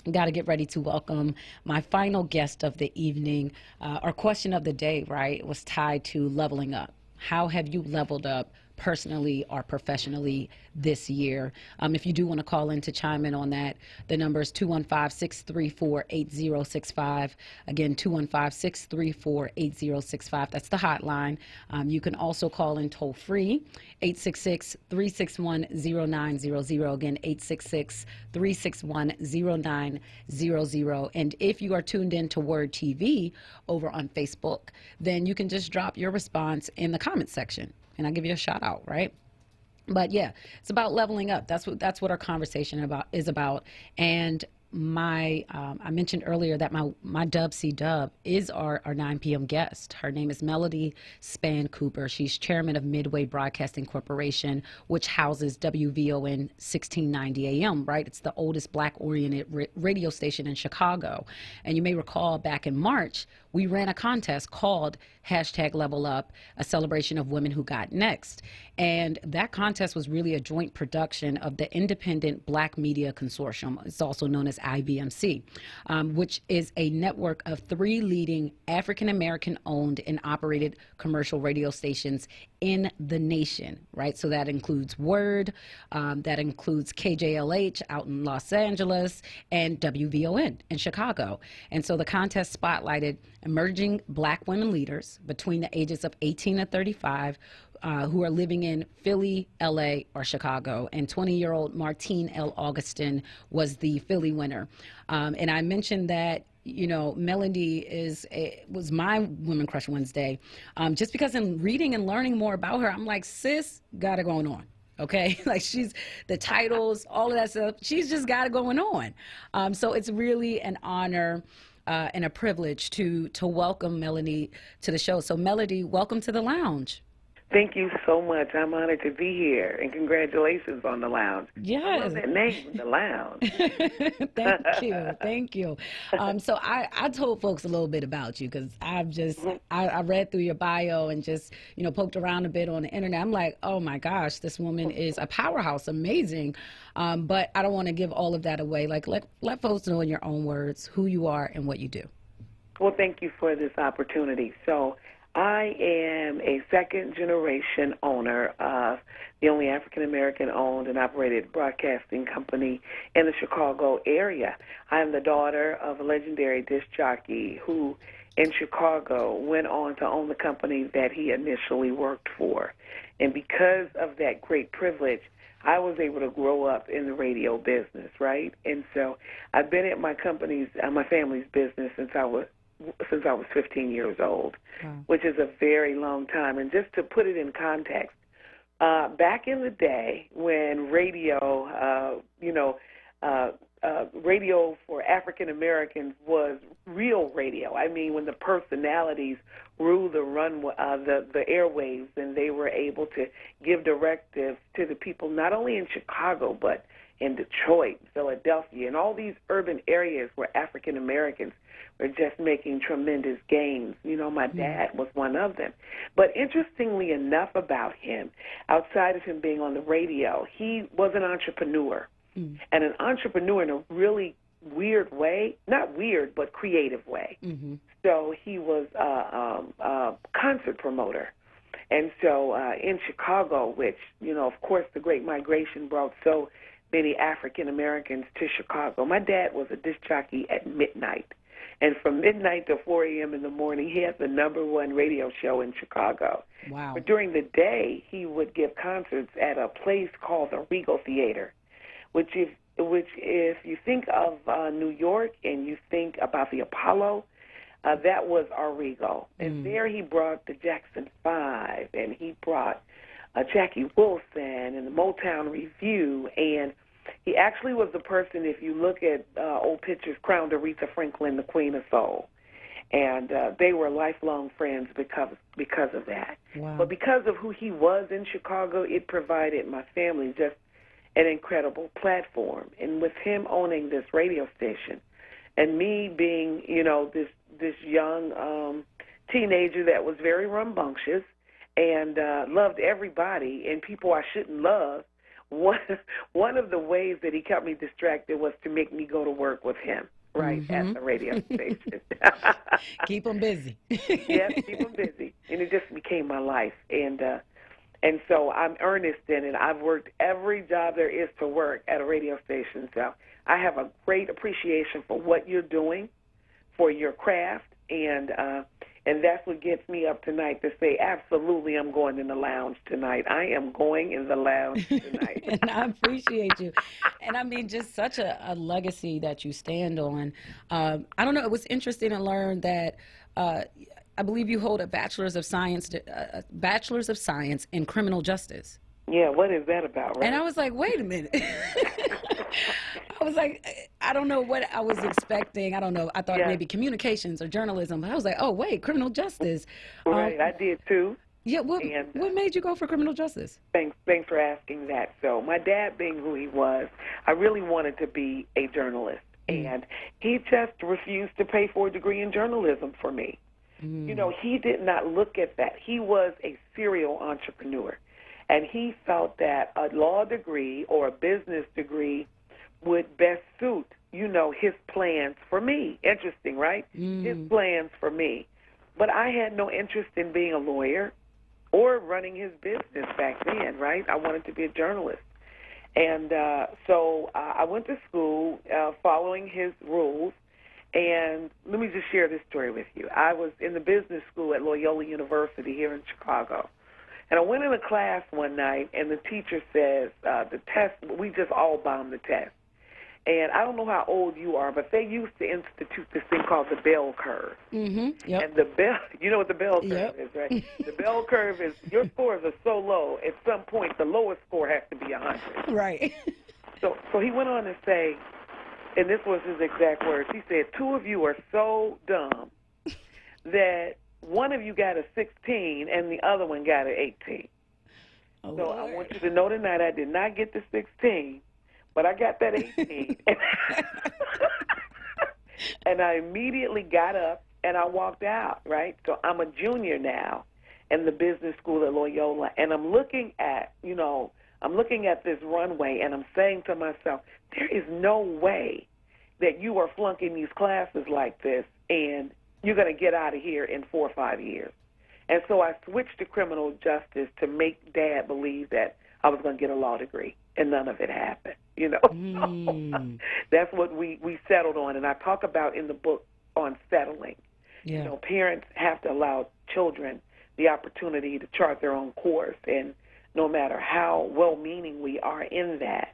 got to get ready to welcome my final guest of the evening. Our question of the day, right, was tied to leveling up. How have you leveled up personally or professionally this year? If you do want to call in to chime in on that, the number is 215-634-8065. Again, 215-634-8065. That's the hotline. You can also call in toll free, 866-361-0900. Again, 866-361-0900. And if you are tuned in to Word TV over on Facebook, then you can just drop your response in the comments section, and I'll give you a shout out, right? But yeah, it's about leveling up. That's what our conversation is about. And I mentioned earlier that my Dub C Dub is our 9 p.m. guest. Her name is Melody Span Cooper. She's chairman of Midway Broadcasting Corporation, which houses WVON 1690 AM, right? It's the oldest black-oriented radio station in Chicago. And you may recall back in March, we ran a contest called #LevelUp, a celebration of women who got next. And that contest was really a joint production of the Independent Black Media Consortium. It's also known as IBMC, which is a network of 3 leading African-American owned and operated commercial radio stations in the nation, right? So that includes WORD, that includes KJLH out in Los Angeles, and WVON in Chicago. And so the contest spotlighted emerging black women leaders between the ages of 18 and 35 who are living in Philly, LA, or Chicago. And 20-year-old Martine L. Augustin was the Philly winner. And I mentioned that you know, Melody was my Women Crush Wednesday. Just because in reading and learning more about her, I'm like, sis, got it going on. Okay, like she's the titles, all of that stuff. She's just got it going on. So it's really an honor and a privilege to welcome Melody to the show. So Melody, welcome to the lounge. Thank you so much. I'm honored to be here, and congratulations on the lounge. Yes. I love that name, the lounge. Thank you. So I told folks a little bit about you because I read through your bio and just, you know, poked around a bit on the internet. I'm like, oh my gosh, this woman is a powerhouse, amazing. But I don't want to give all of that away. Like let folks know in your own words who you are and what you do. Well, thank you for this opportunity. So I am a second-generation owner of the only African-American owned and operated broadcasting company in the Chicago area. I am the daughter of a legendary disc jockey who, in Chicago, went on to own the company that he initially worked for. And because of that great privilege, I was able to grow up in the radio business, right? And so I've been at my family's business since I was 15 years old, which is a very long time. And just to put it in context, back in the day when radio, radio for African Americans was real radio. I mean, when the personalities ruled the airwaves, and they were able to give directives to the people, not only in Chicago but in Detroit, Philadelphia, and all these urban areas where African Americans were just making tremendous gains. You know, my dad was one of them. But interestingly enough about him, outside of him being on the radio, he was an entrepreneur. And an entrepreneur in a really weird way, not weird, but creative way. So he was a concert promoter. And so in Chicago, which, you know, of course, the Great Migration brought so many African Americans to Chicago. My dad was a disc jockey at midnight. And from midnight to 4 a.m. in the morning, he had the #1 radio show in Chicago. Wow. But during the day, he would give concerts at a place called the Regal Theater, which if you think of New York and you think about the Apollo, that was our Regal. And there he brought the Jackson 5, and he brought Jackie Wilson and the Motown Review, and he actually was the person, if you look at old pictures, crowned Aretha Franklin the Queen of Soul. And they were lifelong friends because of that. Wow. But because of who he was in Chicago, it provided my family just an incredible platform. And with him owning this radio station and me being, you know, this young teenager that was very rambunctious and loved everybody and people I shouldn't love, one of the ways that he kept me distracted was to make me go to work with him, right, at the radio station. Keep him busy. Yes, keep him busy. And it just became my life. And so I'm earnest in it. I've worked every job there is to work at a radio station. So I have a great appreciation for what you're doing, for your craft, and that's what gets me up tonight to say, absolutely, I'm going in the lounge tonight. I am going in the lounge tonight. And I appreciate you. And I mean, just such a legacy that you stand on. I don't know, it was interesting to learn that I believe you hold a bachelor's of science in criminal justice. Yeah, what is that about, right? And I was like, wait a minute. I was like, I don't know what I was expecting. I don't know. I thought maybe communications or journalism. But I was like, oh, wait, criminal justice. Right, I did too. Yeah, what made you go for criminal justice? Thanks for asking that. So my dad being who he was, I really wanted to be a journalist. And he just refused to pay for a degree in journalism for me. You know, he did not look at that. He was a serial entrepreneur. And he felt that a law degree or a business degree would best suit, you know, his plans for me. Interesting, right? His plans for me. But I had no interest in being a lawyer or running his business back then, right? I wanted to be a journalist. And so I went to school following his rules. And let me just share this story with you. I was in the business school at Loyola University here in Chicago. And I went in a class one night, and the teacher says, the test, we just all bombed the test. And I don't know how old you are, but they used to institute this thing called the bell curve. Mm-hmm. Yep. And the bell, you know what the bell curve Yep. is, right? The bell curve is your scores are so low. At some point, the lowest score has to be 100. Right. So he went on to say, and this was his exact words. He said, 2 of you are so dumb that one of you got a 16 and the other one got an 18. Oh, so Lord. I want you to know tonight I did not get the 16, but I got that 18. And I immediately got up and I walked out, right? So I'm a junior now in the business school at Loyola, and I'm looking at, this runway, and I'm saying to myself, there is no way that you are flunking these classes like this and you're going to get out of here in 4 or 5 years. And so I switched to criminal justice to make Dad believe that I was going to get a law degree, and none of it happened, That's what we settled on, and I talk about in the book on settling. Yeah. Parents have to allow children the opportunity to chart their own course, and no matter how well-meaning we are in that,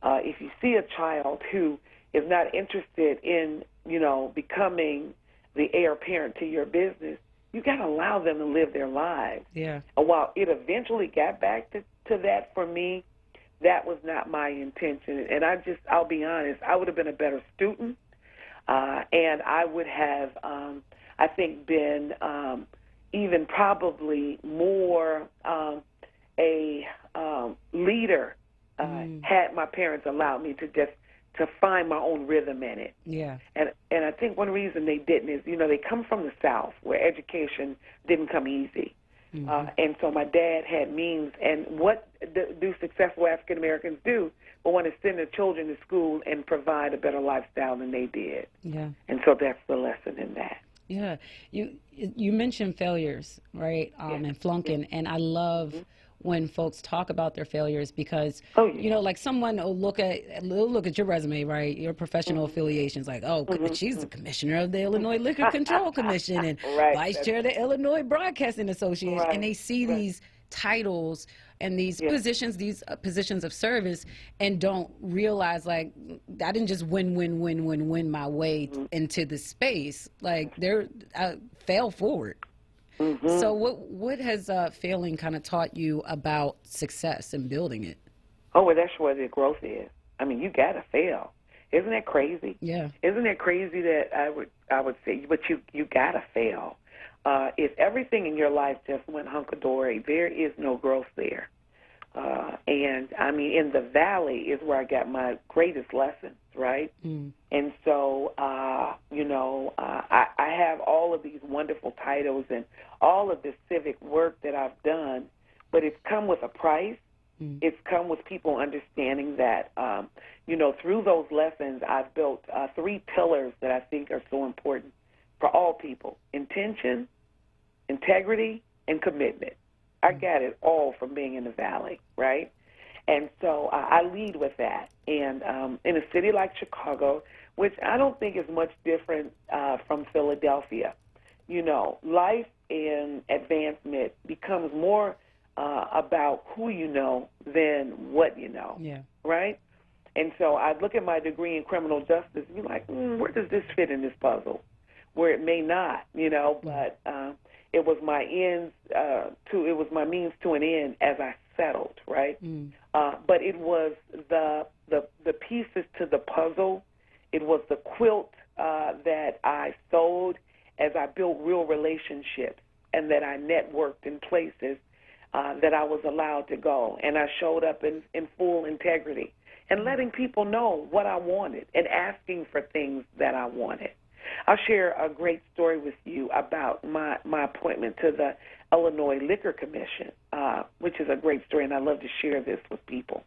if you see a child who is not interested in, becoming the heir apparent to your business, you got to allow them to live their lives. Yeah. And while it eventually got back to that for me, that was not my intention. And I'll be honest, I would have been a better student, and I would have, I think, been even probably more a leader had my parents allowed me to find my own rhythm in it. Yeah. And I think one reason they didn't is, they come from the South where education didn't come easy. Mm-hmm. And so my dad had means, and what do successful African Americans do? But want to send their children to school and provide a better lifestyle than they did. Yeah. And so that's the lesson in that. Yeah. You mentioned failures, right? And flunking, and I love when folks talk about their failures because, like someone will look at your resume, right? Your professional affiliations, like, she's the commissioner of the Illinois Liquor Control Commission and vice chair of the Illinois Broadcasting Association, and they see these titles and these positions of service and don't realize, like, I didn't just win my way into the space. Like, I fell forward. Mm-hmm. So what has failing kind of taught you about success and building it? Oh, well, that's where the growth is. I mean, you got to fail. Isn't that crazy? Yeah. Isn't it crazy that I would say, but you got to fail. If everything in your life just went hunky-dory, there is no growth there. And, I mean, in the valley is where I got my greatest lessons, right? Mm. And so, I have all of these wonderful titles and all of this civic work that I've done, but it's come with a price. Mm. It's come with people understanding that, through those lessons, I've built 3 pillars that I think are so important for all people: intention, integrity, and commitment. I got it all from being in the valley, right? And so I lead with that. And in a city like Chicago, which I don't think is much different from Philadelphia, life and advancement becomes more about who you know than what you know, right? And so I look at my degree in criminal justice and be like, where does this fit in this puzzle? Where it may not, but it was my it was my means to an end as I settled, right? Mm. But it was the pieces to the puzzle. It was the quilt that I sewed as I built real relationships and that I networked in places that I was allowed to go. And I showed up in full integrity and letting people know what I wanted and asking for things that I wanted. I'll share a great story with you about my appointment to the Illinois Liquor Commission, which is a great story, and I love to share this with people.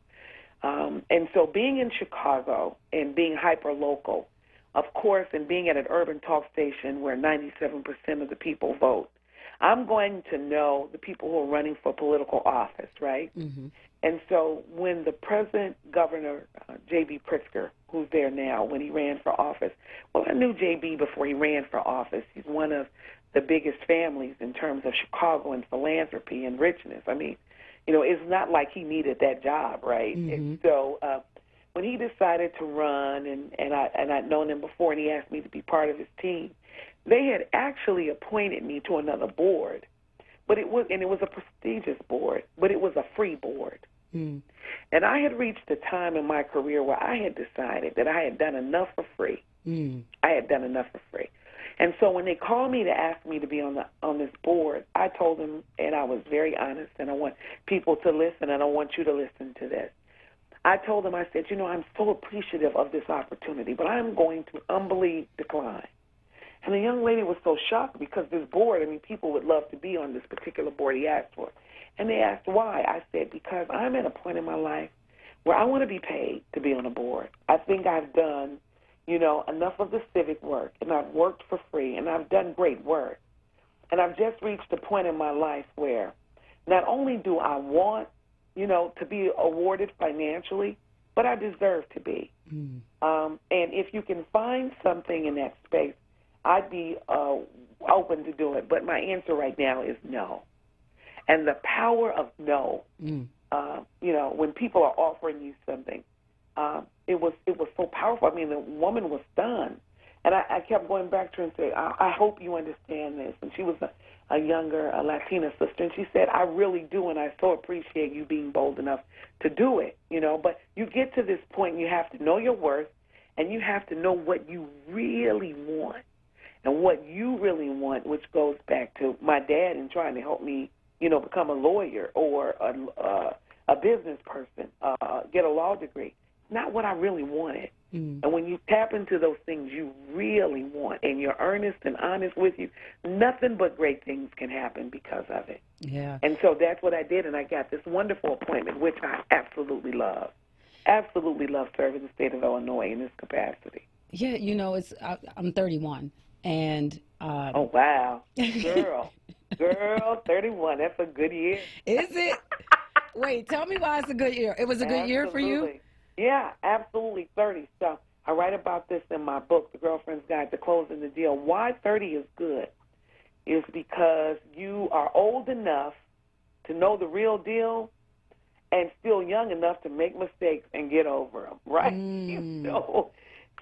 And so being in Chicago and being hyper-local, of course, and being at an urban talk station where 97% of the people vote, I'm going to know the people who are running for political office, right? Mm-hmm. And so when the present governor, J.B. Pritzker, who's there now, when he ran for office, well, I knew J.B. before he ran for office. He's one of the biggest families in terms of Chicago and philanthropy and richness. I mean, it's not like he needed that job, right? Mm-hmm. And so when he decided to run, and I'd known him before, and he asked me to be part of his team, they had actually appointed me to another board, but it was a prestigious board, but it was a free board. Mm. And I had reached a time in my career where I had decided that I had done enough for free. Mm. I had done enough for free. And so when they called me to ask me to be on this board, I told them, and I was very honest, and I want people to listen, and I want you to listen to this. I told them, I said, I'm so appreciative of this opportunity, but I'm going to humbly decline. And the young lady was so shocked because this board, people would love to be on this particular board he asked for. And they asked why. I said, because I'm at a point in my life where I want to be paid to be on a board. I think I've done, enough of the civic work, and I've worked for free, and I've done great work. And I've just reached a point in my life where not only do I want, to be awarded financially, but I deserve to be. Mm. And if you can find something in that space, I'd be open to do it. But my answer right now is no. And the power of no, when people are offering you something, it was so powerful. The woman was stunned. And I kept going back to her and saying, I hope you understand this. And she was a younger Latina sister, and she said, I really do, and I so appreciate you being bold enough to do it, But you get to this point, and you have to know your worth, and you have to know what you really want. And what you really want, which goes back to my dad and trying to help me, become a lawyer or a business person, get a law degree. Not what I really wanted. Mm. And when you tap into those things you really want and you're earnest and honest with you, nothing but great things can happen because of it. Yeah. And so that's what I did, and I got this wonderful appointment, which I absolutely love. Absolutely love serving the state of Illinois in this capacity. Yeah, I'm 31, and oh wow, girl, 31. That's a good year. Is it? Wait, tell me why it's a good year. It was a good year for you? Yeah, absolutely. 30. So I write about this in my book, The Girlfriend's Guide to Closing the Deal. Why 30 is good is because you are old enough to know the real deal and still young enough to make mistakes and get over them, right?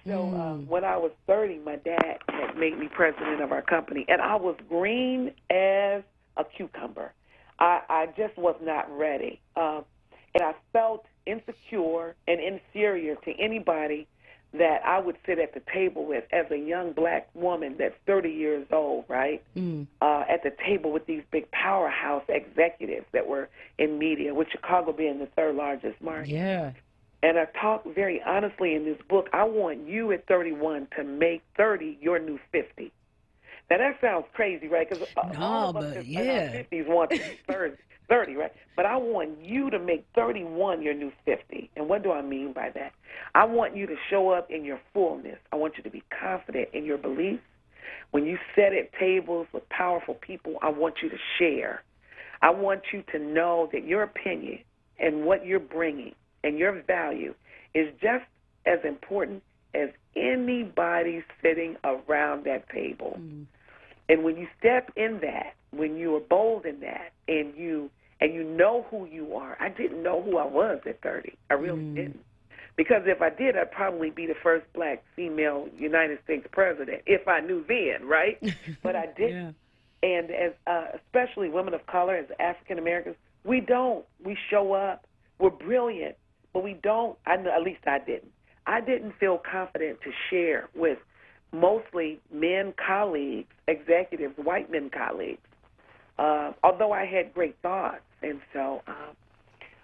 So when I was 30, my dad had made me president of our company, and I was green as a cucumber. I just was not ready. And I felt insecure and inferior to anybody that I would sit at the table with as a young black woman that's 30 years old, right? At the table with these big powerhouse executives that were in media, with Chicago being the third largest market. Yeah. And I talk very honestly in this book. I want you at 31 to make 30 your new 50. Now, that sounds crazy, right? Because all of us in our 50s want to be 30, right? But I want you to make 31 your new 50. And what do I mean by that? I want you to show up in your fullness. I want you to be confident in your beliefs. When you sit at tables with powerful people, I want you to share. I want you to know that your opinion and what you're bringing and your value is just as important as anybody sitting around that table. And when you step in that, when you are bold in that, and you know who you are. I didn't know who I was at 30. I really didn't. Because if I did, I'd probably be the first black female United States president, if I knew then, right? But I didn't. Yeah. And as especially women of color, as African Americans, we don't. We show up. We're brilliant, but we don't. At least I didn't. I didn't feel confident to share with mostly men colleagues, executives, white men colleagues, although I had great thoughts. And so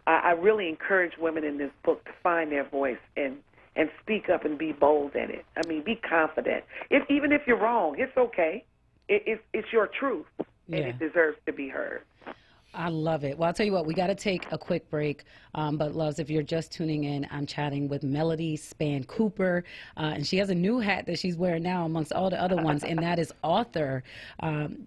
I really encourage women in this book to find their voice and speak up and be bold in it. Be confident. Even if you're wrong, it's okay. It's your truth, and it deserves to be heard. I love it. Well, I'll tell you what, we got to take a quick break. But, loves, if you're just tuning in, I'm chatting with Melody Span Cooper. And she has a new hat that she's wearing now amongst all the other ones, and that is author.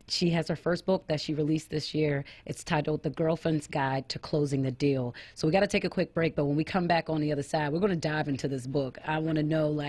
She has her first book that she released this year. It's titled The Girlfriend's Guide to Closing the Deal. So we got to take a quick break. But when we come back on the other side, we're going to dive into this book. I want to know,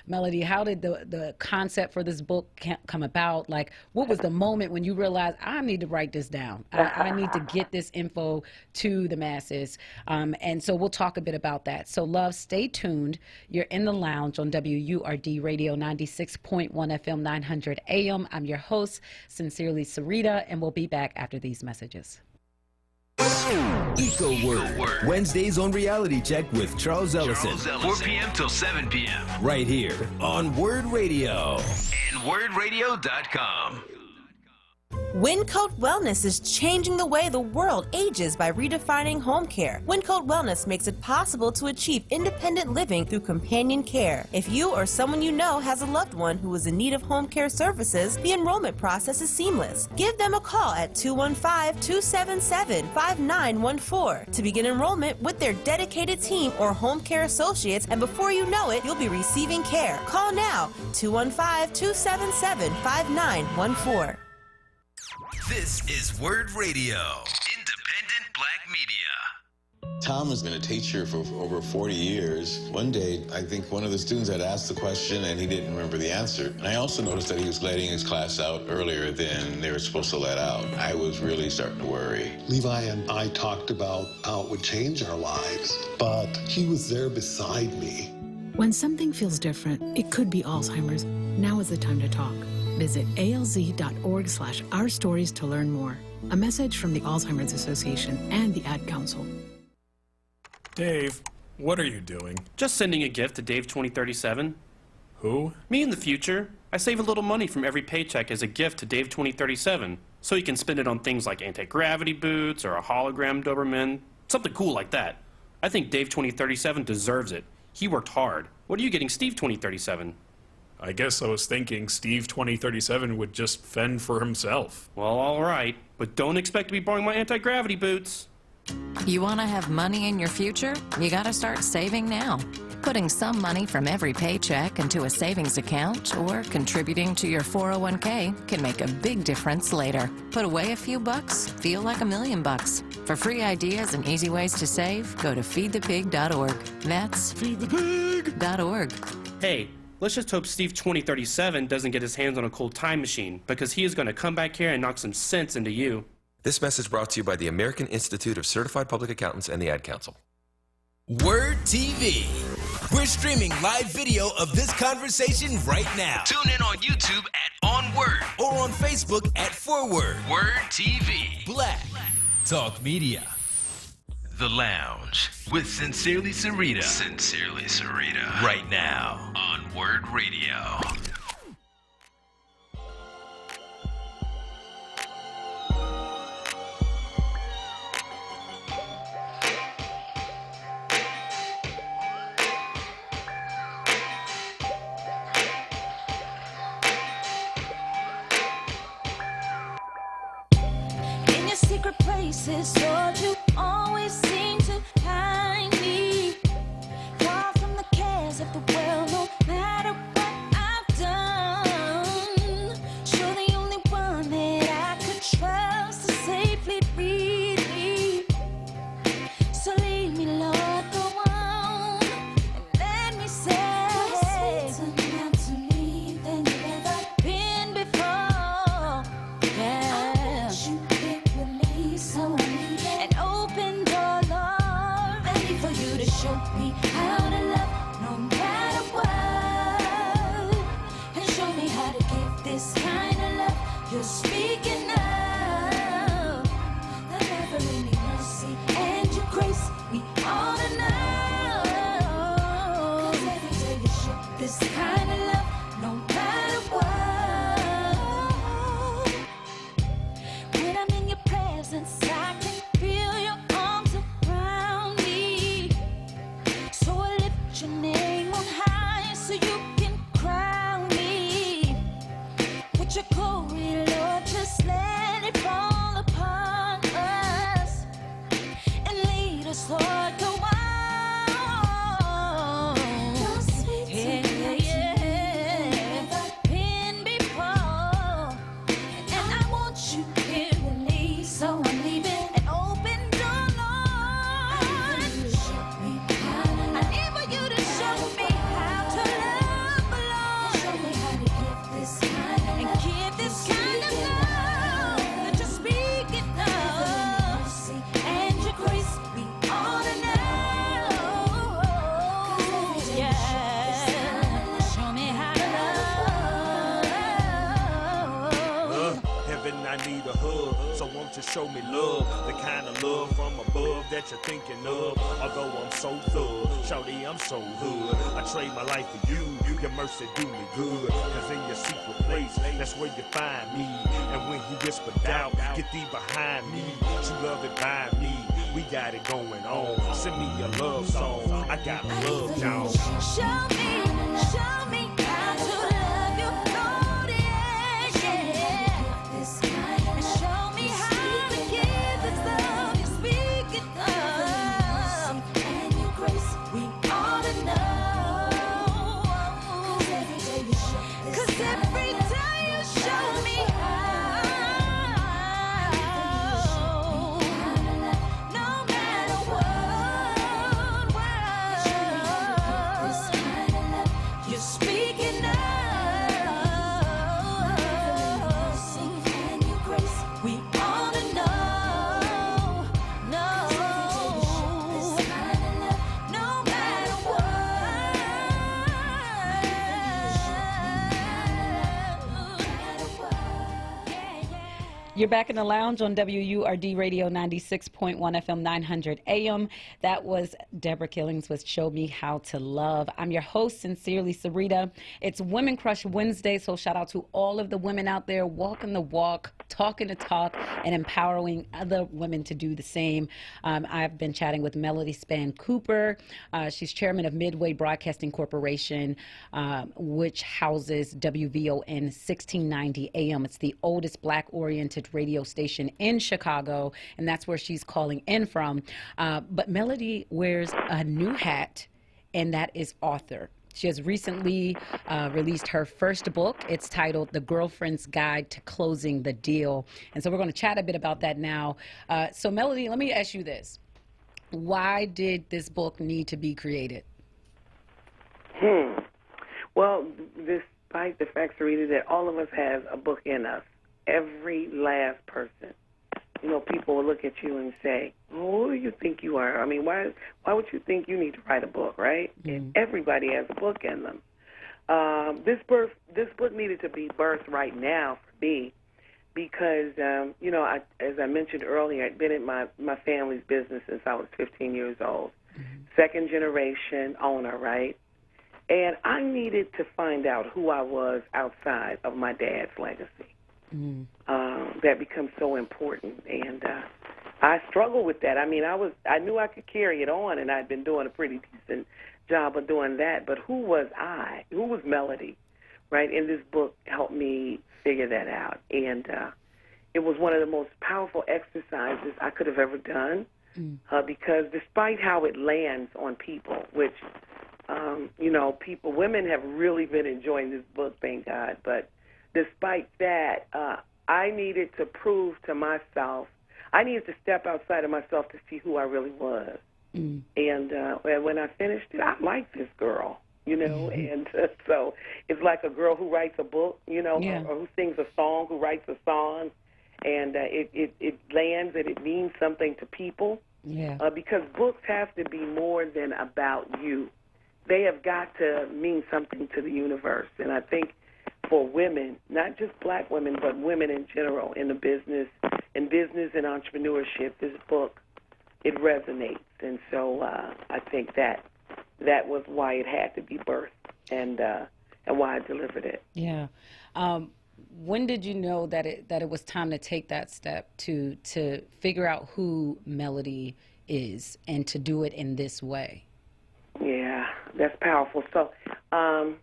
Melody, how did the concept for this book come about? What was the moment when you realized, I need to write this down? I need to get this info to the masses. And so we'll talk a bit about that. So, love, stay tuned. You're in the lounge on WURD Radio 96.1 FM 900 AM. I'm your host, Sincerely Sarita, and we'll be back after these messages. EcoWord. Wednesdays on Reality Check with Charles Ellison. 4 p.m. till 7 p.m. Right here on Word Radio. And WordRadio.com. Wincoat Wellness is changing the way the world ages by redefining home care. Wincoat Wellness makes it possible to achieve independent living through companion care. If you or someone you know has a loved one who is in need of home care services, the enrollment process is seamless. Give them a call at 215-277-5914 to begin enrollment with their dedicated team or home care associates, and before you know it, you'll be receiving care. Call now, 215-277-5914. This is Word Radio. Independent Black Media. Tom has been a teacher for over 40 years. One day, I think one of the students had asked the question and he didn't remember the answer. And I also noticed that he was letting his class out earlier than they were supposed to let out. I was really starting to worry. Levi and I talked about how it would change our lives, but he was there beside me. When something feels different, it could be Alzheimer's. Now is the time to talk. Visit alz.org/ourstories to learn more. A message from the Alzheimer's Association and the Ad Council. Dave, what are you doing? Just sending a gift to Dave 2037. Who? Me in the future. I save a little money from every paycheck as a gift to Dave 2037, so he can spend it on things like anti-gravity boots or a hologram Doberman, something cool like that. I think Dave 2037 deserves it. He worked hard. What are you getting Steve 2037? I guess I was thinking Steve 2037 would just fend for himself. Well, all right, but don't expect to be borrowing my anti-gravity boots. You want to have money in your future? You got to start saving now. Putting some money from every paycheck into a savings account or contributing to your 401k can make a big difference later. Put away a few bucks, feel like $1 million. For free ideas and easy ways to save, go to feedthepig.org. That's feedthepig.org. Hey, let's just hope Steve 2037 doesn't get his hands on a cold time machine, because he is going to come back here and knock some sense into you. This message brought to you by the American Institute of Certified Public Accountants and the Ad Council. Word TV. We're streaming live video of this conversation right now. Tune in on YouTube at onWURD or on Facebook at Forward. Word TV. Black Talk Media. The Lounge with Sincerely Sarita. Sincerely Sarita. Right now on Word Radio. In your secret places, Lord, you always seem to find me. Far from the cares of the world, no matter what I've done. You're the only one that I could trust to safely lead me. So lead me, Lord, go on and let me say, sweeter to me than you've ever been before. Yeah. An open door, Lord, ready for you to show me how to love no matter what, and show me how to give this kind of love you're speaking of. The never-ending mercy and your grace we all know. 'Cause every day you show this kind of love no matter what. When I'm in your presence, I can feel your arms around me. So I lift your name on high so you can crown me with your glory, Lord. Just let it fall upon us and lead us, Lord. show me love, the kind of love from above that you're thinking of. Although I'm so thug, shawty, I'm so hood. I trade my life for you, your mercy do me good. Cause in your secret place, that's where you find me. And when you whisper doubt, get thee behind me. True love it by me, we got it going on. Send me your love song, I got love, y'all. Show me how to love you, Lord, yeah. And show me how to give this love you speak of. And your grace, we ought to know. 'Cause every day you show me how. No matter what you're speaking of. And your grace, we ought to know. No matter You're back in the lounge on WURD Radio 96.1 FM 900 AM. That was Deborah Killings with Show Me How to Love. I'm your host, Sincerely Sarita. It's Women Crush Wednesday, so shout out to all of the women out there walking the walk, talking the talk, and empowering other women to do the same. I've been chatting with Melody Span Cooper. She's chairman of Midway Broadcasting Corporation, which houses WVON 1690 AM. It's the oldest black-oriented radio station in Chicago, and that's where she's calling in from. But Melody wears a new hat, and that is author. She has recently released her first book. It's titled The Girlfriend's Guide to Closing the Deal. And so we're going to chat a bit about that now. So Melody, let me ask you this. Why did this book need to be created? Well, despite the fact, Sarita, that all of us has a book in us, every last person. You know, people will look at you and say, "Oh, who do you think you are? I mean, why would you think you need to write a book, right?" And everybody has a book in them. This book needed to be birthed right now for me because, you know, as I mentioned earlier, I'd been in my family's business since I was 15 years old. Second generation owner, right? And I needed to find out who I was outside of my dad's legacy. That becomes so important, and I struggle with that. I mean, I knew I could carry it on, and I'd been doing a pretty decent job of doing that. But who was I? Who was Melody? Right? And this book helped me figure that out, and it was one of the most powerful exercises I could have ever done, because despite how it lands on people, which you know, women have really been enjoying this book, thank God, but despite that, I needed to prove to myself, I needed to step outside of myself to see who I really was. And when I finished it, I liked this girl, you know, and so it's like a girl who writes a book, you know, or who sings a song, who writes a song, and it lands and it means something to people. Because books have to be more than about you. They have got to mean something to the universe, and I think for women, not just black women, but women in general in business and entrepreneurship, this book, it resonates. And so I think that was why it had to be birthed and why I delivered it. Yeah. When did you know that it was time to take that step to figure out who Melody is and to do it in this way? Yeah, that's powerful. So I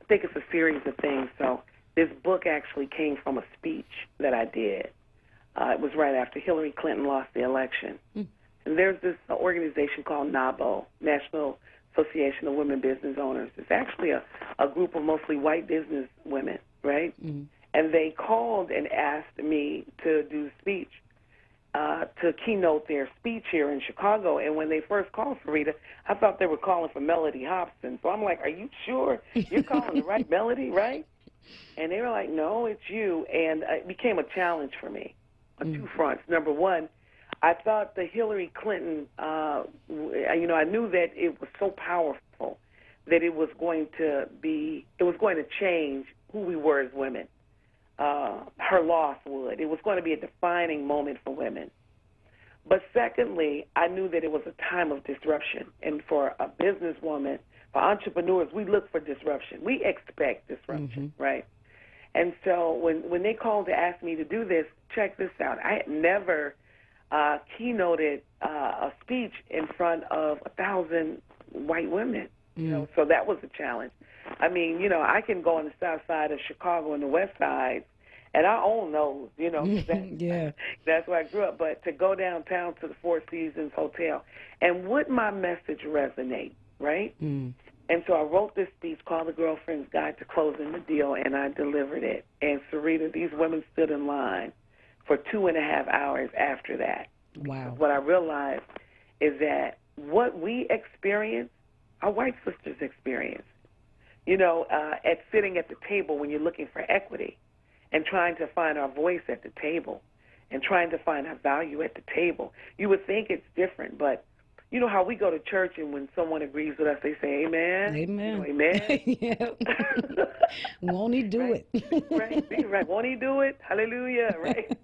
think it's a series of things. So this book actually came from a speech that I did. It was right after Hillary Clinton lost the election. And there's this organization called NABO, National Association of Women Business Owners. It's actually a group of mostly white business women, right? And they called and asked me to do a speech, to keynote their speech here in Chicago. And when they first called, Sarita, I thought they were calling for Melody Hobson. So I'm like, are you sure you're calling the right Melody, right? And they were like, no, it's you. And it became a challenge for me on two fronts. Number one, I thought the Hillary Clinton, I knew that it was so powerful that it was going to change who we were as women. her loss would. It was going to be a defining moment for women. But secondly, I knew that it was a time of disruption. And for a businesswoman, for entrepreneurs, we look for disruption. We expect disruption, right? And so when they called to ask me to do this, check this out. I had never keynoted a speech in front of 1,000 white women. You know, so that was a challenge. I mean, you know, I can go on the south side of Chicago and the west side, and I own those, you know. That's where I grew up. But to go downtown to the Four Seasons Hotel, and would my message resonate, right? And so I wrote this speech called The Girlfriend's Guide to Closing the Deal, and I delivered it. And Sarita, these women stood in line for 2.5 hours after that. Wow. What I realized is that what we experience, our white sisters experience. You know, at sitting at the table when you're looking for equity and trying to find our voice at the table and trying to find our value at the table. You would think it's different, but you know how we go to church and when someone agrees with us, they say, amen. Amen. You know, amen. Won't he do it? right. Won't he do it? Hallelujah, right?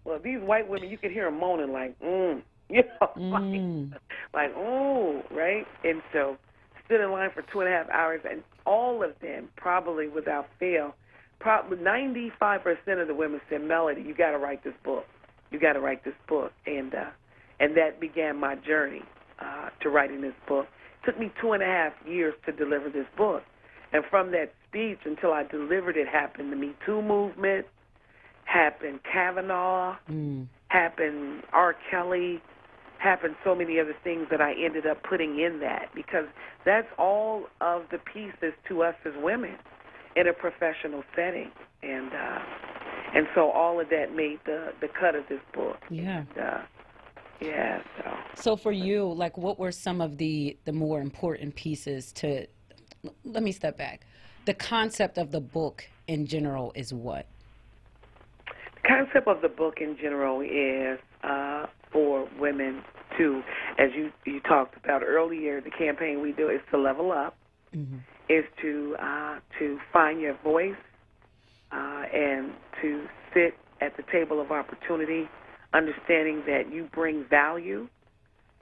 Well, these white women, you can hear them moaning like, you know, like, oh, right? And so stood in line for 2.5 hours, and all of them, probably without fail, probably 95% of the women said, Melody, you got to write this book. You got to write this book. And that began my journey to writing this book. It took me 2.5 years to deliver this book. And from that speech until I delivered it happened the Me Too movement, happened Kavanaugh, happened R. Kelly, happened so many other things that I ended up putting in that, because that's all of the pieces to us as women in a professional setting. And so all of that made the cut of this book. Yeah. And, So for you, like, what were some of the more important pieces to, let me step back. The concept of the book in general is what? The concept of the book in general is for women to, as you talked about earlier, the campaign we do is to level up, is to find your voice and to sit at the table of opportunity, understanding that you bring value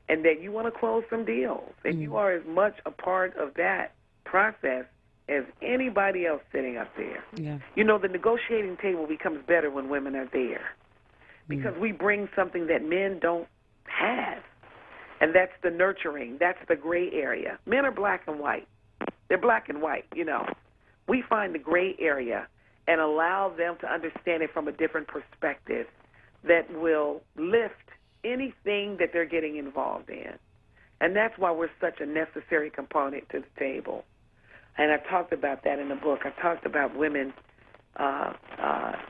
and that you want to close some deals, and you are as much a part of that process as anybody else sitting up there. Yeah. You know, the negotiating table becomes better when women are there because we bring something that men don't have, and that's the nurturing. That's the gray area. Men are black and white. They're black and white, you know. We find the gray area and allow them to understand it from a different perspective that will lift anything that they're getting involved in. And that's why we're such a necessary component to the table. And I talked about that in the book. I talked about women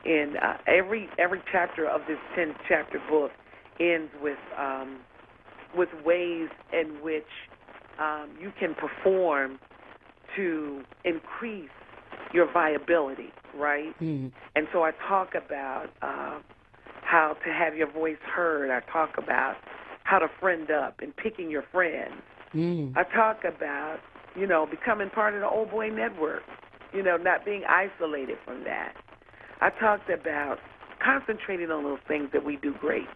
in every chapter of this 10-chapter book ends with ways in which you can perform to increase your viability, right? And so I talk about how to have your voice heard. I talk about how to friend up and picking your friends. I talk about, you know, becoming part of the Old Boy Network, you know, not being isolated from that. I talked about concentrating on those things that we do great.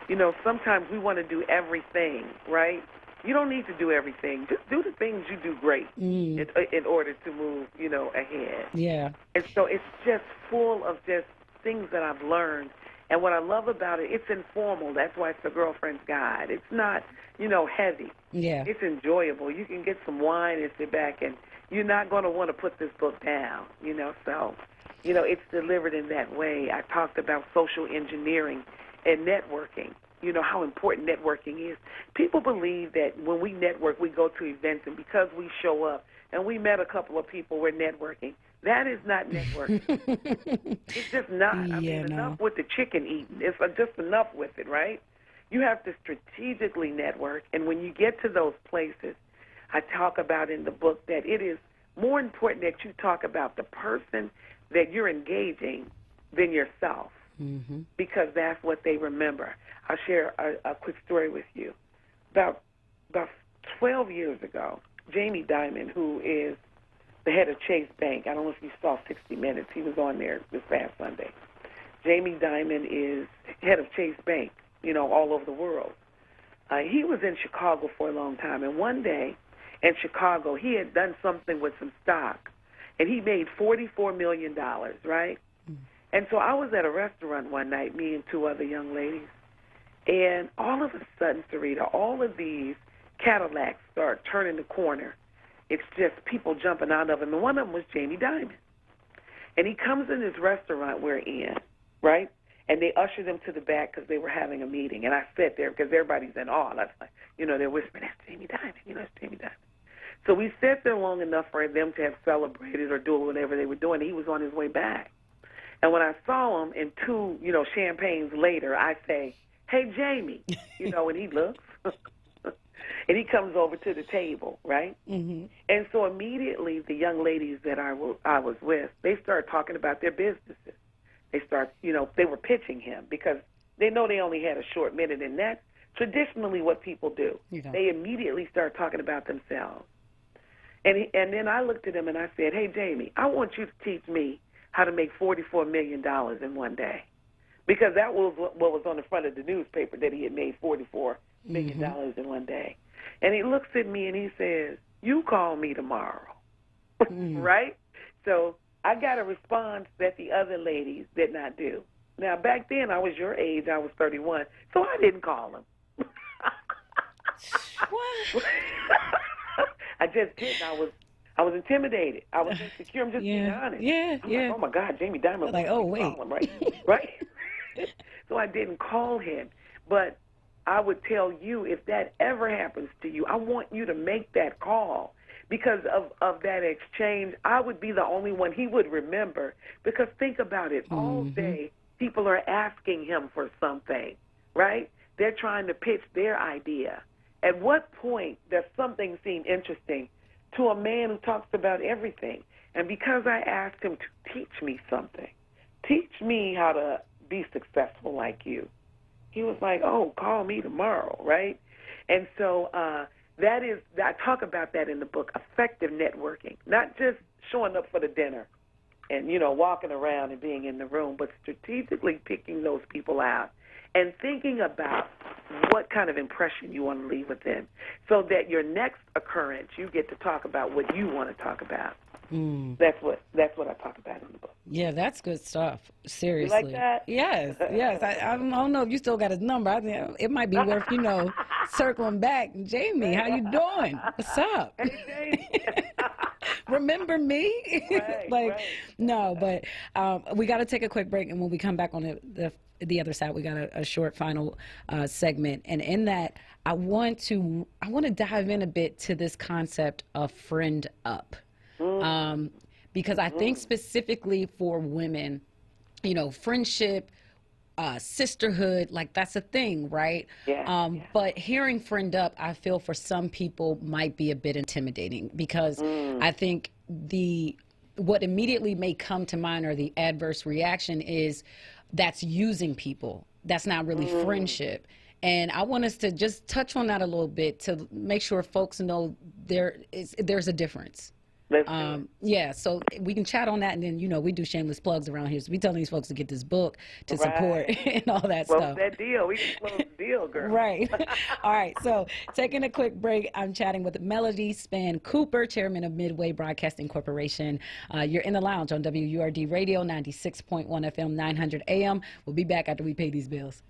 You know, sometimes we want to do everything, right? You don't need to do everything. Just do the things you do great in order to move, you know, ahead. Yeah. And so it's just full of just things that I've learned. And what I love about it, it's informal. That's why it's the Girlfriend's Guide. It's not, you know, heavy. Yeah. It's enjoyable. You can get some wine and sit back, and you're not going to want to put this book down, you know. So, you know, it's delivered in that way. I talked about social engineering and networking, you know, how important networking is. People believe that when we network, we go to events, and because we show up and we met a couple of people, we're networking. That is not networking. It's just not. I mean, enough with the chicken eating. It's just enough with it, right? You have to strategically network, and when you get to those places, I talk about in the book that it is more important that you talk about the person that you're engaging than yourself, because that's what they remember. I'll share a quick story with you. About 12 years ago, Jamie Dimon, who is the head of Chase Bank. I don't know if you saw 60 Minutes. He was on there this past Sunday. Jamie Dimon is head of Chase Bank, all over the world. He was in Chicago for a long time, and one day in Chicago, he had done something with some stock, and he made $44 million, right? And so I was at a restaurant one night, me and two other young ladies, and all of a sudden, Sarita, all of these Cadillacs start turning the corner. It's just people jumping out of them, and one of them was Jamie Dimon. And he comes in this restaurant we're in, right? And they ushered him to the back because they were having a meeting. And I sat there because everybody's in awe. That's like, they're whispering, that's Jamie Dimon, that's Jamie Dimon. So we sat there long enough for them to have celebrated or do whatever they were doing. He was on his way back. And when I saw him, and two, champagnes later, I say, hey, Jamie, and he looks. And he comes over to the table, right? Mm-hmm. And so immediately the young ladies that I was with, they started talking about their businesses. They start, they were pitching him because they know they only had a short minute, and that's traditionally what people do. They immediately start talking about themselves. And then I looked at him and I said, hey, Jamie, I want you to teach me how to make $44 million in one day. Because that was what was on the front of the newspaper, that he had made $44 million in one day. And he looks at me and he says, you call me tomorrow, right? So I got a response that the other ladies did not do. Now, back then, I was your age. I was 31, so I didn't call him. What? I just didn't. I was intimidated. I was insecure. I'm just being honest. Yeah, I'm like, oh, my God, Jamie Dimon. Like, oh, wait. Call him, right? Right? So I didn't call him. But I would tell you, if that ever happens to you, I want you to make that call. Because of that exchange, I would be the only one he would remember. Because think about it. All day, people are asking him for something, right? They're trying to pitch their idea. At what point does something seem interesting to a man who talks about everything? And because I asked him to teach me something, teach me how to be successful like you, he was like, oh, call me tomorrow, right? And so that is, I talk about that in the book, effective networking, not just showing up for the dinner and, walking around and being in the room, but strategically picking those people out and thinking about what kind of impression you want to leave with them so that your next occurrence, you get to talk about what you want to talk about. That's what I talk about in the book. Yeah, that's good stuff. Seriously. You like that? Yes. I don't know if you still got his number. I think it might be worth, circling back. Jamie, how you doing? What's up? Hey, Jamie. Remember me? Right, No, but we got to take a quick break, and when we come back on the other side, we got a short final segment, and in that, I want to dive in a bit to this concept of friend up. Because I think specifically for women, friendship, sisterhood, like that's a thing, right? Yeah, But hearing friend up, I feel for some people might be a bit intimidating because I think what immediately may come to mind or the adverse reaction is that's using people. That's not really friendship. And I want us to just touch on that a little bit to make sure folks know there's a difference. Yeah, so we can chat on that, and then, we do shameless plugs around here. So we telling these folks to get this book to support and all that stuff. That deal. We can close the deal, girl. Right. All right, so taking a quick break, I'm chatting with Melody Span Cooper, chairman of Midway Broadcasting Corporation. You're in the lounge on WURD Radio, 96.1 FM, 900 AM. We'll be back after we pay these bills.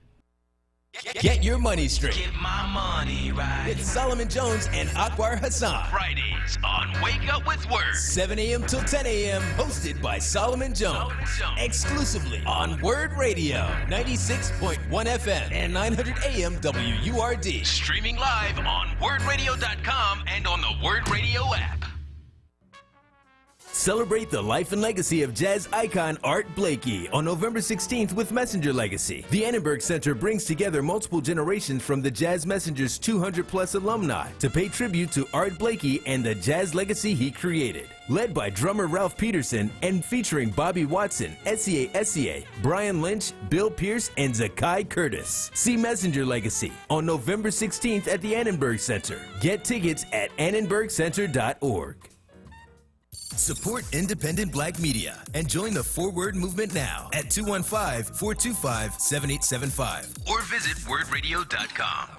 Get your money straight. Get my money right. With Solomon Jones and Akbar Hassan. Fridays on Wake Up with Word. 7 a.m. till 10 a.m. Hosted by Solomon Jones. Exclusively on Word Radio. 96.1 FM and 900 AM WURD. Streaming live on wordradio.com and on the Word Radio app. Celebrate the life and legacy of jazz icon Art Blakey on November 16th with Messenger Legacy. The Annenberg Center brings together multiple generations from the Jazz Messenger's 200-plus alumni to pay tribute to Art Blakey and the jazz legacy he created. Led by drummer Ralph Peterson and featuring Bobby Watson, SCA, Brian Lynch, Bill Pierce, and Zakai Curtis. See Messenger Legacy on November 16th at the Annenberg Center. Get tickets at annenbergcenter.org. Support independent black media and join the 4Word movement now at 215-425-7875 Or visit wordradio.com.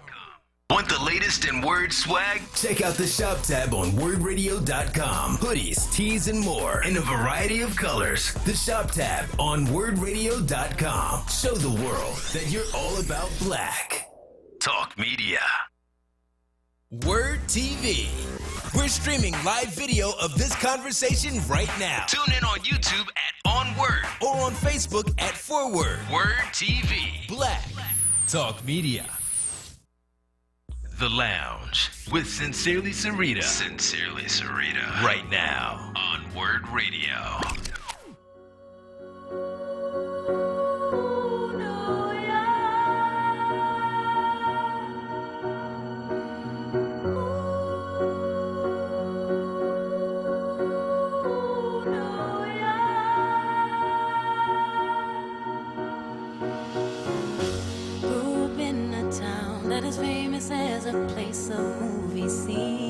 Want the latest in Word swag? Check out the shop tab on wordradio.com. Hoodies, tees, and more in a variety of colors. The shop tab on wordradio.com. Show the world that you're all about black. Talk media. Word TV. We're streaming live video of this conversation right now. Tune in on YouTube at onWURD or on Facebook at 4Word. Word TV. Black Talk Media. The Lounge with Sincerely Sarita. Sincerely Sarita. Right now on Word Radio. Grew up in a town that is famous as a place of movie scenes.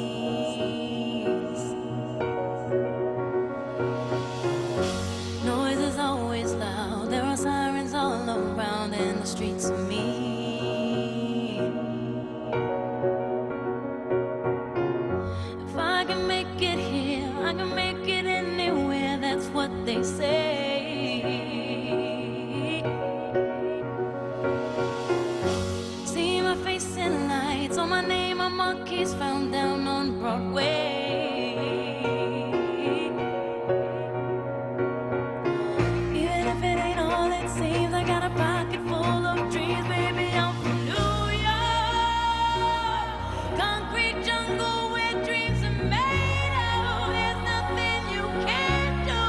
Noise is always loud, there are sirens all around, and the streets are mean. If I can make it here, I can make it anywhere, that's what they say. See my face in lights, on my name a monkey's found down on Broadway. Even if it ain't all it seems, I got a pocket full of dreams, baby, I'm from New York. Concrete jungle where dreams are made of. There's nothing you can't do.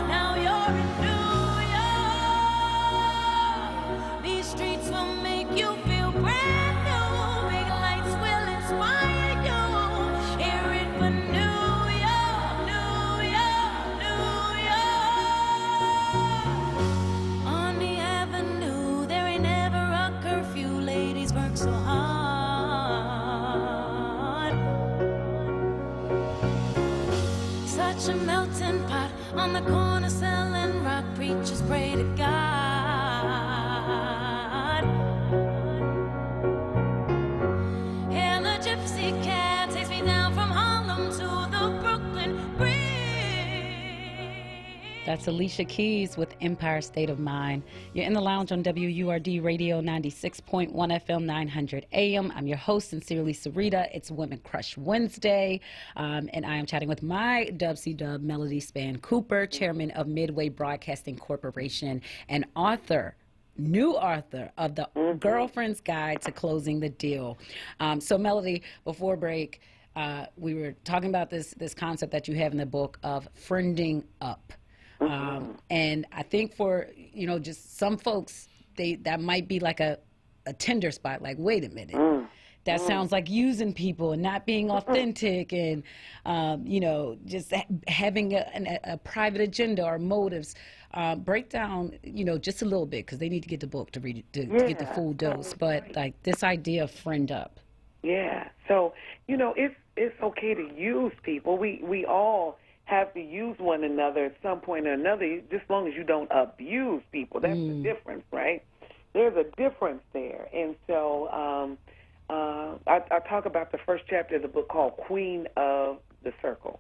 Now you're in New York. These streets will make you feel brand new. Big lights will inspire you. Hear it for New York, New York, New York. On the avenue, there ain't never a curfew. Ladies work so hard. Such a melting pot on the corner selling rock. Preachers pray to God. And the gypsy cab takes me down from Harlem to the Brooklyn Bridge. That's Alicia Keys with Empire State of Mind. You're in the lounge on WURD Radio 96.1 FM 900 AM. I'm your host, Sincerely Sarita. It's Women Crush Wednesday. And I am chatting with my Dub-C-Dub Melody Span Cooper, chairman of Midway Broadcasting Corporation and new author of the Girlfriend's Guide to Closing the Deal. So Melody, before break, we were talking about this concept that you have in the book of friending up. And I think for, just some folks, that might be like a tender spot, like, wait a minute. That sounds like using people and not being authentic and, just having a private agenda or motives. Break down, just a little bit, because they need to get the book to read to get the full dose. But like this idea of friend up. Yeah. So, it's okay to use people. We all have to use one another at some point or another, just as long as you don't abuse people. That's the difference, right? There's a difference there. And so I talk about the first chapter of the book called Queen of the Circle.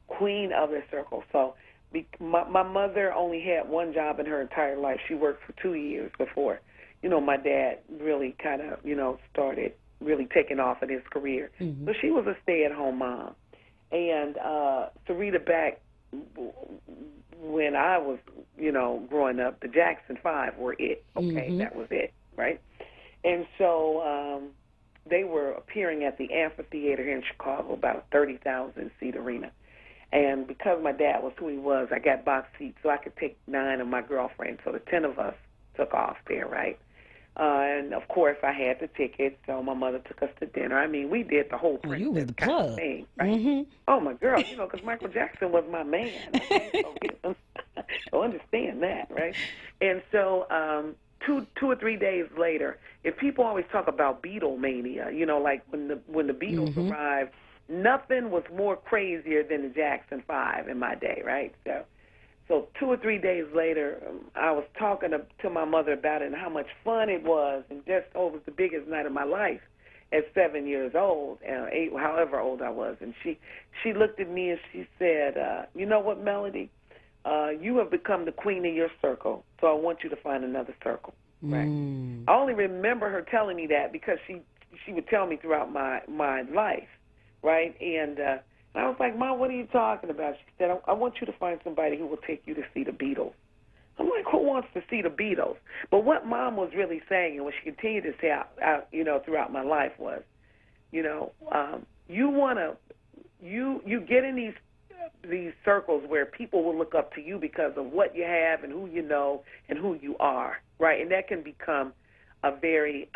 Queen of the Circle. So my mother only had one job in her entire life. She worked for 2 years before, my dad really kind of, started really taking off in his career. So she was a stay-at-home mom. And Sarita, back when I was, growing up, the Jackson 5 were it. Okay, that was it, right? And so they were appearing at the amphitheater here in Chicago, about a 30,000-seat arena. And because my dad was who he was, I got box seats so I could take 9 of my girlfriends. So the 10 of us took off there, right? And, of course, I had the tickets, so my mother took us to dinner. I mean, we did the whole you were the kind plug. of thing, right? Oh, my girl, because Michael Jackson was my man. Okay? So understand that, right? And so 2 or 3 days later, if people always talk about Beatlemania, like when the Beatles arrived nothing was more crazier than the Jackson 5 in my day, right? So 2 or 3 days later, I was talking to my mother about it and how much fun it was, and just, it was the biggest night of my life at 7 years old, 8, however old I was. And she looked at me and she said, you know what, Melody? You have become the queen of your circle, so I want you to find another circle. Right. I only remember her telling me that because she would tell me throughout my life, right? And I was like, Mom, what are you talking about? She said, I want you to find somebody who will take you to see the Beatles. I'm like, who wants to see the Beatles? But what Mom was really saying, and what she continued to say out throughout my life was, you get in these circles where people will look up to you because of what you have and who you know and who you are, right? And that can become a very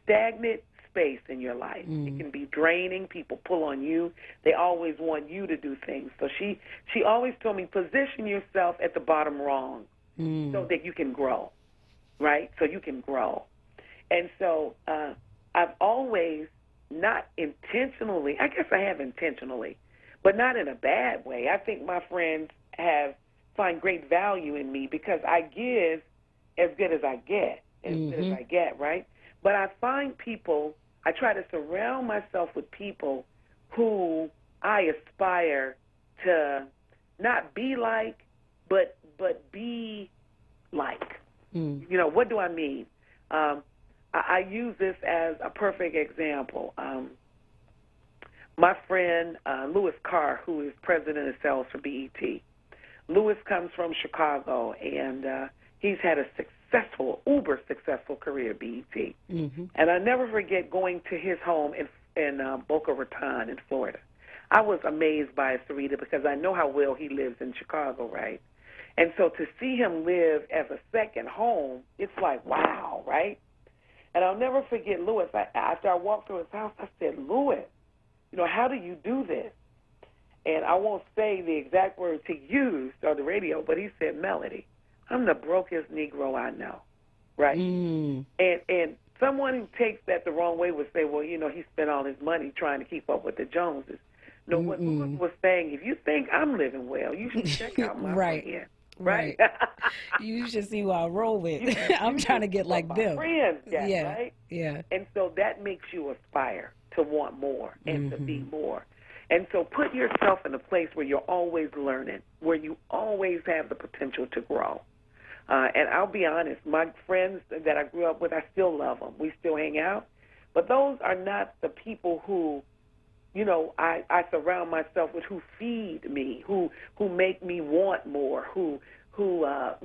stagnant space in your life. It can be draining. People pull on you. They always want you to do things. So she always told me, position yourself at the bottom rung so that you can grow, right? So you can grow. And so I've always, not intentionally, I guess I have intentionally, but not in a bad way. I think my friends find great value in me because I give as good as I get, right? But I find people, I try to surround myself with people who I aspire to not be like, but be like. What do I mean? I use this as a perfect example. My friend Louis Carr, who is president of sales for BET. Louis comes from Chicago, and he's had a uber successful career at BET. And I never forget going to his home in Boca Raton in Florida. I was amazed by it, Sarita, because I know how well he lives in Chicago, right? And so to see him live as a second home, it's like, wow, right? And I'll never forget Louis. After I walked through his house, I said, Louis, how do you do this? And I won't say the exact words he used on the radio, but he said, Melody, I'm the brokest Negro I know, right? And someone who takes that the wrong way would say, well, he spent all his money trying to keep up with the Joneses. No, what Louis was saying, if you think I'm living well, you should check out my friend. Right. You should see who I roll with. I'm trying to get like them. Friends, right? Yeah. And so that makes you aspire to want more and to be more. And so put yourself in a place where you're always learning, where you always have the potential to grow. And I'll be honest, my friends that I grew up with, I still love them. We still hang out. But those are not the people who, I surround myself with, who feed me, who make me want more, who I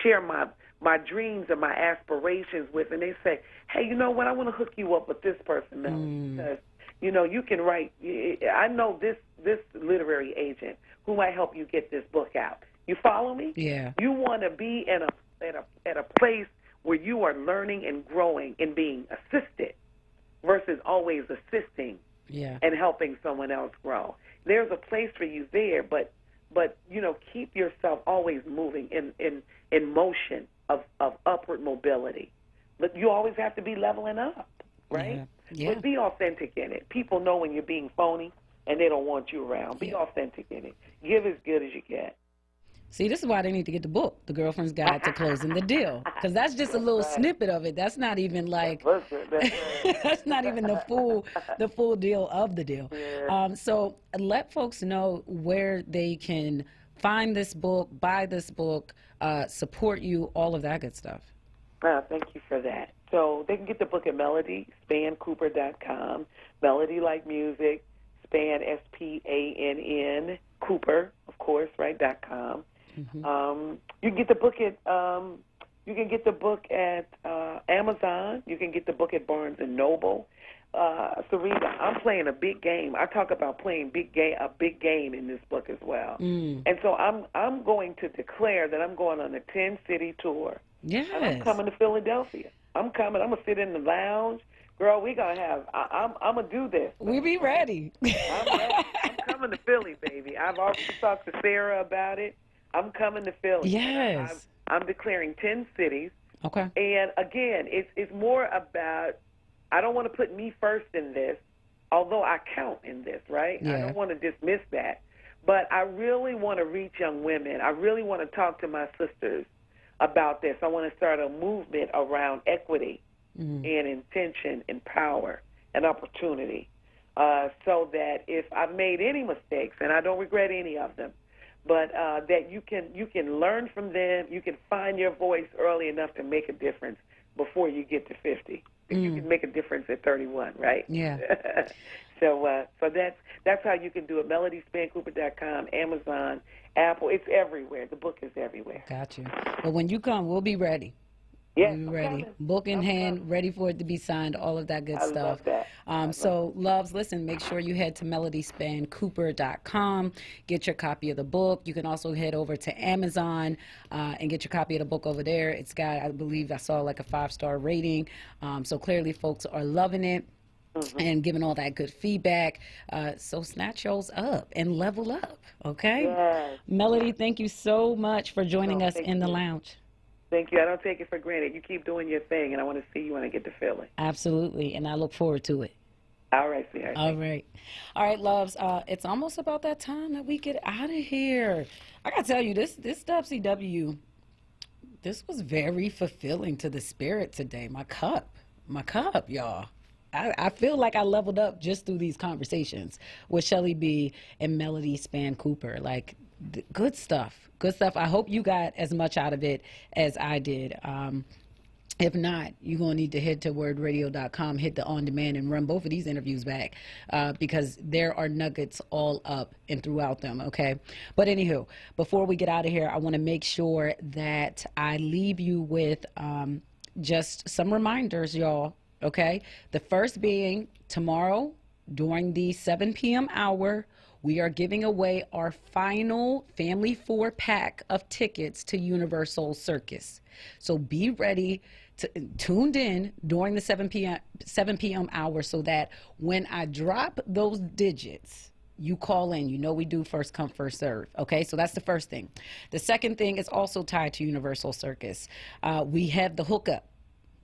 share my dreams and my aspirations with. And they say, hey, you know what, I want to hook you up with this person, Melody, because, you can write. I know this literary agent who might help you get this book out. You follow me? Yeah. You want to be at a place where you are learning and growing and being assisted versus always assisting and helping someone else grow. There's a place for you there, but keep yourself always moving in motion of upward mobility. But you always have to be leveling up, right? Yeah. But be authentic in it. People know when you're being phony and they don't want you around. Be authentic in it. Give as good as you get. See, this is why they need to get the book, The Girlfriend's Guide to Closing the Deal, because that's just a little snippet of it. That's not even like that's not even the full deal of the deal. So let folks know where they can find this book, buy this book, support you, all of that good stuff. Thank you for that. So they can get the book at melodyspancooper.com. Melody like music, Span, S-P-A-N-N, Cooper, of course, right, .com. You can get the book at Amazon. You can get the book at Barnes and Noble. Sarita, I'm playing a big game. I talk about playing a big game in this book as well. And so I'm going to declare that I'm going on a 10-city tour. Yes. And I'm coming to Philadelphia. I'm coming. I'm gonna sit in the lounge. Girl, we gonna have. I'm gonna do this. We be ready. I'm ready. I'm coming to Philly, baby. I've already talked to Sarah about it. I'm coming to Philly. Yes. I'm declaring 10 cities. Okay. And again, it's more about, I don't want to put me first in this, although I count in this, right? I don't want to dismiss that. But I really want to reach young women. I really want to talk to my sisters about this. I want to start a movement around equity and intention and power and opportunity, so that if I've made any mistakes, and I don't regret any of them, but that you can learn from them, you can find your voice early enough to make a difference before you get to 50. You can make a difference at 31, right? Yeah. So that's how you can do it. MelodySpanCooper.com, Amazon, Apple. It's everywhere. The book is everywhere. Got you. But when you come, we'll be ready. Yes, we'll be ready. coming. Book in hand, ready for it to be signed, all of that good I stuff. love that. So, loves, listen, make sure you head to MelodySpanCooper.com, get your copy of the book. You can also head over to Amazon and get your copy of the book over there. It's got, I believe, I saw like a 5-star rating. So clearly folks are loving it. And giving all that good feedback. So snatch yours up and level up, okay? Yes. Melody, thank you so much for joining us in the lounge. Thank you. I don't take it for granted. You keep doing your thing, and I want to see you when I get the feeling. Absolutely, and I look forward to it. All right, sweetheart. All right. All right, loves, it's almost about that time that we get out of here. I got to tell you, this WCW, this was very fulfilling to the spirit today. My cup, y'all. I feel like I leveled up just through these conversations with Shelly B and Melody Span Cooper. Like, good stuff. Good stuff. I hope you got as much out of it as I did. If not, you're going to need to head to wordradio.com, hit the on demand, and run both of these interviews back because there are nuggets all up and throughout them, okay? But anywho, before we get out of here, I want to make sure that I leave you with just some reminders, y'all. Okay, the first being tomorrow during the 7 p.m. hour, we are giving away our final Family 4-pack of tickets to Universal Circus. So be ready, tuned in during the 7 p.m. hour so that when I drop those digits, you call in. You know we do first come, first serve. Okay, so that's the first thing. The second thing is also tied to Universal Circus. We have the hookup.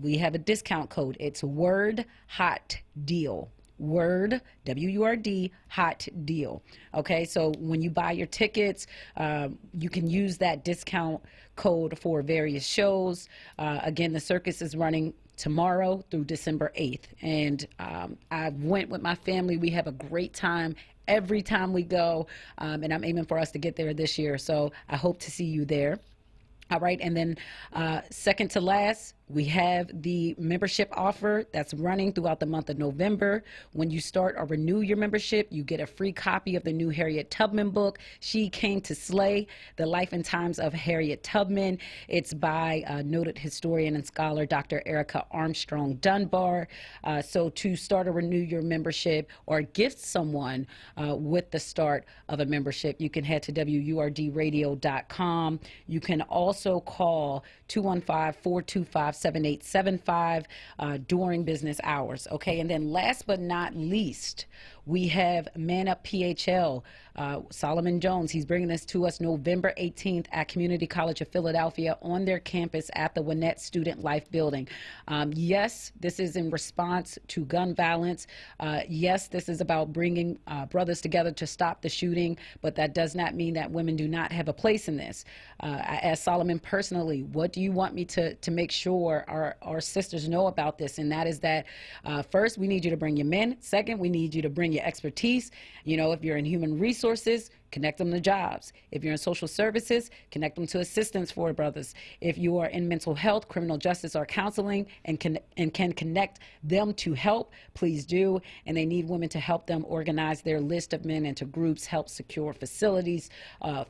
We have a discount code. It's WORD HOT DEAL. WORD, W-U-R-D, HOT DEAL. Okay, so when you buy your tickets, you can use that discount code for various shows. Again, the circus is running tomorrow through December 8th. And I went with my family. We have a great time every time we go. And I'm aiming for us to get there this year. So I hope to see you there. All right, and then second to last, we have the membership offer that's running throughout the month of November. When you start or renew your membership, you get a free copy of the new Harriet Tubman book, She Came to Slay, The Life and Times of Harriet Tubman. It's by noted historian and scholar Dr. Erica Armstrong Dunbar. So to start or renew your membership or gift someone with the start of a membership, you can head to WURDradio.com. You can also call 215-425-7875 during business hours. Okay, and then last but not least, we have Man Up PHL. Solomon Jones, he's bringing this to us November 18th at Community College of Philadelphia on their campus at the Winnett Student Life Building. Yes, this is in response to gun violence. Yes, this is about bringing brothers together to stop the shooting, but that does not mean that women do not have a place in this. I asked Solomon personally, what do you want me to make sure our sisters know about this? And that is that first, we need you to bring your men. Second, we need you to bring your expertise. You know, if you're in human resources, connect them to jobs. If you're in social services, connect them to assistance for brothers. If you are in mental health, criminal justice, or counseling and can connect them to help, please do. And they need women to help them organize their list of men into groups, help secure facilities,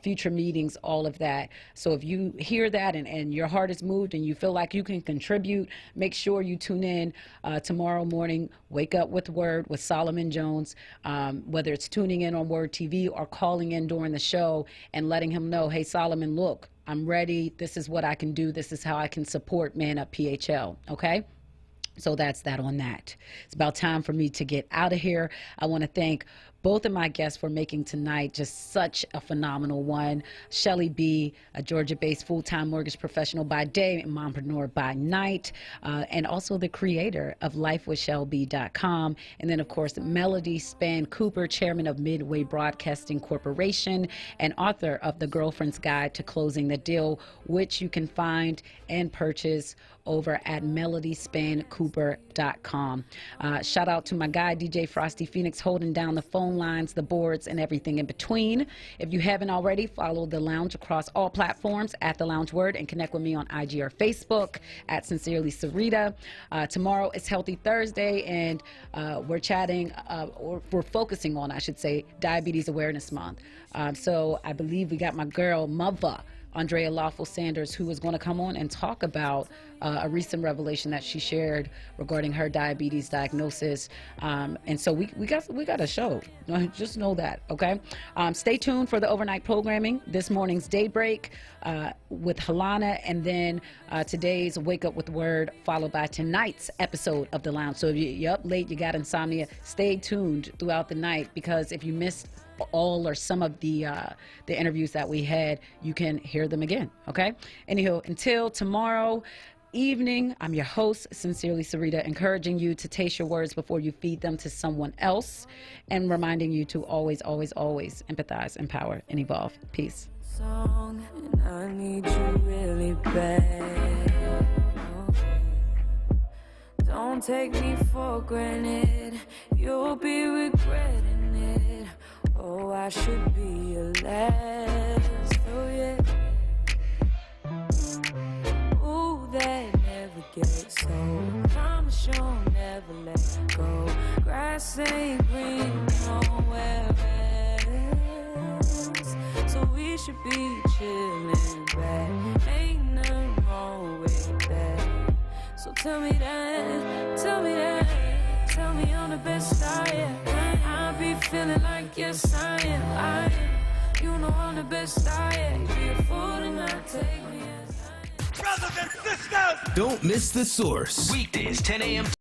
future meetings, all of that. So if you hear that and your heart is moved and you feel like you can contribute, make sure you tune in tomorrow morning. Wake Up with Word with Solomon Jones, whether it's tuning in on Word TV or calling in during the show and letting him know, hey, Solomon, look, I'm ready. This is what I can do. This is how I can support Man Up PHL. Okay? So that's that on that. It's about time for me to get out of here. I want to thank both of my guests for making tonight just such a phenomenal one. Shelly B., a Georgia-based full-time mortgage professional by day and mompreneur by night, and also the creator of LifeWithShelby.com. And then, of course, Melody Span Cooper, chairman of Midway Broadcasting Corporation and author of The Girlfriend's Guide to Closing the Deal, which you can find and purchase over at melodyspancooper.com. Shout out to my guy, DJ Frosty Phoenix, holding down the phone lines, the boards, and everything in between. If you haven't already, follow The Lounge across all platforms at The Lounge Word and connect with me on IG or Facebook at Sincerely Sarita. Tomorrow is Healthy Thursday, and we're chatting, or we're focusing on, I should say, Diabetes Awareness Month. So I believe we got my girl, Mother Andrea Lawful Sanders, who is going to come on and talk about a recent revelation that she shared regarding her diabetes diagnosis. And so we got a show. Just know that, okay? Stay tuned for the overnight programming. This morning's Daybreak with Halana, and then today's Wake Up with Word, followed by tonight's episode of The Lounge. So if you're up late, you got insomnia, stay tuned throughout the night, because if you missed all or some of the interviews that we had, you can hear them again, okay? Anywho, until tomorrow evening, I'm your host, Sincerely Sarita, encouraging you to taste your words before you feed them to someone else, and reminding you to always, always, always empathize, empower, and evolve. Peace. Song, and I need you really bad. Don't take me for granted, you'll be regretting it. Oh, I should be your last, oh yeah. Ooh, that never gets old. Promise you'll never let go. Grass ain't green nowhere else, so we should be chilling back. Ain't nothing wrong with that. So tell me that, tell me that, tell me I'm the best I am. I be feeling like yes I am, you know I'm the best I am. Be a fool to not take me as I am. Brothers and sisters! Don't miss The Source. Weekdays, 10 a.m.